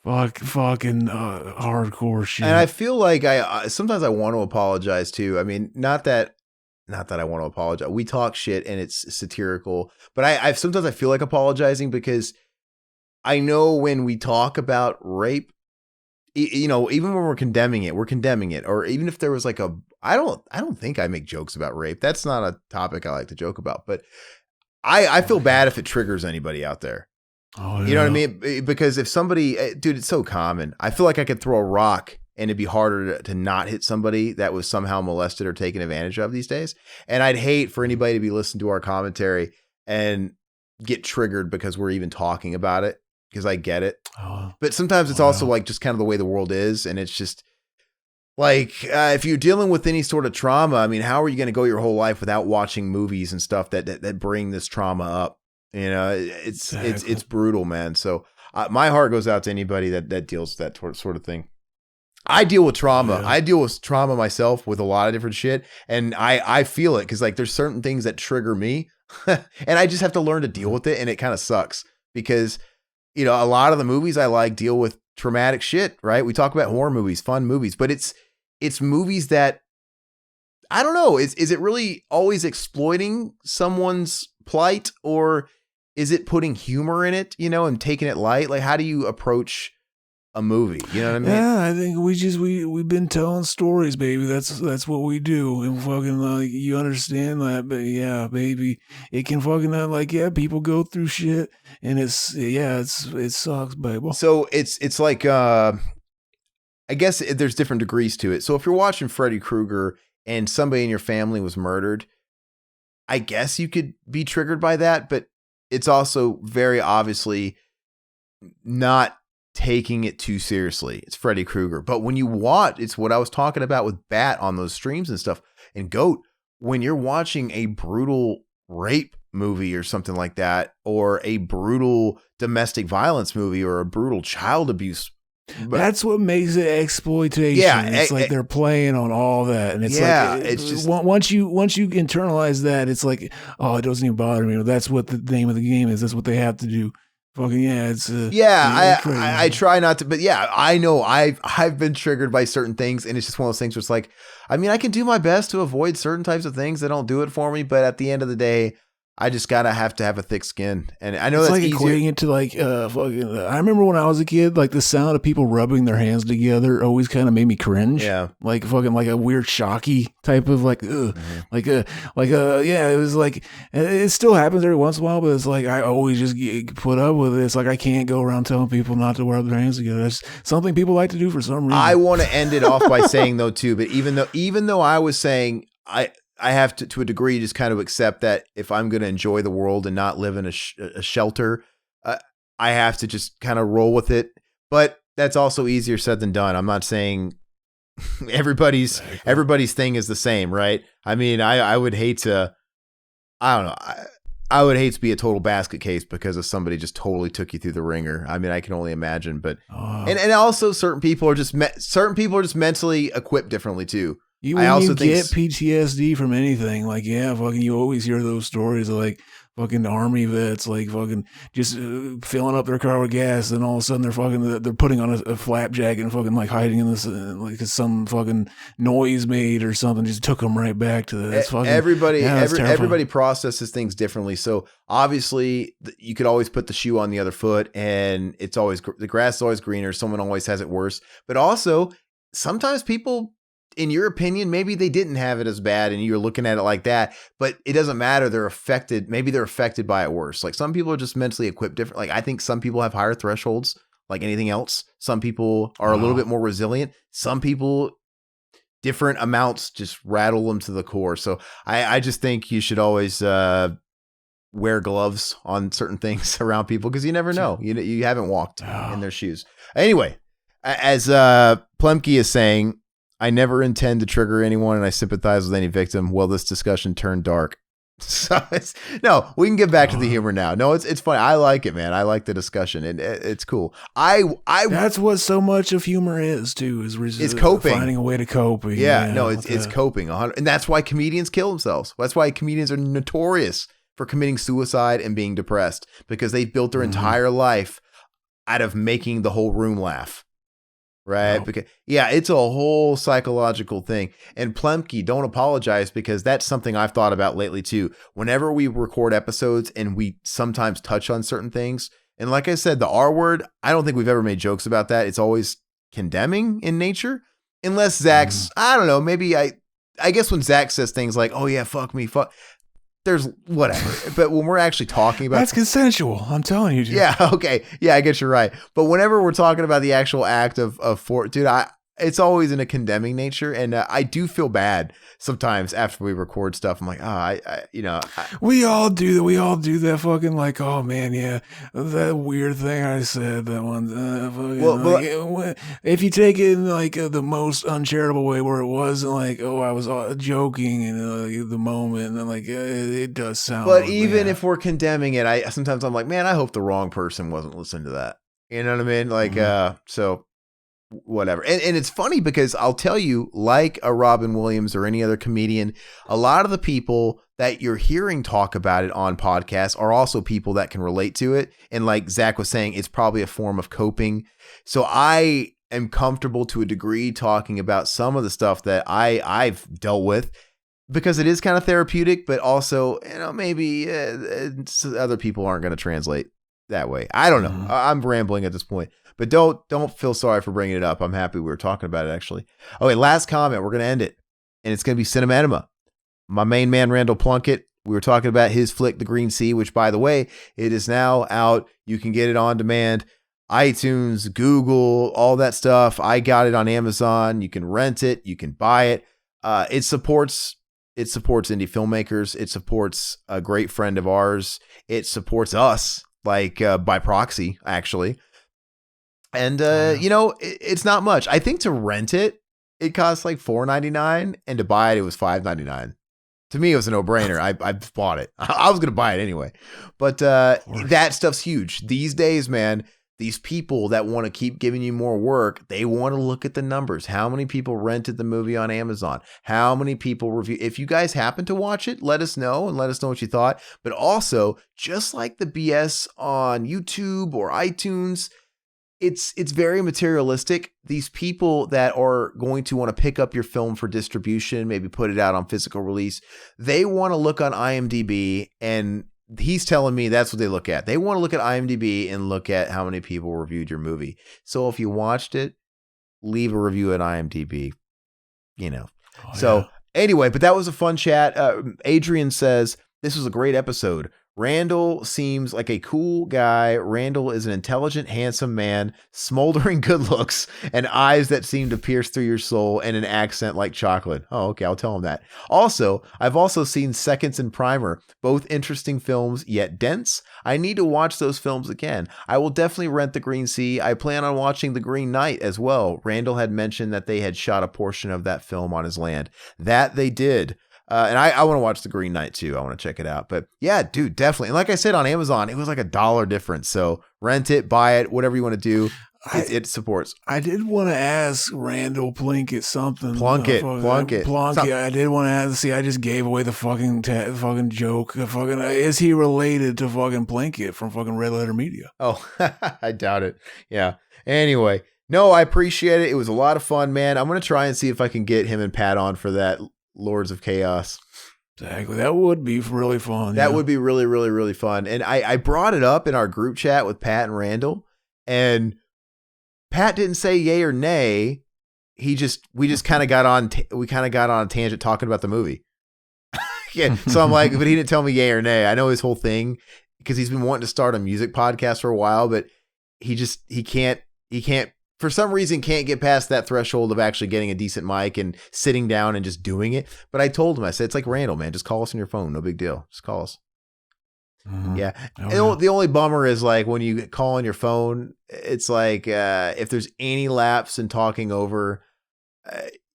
Fucking hardcore shit. And I feel like sometimes I want to apologize too. I mean, not that I want to apologize. We talk shit and it's satirical, but I sometimes I feel like apologizing because I know when we talk about rape, even when we're condemning it, or even if there was like I don't think I make jokes about rape. That's not a topic I like to joke about, but I feel bad if it triggers anybody out there. Oh, yeah. You know what I mean? Because if somebody, dude, it's so common. I feel like I could throw a rock and it'd be harder to not hit somebody that was somehow molested or taken advantage of these days. And I'd hate for anybody to be listening to our commentary and get triggered because we're even talking about it, because I get it. But sometimes it's also like just kind of the way the world is. And it's just like, if you're dealing with any sort of trauma, I mean, how are you going to go your whole life without watching movies and stuff that bring this trauma up? You know, it's brutal, man. So my heart goes out to anybody that deals with that sort of thing. I deal with trauma. Yeah. I deal with trauma myself with a lot of different shit. And I feel it because like there's certain things that trigger me and I just have to learn to deal with it. And it kind of sucks because, you know, a lot of the movies I like deal with traumatic shit, right? We talk about horror movies, fun movies, but it's movies that I don't know. Is it really always exploiting someone's plight, or is it putting humor in it, you know, and taking it light? Like, how do you approach a movie? You know what I mean? Yeah, I think we've been telling stories, baby. That's what we do. And fucking like, you understand that, but yeah, baby, it can fucking like, yeah, people go through shit and it sucks, baby. So it's like, I guess there's different degrees to it. So if you're watching Freddy Krueger and somebody in your family was murdered, I guess you could be triggered by that, but it's also very obviously not taking it too seriously. It's Freddy Krueger. But when you watch, it's what I was talking about with Bat on those streams and stuff, and Goat, when you're watching a brutal rape movie or something like that, or a brutal domestic violence movie, or a brutal child abuse, that's what makes it exploitation. Yeah, it's like they're playing on all that, and it's like it's just once you internalize that, it's like, oh, it doesn't even bother me. That's what the name of the game is. That's what they have to do. Fucking it's I try not to, but yeah, I know I've been triggered by certain things, and it's just one of those things where it's like, I mean, I can do my best to avoid certain types of things that don't do it for me, but at the end of the day, I just gotta have to have a thick skin, and I know it's that's like easier. Equating it to like fucking. I remember when I was a kid, like the sound of people rubbing their hands together always kind of made me cringe. Yeah, like fucking like a weird shocky type of like, yeah. It was like it still happens every once in a while, but it's like I always just put up with it. It's like I can't go around telling people not to rub their hands together. That's something people like to do for some reason. I want to end it off by saying though too, but even though I was saying I have to a degree just kind of accept that if I'm going to enjoy the world and not live in a shelter, I have to just kind of roll with it. But that's also easier said than done. I'm not saying everybody's thing is the same, right? I mean, I would hate to, I don't know. I would hate to be a total basket case because of somebody just totally took you through the ringer. I mean, I can only imagine, but, and also certain people are just mentally equipped differently too. When you get PTSD from anything, like, yeah, fucking, you always hear those stories of like fucking army vets, like fucking just filling up their car with gas, and all of a sudden they're putting on a flap jacket and fucking like hiding in this, like some fucking noise made or something just took them right back to that. Fucking, everybody processes things differently. So obviously you could always put the shoe on the other foot, and it's always, the grass is always greener. Someone always has it worse, but also sometimes people, in your opinion, maybe they didn't have it as bad and you're looking at it like that, but it doesn't matter. They're affected. Maybe they're affected by it worse. Like some people are just mentally equipped different. Like I think some people have higher thresholds like anything else. Some people are a little bit more resilient. Some people, different amounts just rattle them to the core. So I just think you should always wear gloves on certain things around people, because you never know. You haven't walked in their shoes. Anyway, as Plemke is saying, I never intend to trigger anyone, and I sympathize with any victim. Well, this discussion turned dark. So we can get back to the humor now. No, it's funny. I like it, man. I like the discussion, and it's cool. That's what so much of humor is too. Is coping, finding a way to cope. It's coping, and that's why comedians kill themselves. That's why comedians are notorious for committing suicide and being depressed, because they built their entire life out of making the whole room laugh. Right. Because it's a whole psychological thing. And Plemke, don't apologize, because that's something I've thought about lately too. Whenever we record episodes and we sometimes touch on certain things, and like I said, the R word, I don't think we've ever made jokes about that. It's always condemning in nature, unless Zach's, I don't know, maybe I guess when Zach says things like, oh yeah, fuck me, there's whatever. But when we're actually talking about that's consensual. I'm telling you, dude. Yeah, okay. Yeah, I guess you're right. But whenever we're talking about the actual act of dude, it's always in a condemning nature, and I do feel bad sometimes after we record stuff. I'm like, we all do that. We all do that fucking like, oh man, yeah, that weird thing I said that one. If you take it in like the most uncharitable way, where it wasn't like, oh, I was joking in the moment, and then like it does sound. But like, even if we're condemning it, sometimes I'm like, man, I hope the wrong person wasn't listening to that. You know what I mean? Like, so. Whatever. And it's funny because I'll tell you, like a Robin Williams or any other comedian, a lot of the people that you're hearing talk about it on podcasts are also people that can relate to it. And like Zach was saying, it's probably a form of coping. So I am comfortable to a degree talking about some of the stuff that I've dealt with because it is kind of therapeutic, but also, maybe other people aren't going to translate that way. I don't know. I'm rambling at this point. But don't feel sorry for bringing it up. I'm happy we were talking about it, actually. Okay, last comment. We're going to end it. And it's going to be Cinemanima. My main man, Randall Plunkett, we were talking about his flick, The Green Sea, which, by the way, it is now out. You can get it on demand. iTunes, Google, all that stuff. I got it on Amazon. You can rent it. You can buy it. It supports indie filmmakers. It supports a great friend of ours. It supports us, like by proxy, actually. And, it's not much. I think to rent it, it costs like $4.99, and to buy it was $5.99. To me, it was a no-brainer. I bought it. I was going to buy it anyway. But that stuff's huge. These days, man, these people that want to keep giving you more work, they want to look at the numbers. How many people rented the movie on Amazon? How many people review? If you guys happen to watch it, let us know and let us know what you thought. But also, just like the BS on YouTube or iTunes, it's very materialistic. These people that are going to want to pick up your film for distribution, maybe put it out on physical release, they want to look on IMDb, and he's telling me that's what they look at. They want to look at IMDb and look at how many people reviewed your movie. So if you watched it, leave a review at IMDb, Anyway, but that was a fun chat. Adrian says, this was a great episode. Randall seems like a cool guy. Randall is an intelligent, handsome man, smoldering good looks, and eyes that seem to pierce through your soul, and an accent like chocolate. Oh, okay, I'll tell him that. Also, I've also seen Seconds and Primer, both interesting films, yet dense. I need to watch those films again. I will definitely rent The Green Sea. I plan on watching The Green Knight as well. Randall had mentioned that they had shot a portion of that film on his land. That they did. And I want to watch The Green Knight too. I want to check it out. But yeah, dude, definitely. And like I said on Amazon, it was like $1 difference. So rent it, buy it, whatever you want to do. It supports. I did want to ask Randall Plunkett something. Plunkett. I did want to ask. See, I just gave away the fucking joke. Is he related to fucking Plunkett from fucking Red Letter Media? Oh, I doubt it. Yeah. Anyway, no, I appreciate it. It was a lot of fun, man. I'm going to try and see if I can get him and Pat on for that Lords of Chaos. Exactly. That would be really fun. That would be really, really, really fun. And I brought it up in our group chat with Pat and Randall, and Pat didn't say yay or nay. We just kind of got on a tangent talking about the movie. Yeah. So I'm like, but he didn't tell me yay or nay. I know his whole thing because he's been wanting to start a music podcast for a while, but he can't for some reason can't get past that threshold of actually getting a decent mic and sitting down and just doing it. But I told him, I said, it's like Randall, man, just call us on your phone. No big deal. Just call us. Mm-hmm. Yeah. The only bummer is like when you call on your phone, it's like if there's any lapse in talking over,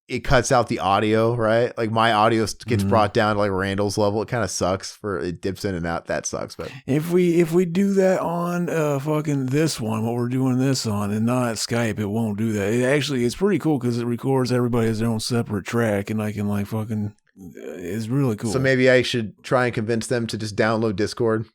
it cuts out the audio, right? Like my audio gets brought down to like Randall's level. It kind of sucks it dips in and out. That sucks. But if we do that on fucking this one, what we're doing this on, and not Skype, it won't do that. It's pretty cool because it records everybody as their own separate track, and I can like fucking, it's really cool. So maybe I should try and convince them to just download Discord.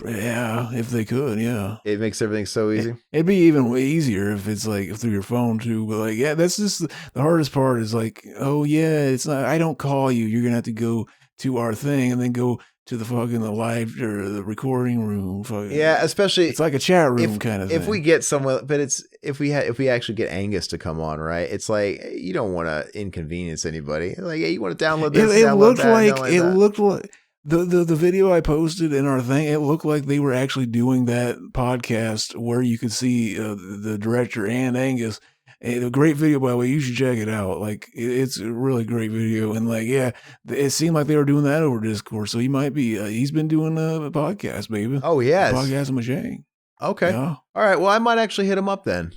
Yeah, if they could, yeah. It makes everything so easy. It'd be even way easier if it's like through your phone too. But like, yeah, that's just the hardest part is like, oh yeah, it's not, I don't call you. You're going to have to go to our thing and then go to the fucking the live or the recording room. Yeah, especially it's like a chat room kind of thing. If we get someone, but it's if we actually get Angus to come on, right? It's like you don't want to inconvenience anybody. Like, hey, you want to download this? It looked like The video I posted in our thing, it looked like they were actually doing that podcast where you could see the director and Angus. A great video, by the way. You should check it out. Like, it's a really great video. And like, yeah, it seemed like they were doing that over Discord. So he might be. He's been doing a podcast, baby. Oh, yes. Podcast machine. Okay. Yeah. All right. Well, I might actually hit him up then.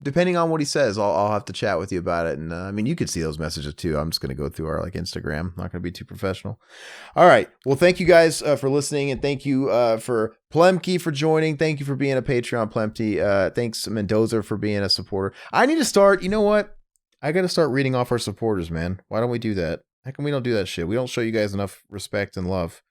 Depending on what he says, I'll have to chat with you about it. And I mean, you could see those messages too. I'm just going to go through our like Instagram. Not going to be too professional. All right. Well, thank you guys for listening, and thank you for Plemke for joining. Thank you for being a Patreon, Plemke. Thanks Mendoza for being a supporter. I need to start. You know what? I got to start reading off our supporters, man. Why don't we do that? How come we don't do that shit? We don't show you guys enough respect and love.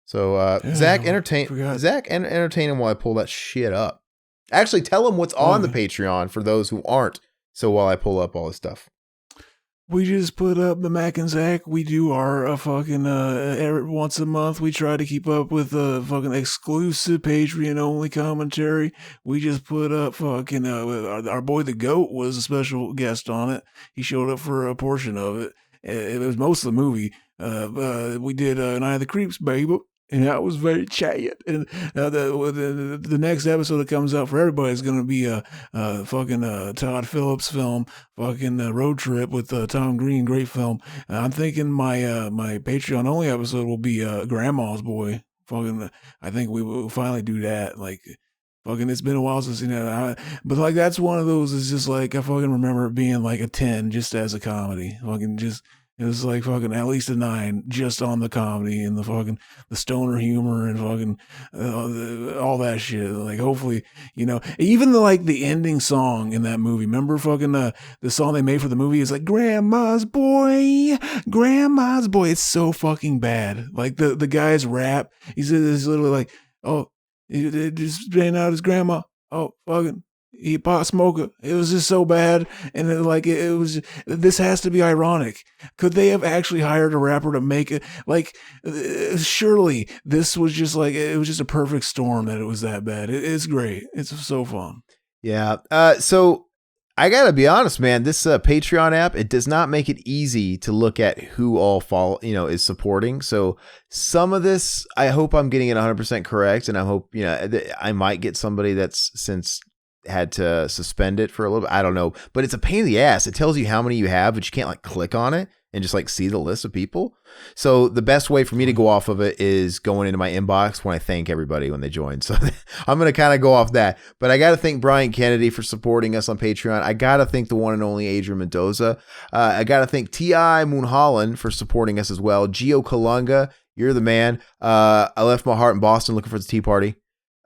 So Zach, entertain him while I pull that shit up. Actually, tell them what's on the Patreon for those who aren't. So while I pull up all this stuff. We just put up the Mac and Zach. We do our fucking every once a month. We try to keep up with fucking exclusive Patreon only commentary. We just put up fucking our boy the Goat was a special guest on it. He showed up for a portion of it. It was most of the movie. We did Night of the Creeps, baby. And that was very chat. And the next episode that comes out for everybody is going to be a fucking Todd Phillips film, fucking Road Trip with Tom Green, great film. I'm thinking my my Patreon only episode will be Grandma's Boy. Fucking, I think we will finally do that. Like, fucking, it's been a while since, but like that's one of those. It's just like I fucking remember it being like a 10 just as a comedy. Fucking just. It was like fucking at least a 9 just on the comedy and the fucking the stoner humor and fucking all that shit. Like, hopefully, even the ending song in that movie. Remember fucking the song they made for the movie is like Grandma's Boy. It's so fucking bad. Like the guy's rap. He's literally like, oh, he just playing out his grandma. Oh, fucking. He pot smoker. It was just so bad, and it was. This has to be ironic. Could they have actually hired a rapper to make it? Like, surely this was just like it was just a perfect storm that it was that bad. It's great. It's so fun. Yeah. So I gotta be honest, man. This Patreon app, it does not make it easy to look at who all is supporting. So some of this, I hope I'm getting it 100% correct, and I hope I might get somebody that's since had to suspend it for a little bit. I don't know, but it's a pain in the ass. It tells you how many you have, but you can't like click on it and just like see the list of people. So the best way for me to go off of it is going into my inbox when I thank everybody when they join. So I'm going to kind of go off that, but I got to thank Brian Kennedy for supporting us on Patreon. I got to thank the one and only Adrian Mendoza. I got to thank T.I. Moonholland for supporting us as well. Gio Kalunga, you're the man. I left my heart in Boston looking for the tea party.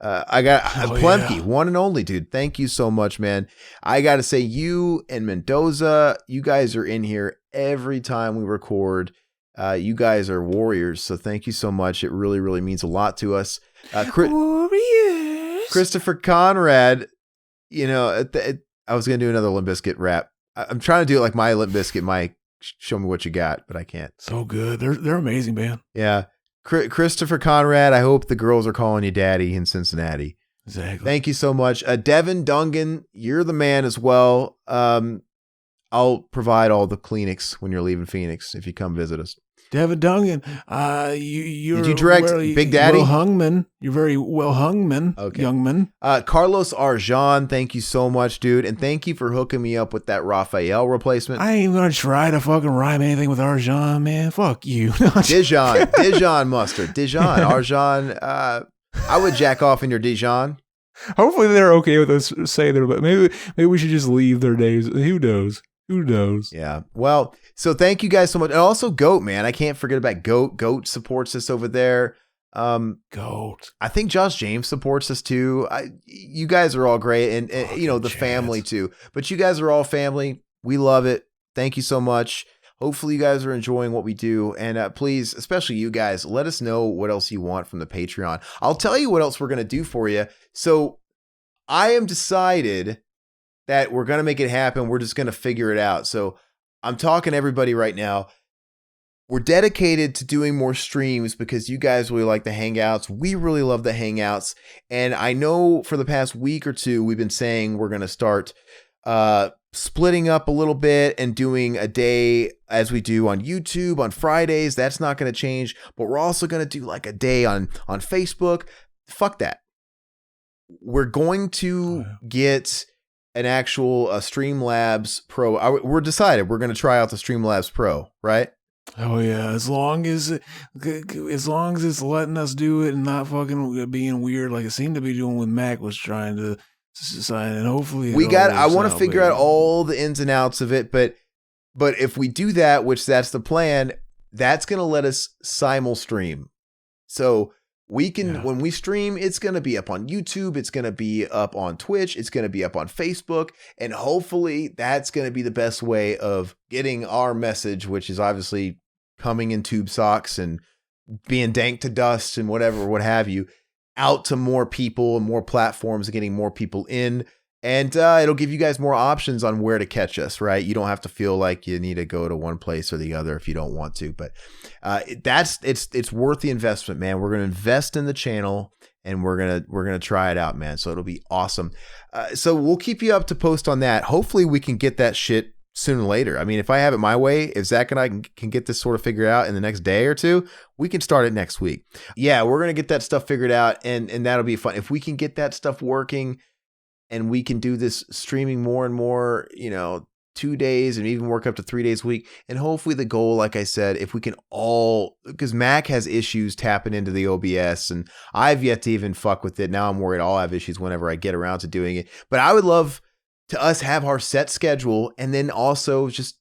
I got Plemke, one and only, dude. Thank you so much, man. I got to say, you and Mendoza, you guys are in here every time we record. You guys are warriors, so thank you so much. It really, really means a lot to us. Warriors. Christopher Conrad, I was going to do another Limp Bizkit rap. I'm trying to do it like my Limp Bizkit, Mike. Show me what you got, but I can't. So good. They're amazing, man. Yeah. Christopher Conrad, I hope the girls are calling you daddy in Cincinnati. Exactly. Thank you so much. Devin Dungan, you're the man as well. I'll provide all the Kleenex when you're leaving Phoenix if you come visit us. Devin Dungan, you're Did you direct Big Daddy? Well hung man. You're very well hung man, okay. Young man. Carlos Arjan, thank you so much, dude. And thank you for hooking me up with that Raphael replacement. I ain't even going to try to fucking rhyme anything with Arjan, man. Fuck you. Dijon mustard. Dijon, Arjan. I would jack off in your Dijon. Hopefully they're okay with us saying that, but maybe we should just leave their names. Who knows? Who knows? Yeah. Well, so thank you guys so much. And also Goat, man. I can't forget about Goat. Goat supports us over there. Goat. I think Josh James supports us too. You guys are all great. And the family too. But you guys are all family. We love it. Thank you so much. Hopefully you guys are enjoying what we do. And please, especially you guys, let us know what else you want from the Patreon. I'll tell you what else we're going to do for you. So I am decided that we're going to make it happen. We're just going to figure it out. So I'm talking to everybody right now. We're dedicated to doing more streams because you guys really like the Hangouts. We really love the Hangouts. And I know for the past week or two, we've been saying we're going to start splitting up a little bit and doing a day as we do on YouTube on Fridays. That's not going to change, but we're also going to do like a day on Facebook. Fuck that. We're going to get an actual Streamlabs Pro. We're decided we're going to try out the Streamlabs Pro, right? Oh yeah, as long as it's letting us do it and not fucking being weird like it seemed to be doing when Mac was trying to sign, and hopefully I want to figure out all the ins and outs of it, but if we do that, which that's the plan, that's going to let us simul stream. So we can, when we stream, it's going to be up on YouTube, it's going to be up on Twitch, it's going to be up on Facebook, and hopefully that's going to be the best way of getting our message, which is obviously coming in tube socks and being dank to dust and whatever, what have you, out to more people and more platforms and getting more people in. And it'll give you guys more options on where to catch us, right? You don't have to feel like you need to go to one place or the other if you don't want to. But it's worth the investment, man. We're gonna invest in the channel and we're gonna try it out, man. So it'll be awesome. So we'll keep you up to post on that. Hopefully we can get that shit sooner or later. I mean, if I have it my way, if Zach and I can get this sort of figured out in the next day or two, we can start it next week. Yeah, we're gonna get that stuff figured out, and that'll be fun. If we can get that stuff working, and we can do this streaming more and more, 2 days and even work up to 3 days a week. And hopefully the goal, like I said, if we can all, because Mac has issues tapping into the OBS and I've yet to even fuck with it. Now I'm worried I'll have issues whenever I get around to doing it. But I would love to us have our set schedule, and then also just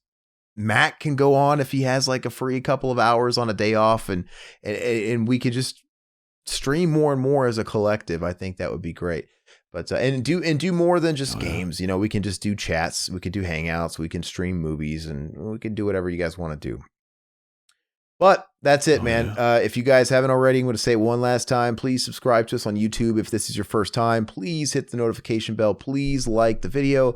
Mac can go on if he has like a free couple of hours on a day off, and we could just stream more and more as a collective. I think that would be great. But and do more than just games. We can just do chats, we can do hangouts, we can stream movies, and we can do whatever you guys want to do. But that's it, man. If you guys haven't already, I'm going to say it one last time. Please subscribe to us on YouTube. If this is your first time, please hit the notification bell. Please like the video.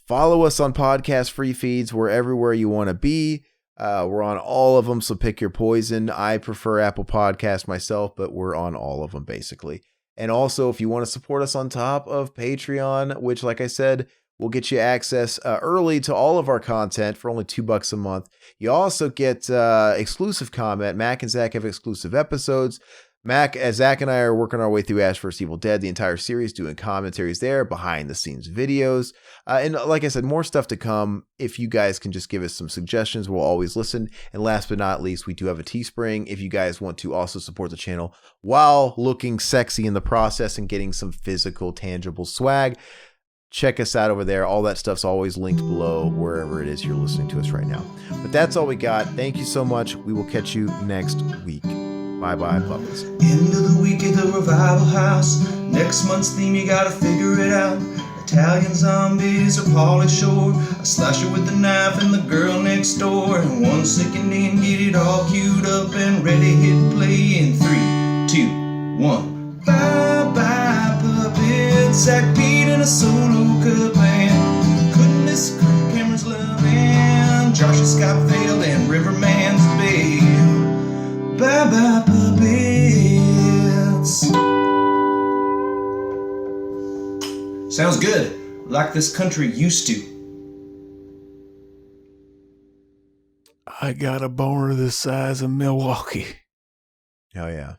Follow us on podcast free feeds. We're everywhere you want to be. We're on all of them, so pick your poison. I prefer Apple Podcasts myself, but we're on all of them basically. And also, if you want to support us on top of Patreon, which, like I said, will get you access early to all of our content for only $2 a month. You also get exclusive comment. Mac and Zach have exclusive episodes. Zach and I are working our way through Ash vs. Evil Dead, the entire series, doing commentaries there, behind the scenes videos. And like I said, more stuff to come. If you guys can just give us some suggestions, we'll always listen. And last but not least, we do have a Teespring if you guys want to also support the channel while looking sexy in the process and getting some physical, tangible swag. Check us out over there. All that stuff's always linked below wherever it is you're listening to us right now. But that's all we got. Thank you so much. We will catch you next week. Bye-bye, puppets. End of the week at the Revival House. Next month's theme, you gotta figure it out. Italian zombies or Pauly Shore. A slasher with a knife and the girl next door. And one second in, get it all queued up and ready, hit play in 3, 2, 1. Bye-bye, puppets. Zach Pete and a solo cut band. Couldn't this camera's loving. Josh has got failed and Riverman's babe. Bye-bye, puppets. Sounds good, like this country used to. I got a boner the size of Milwaukee. Oh, yeah.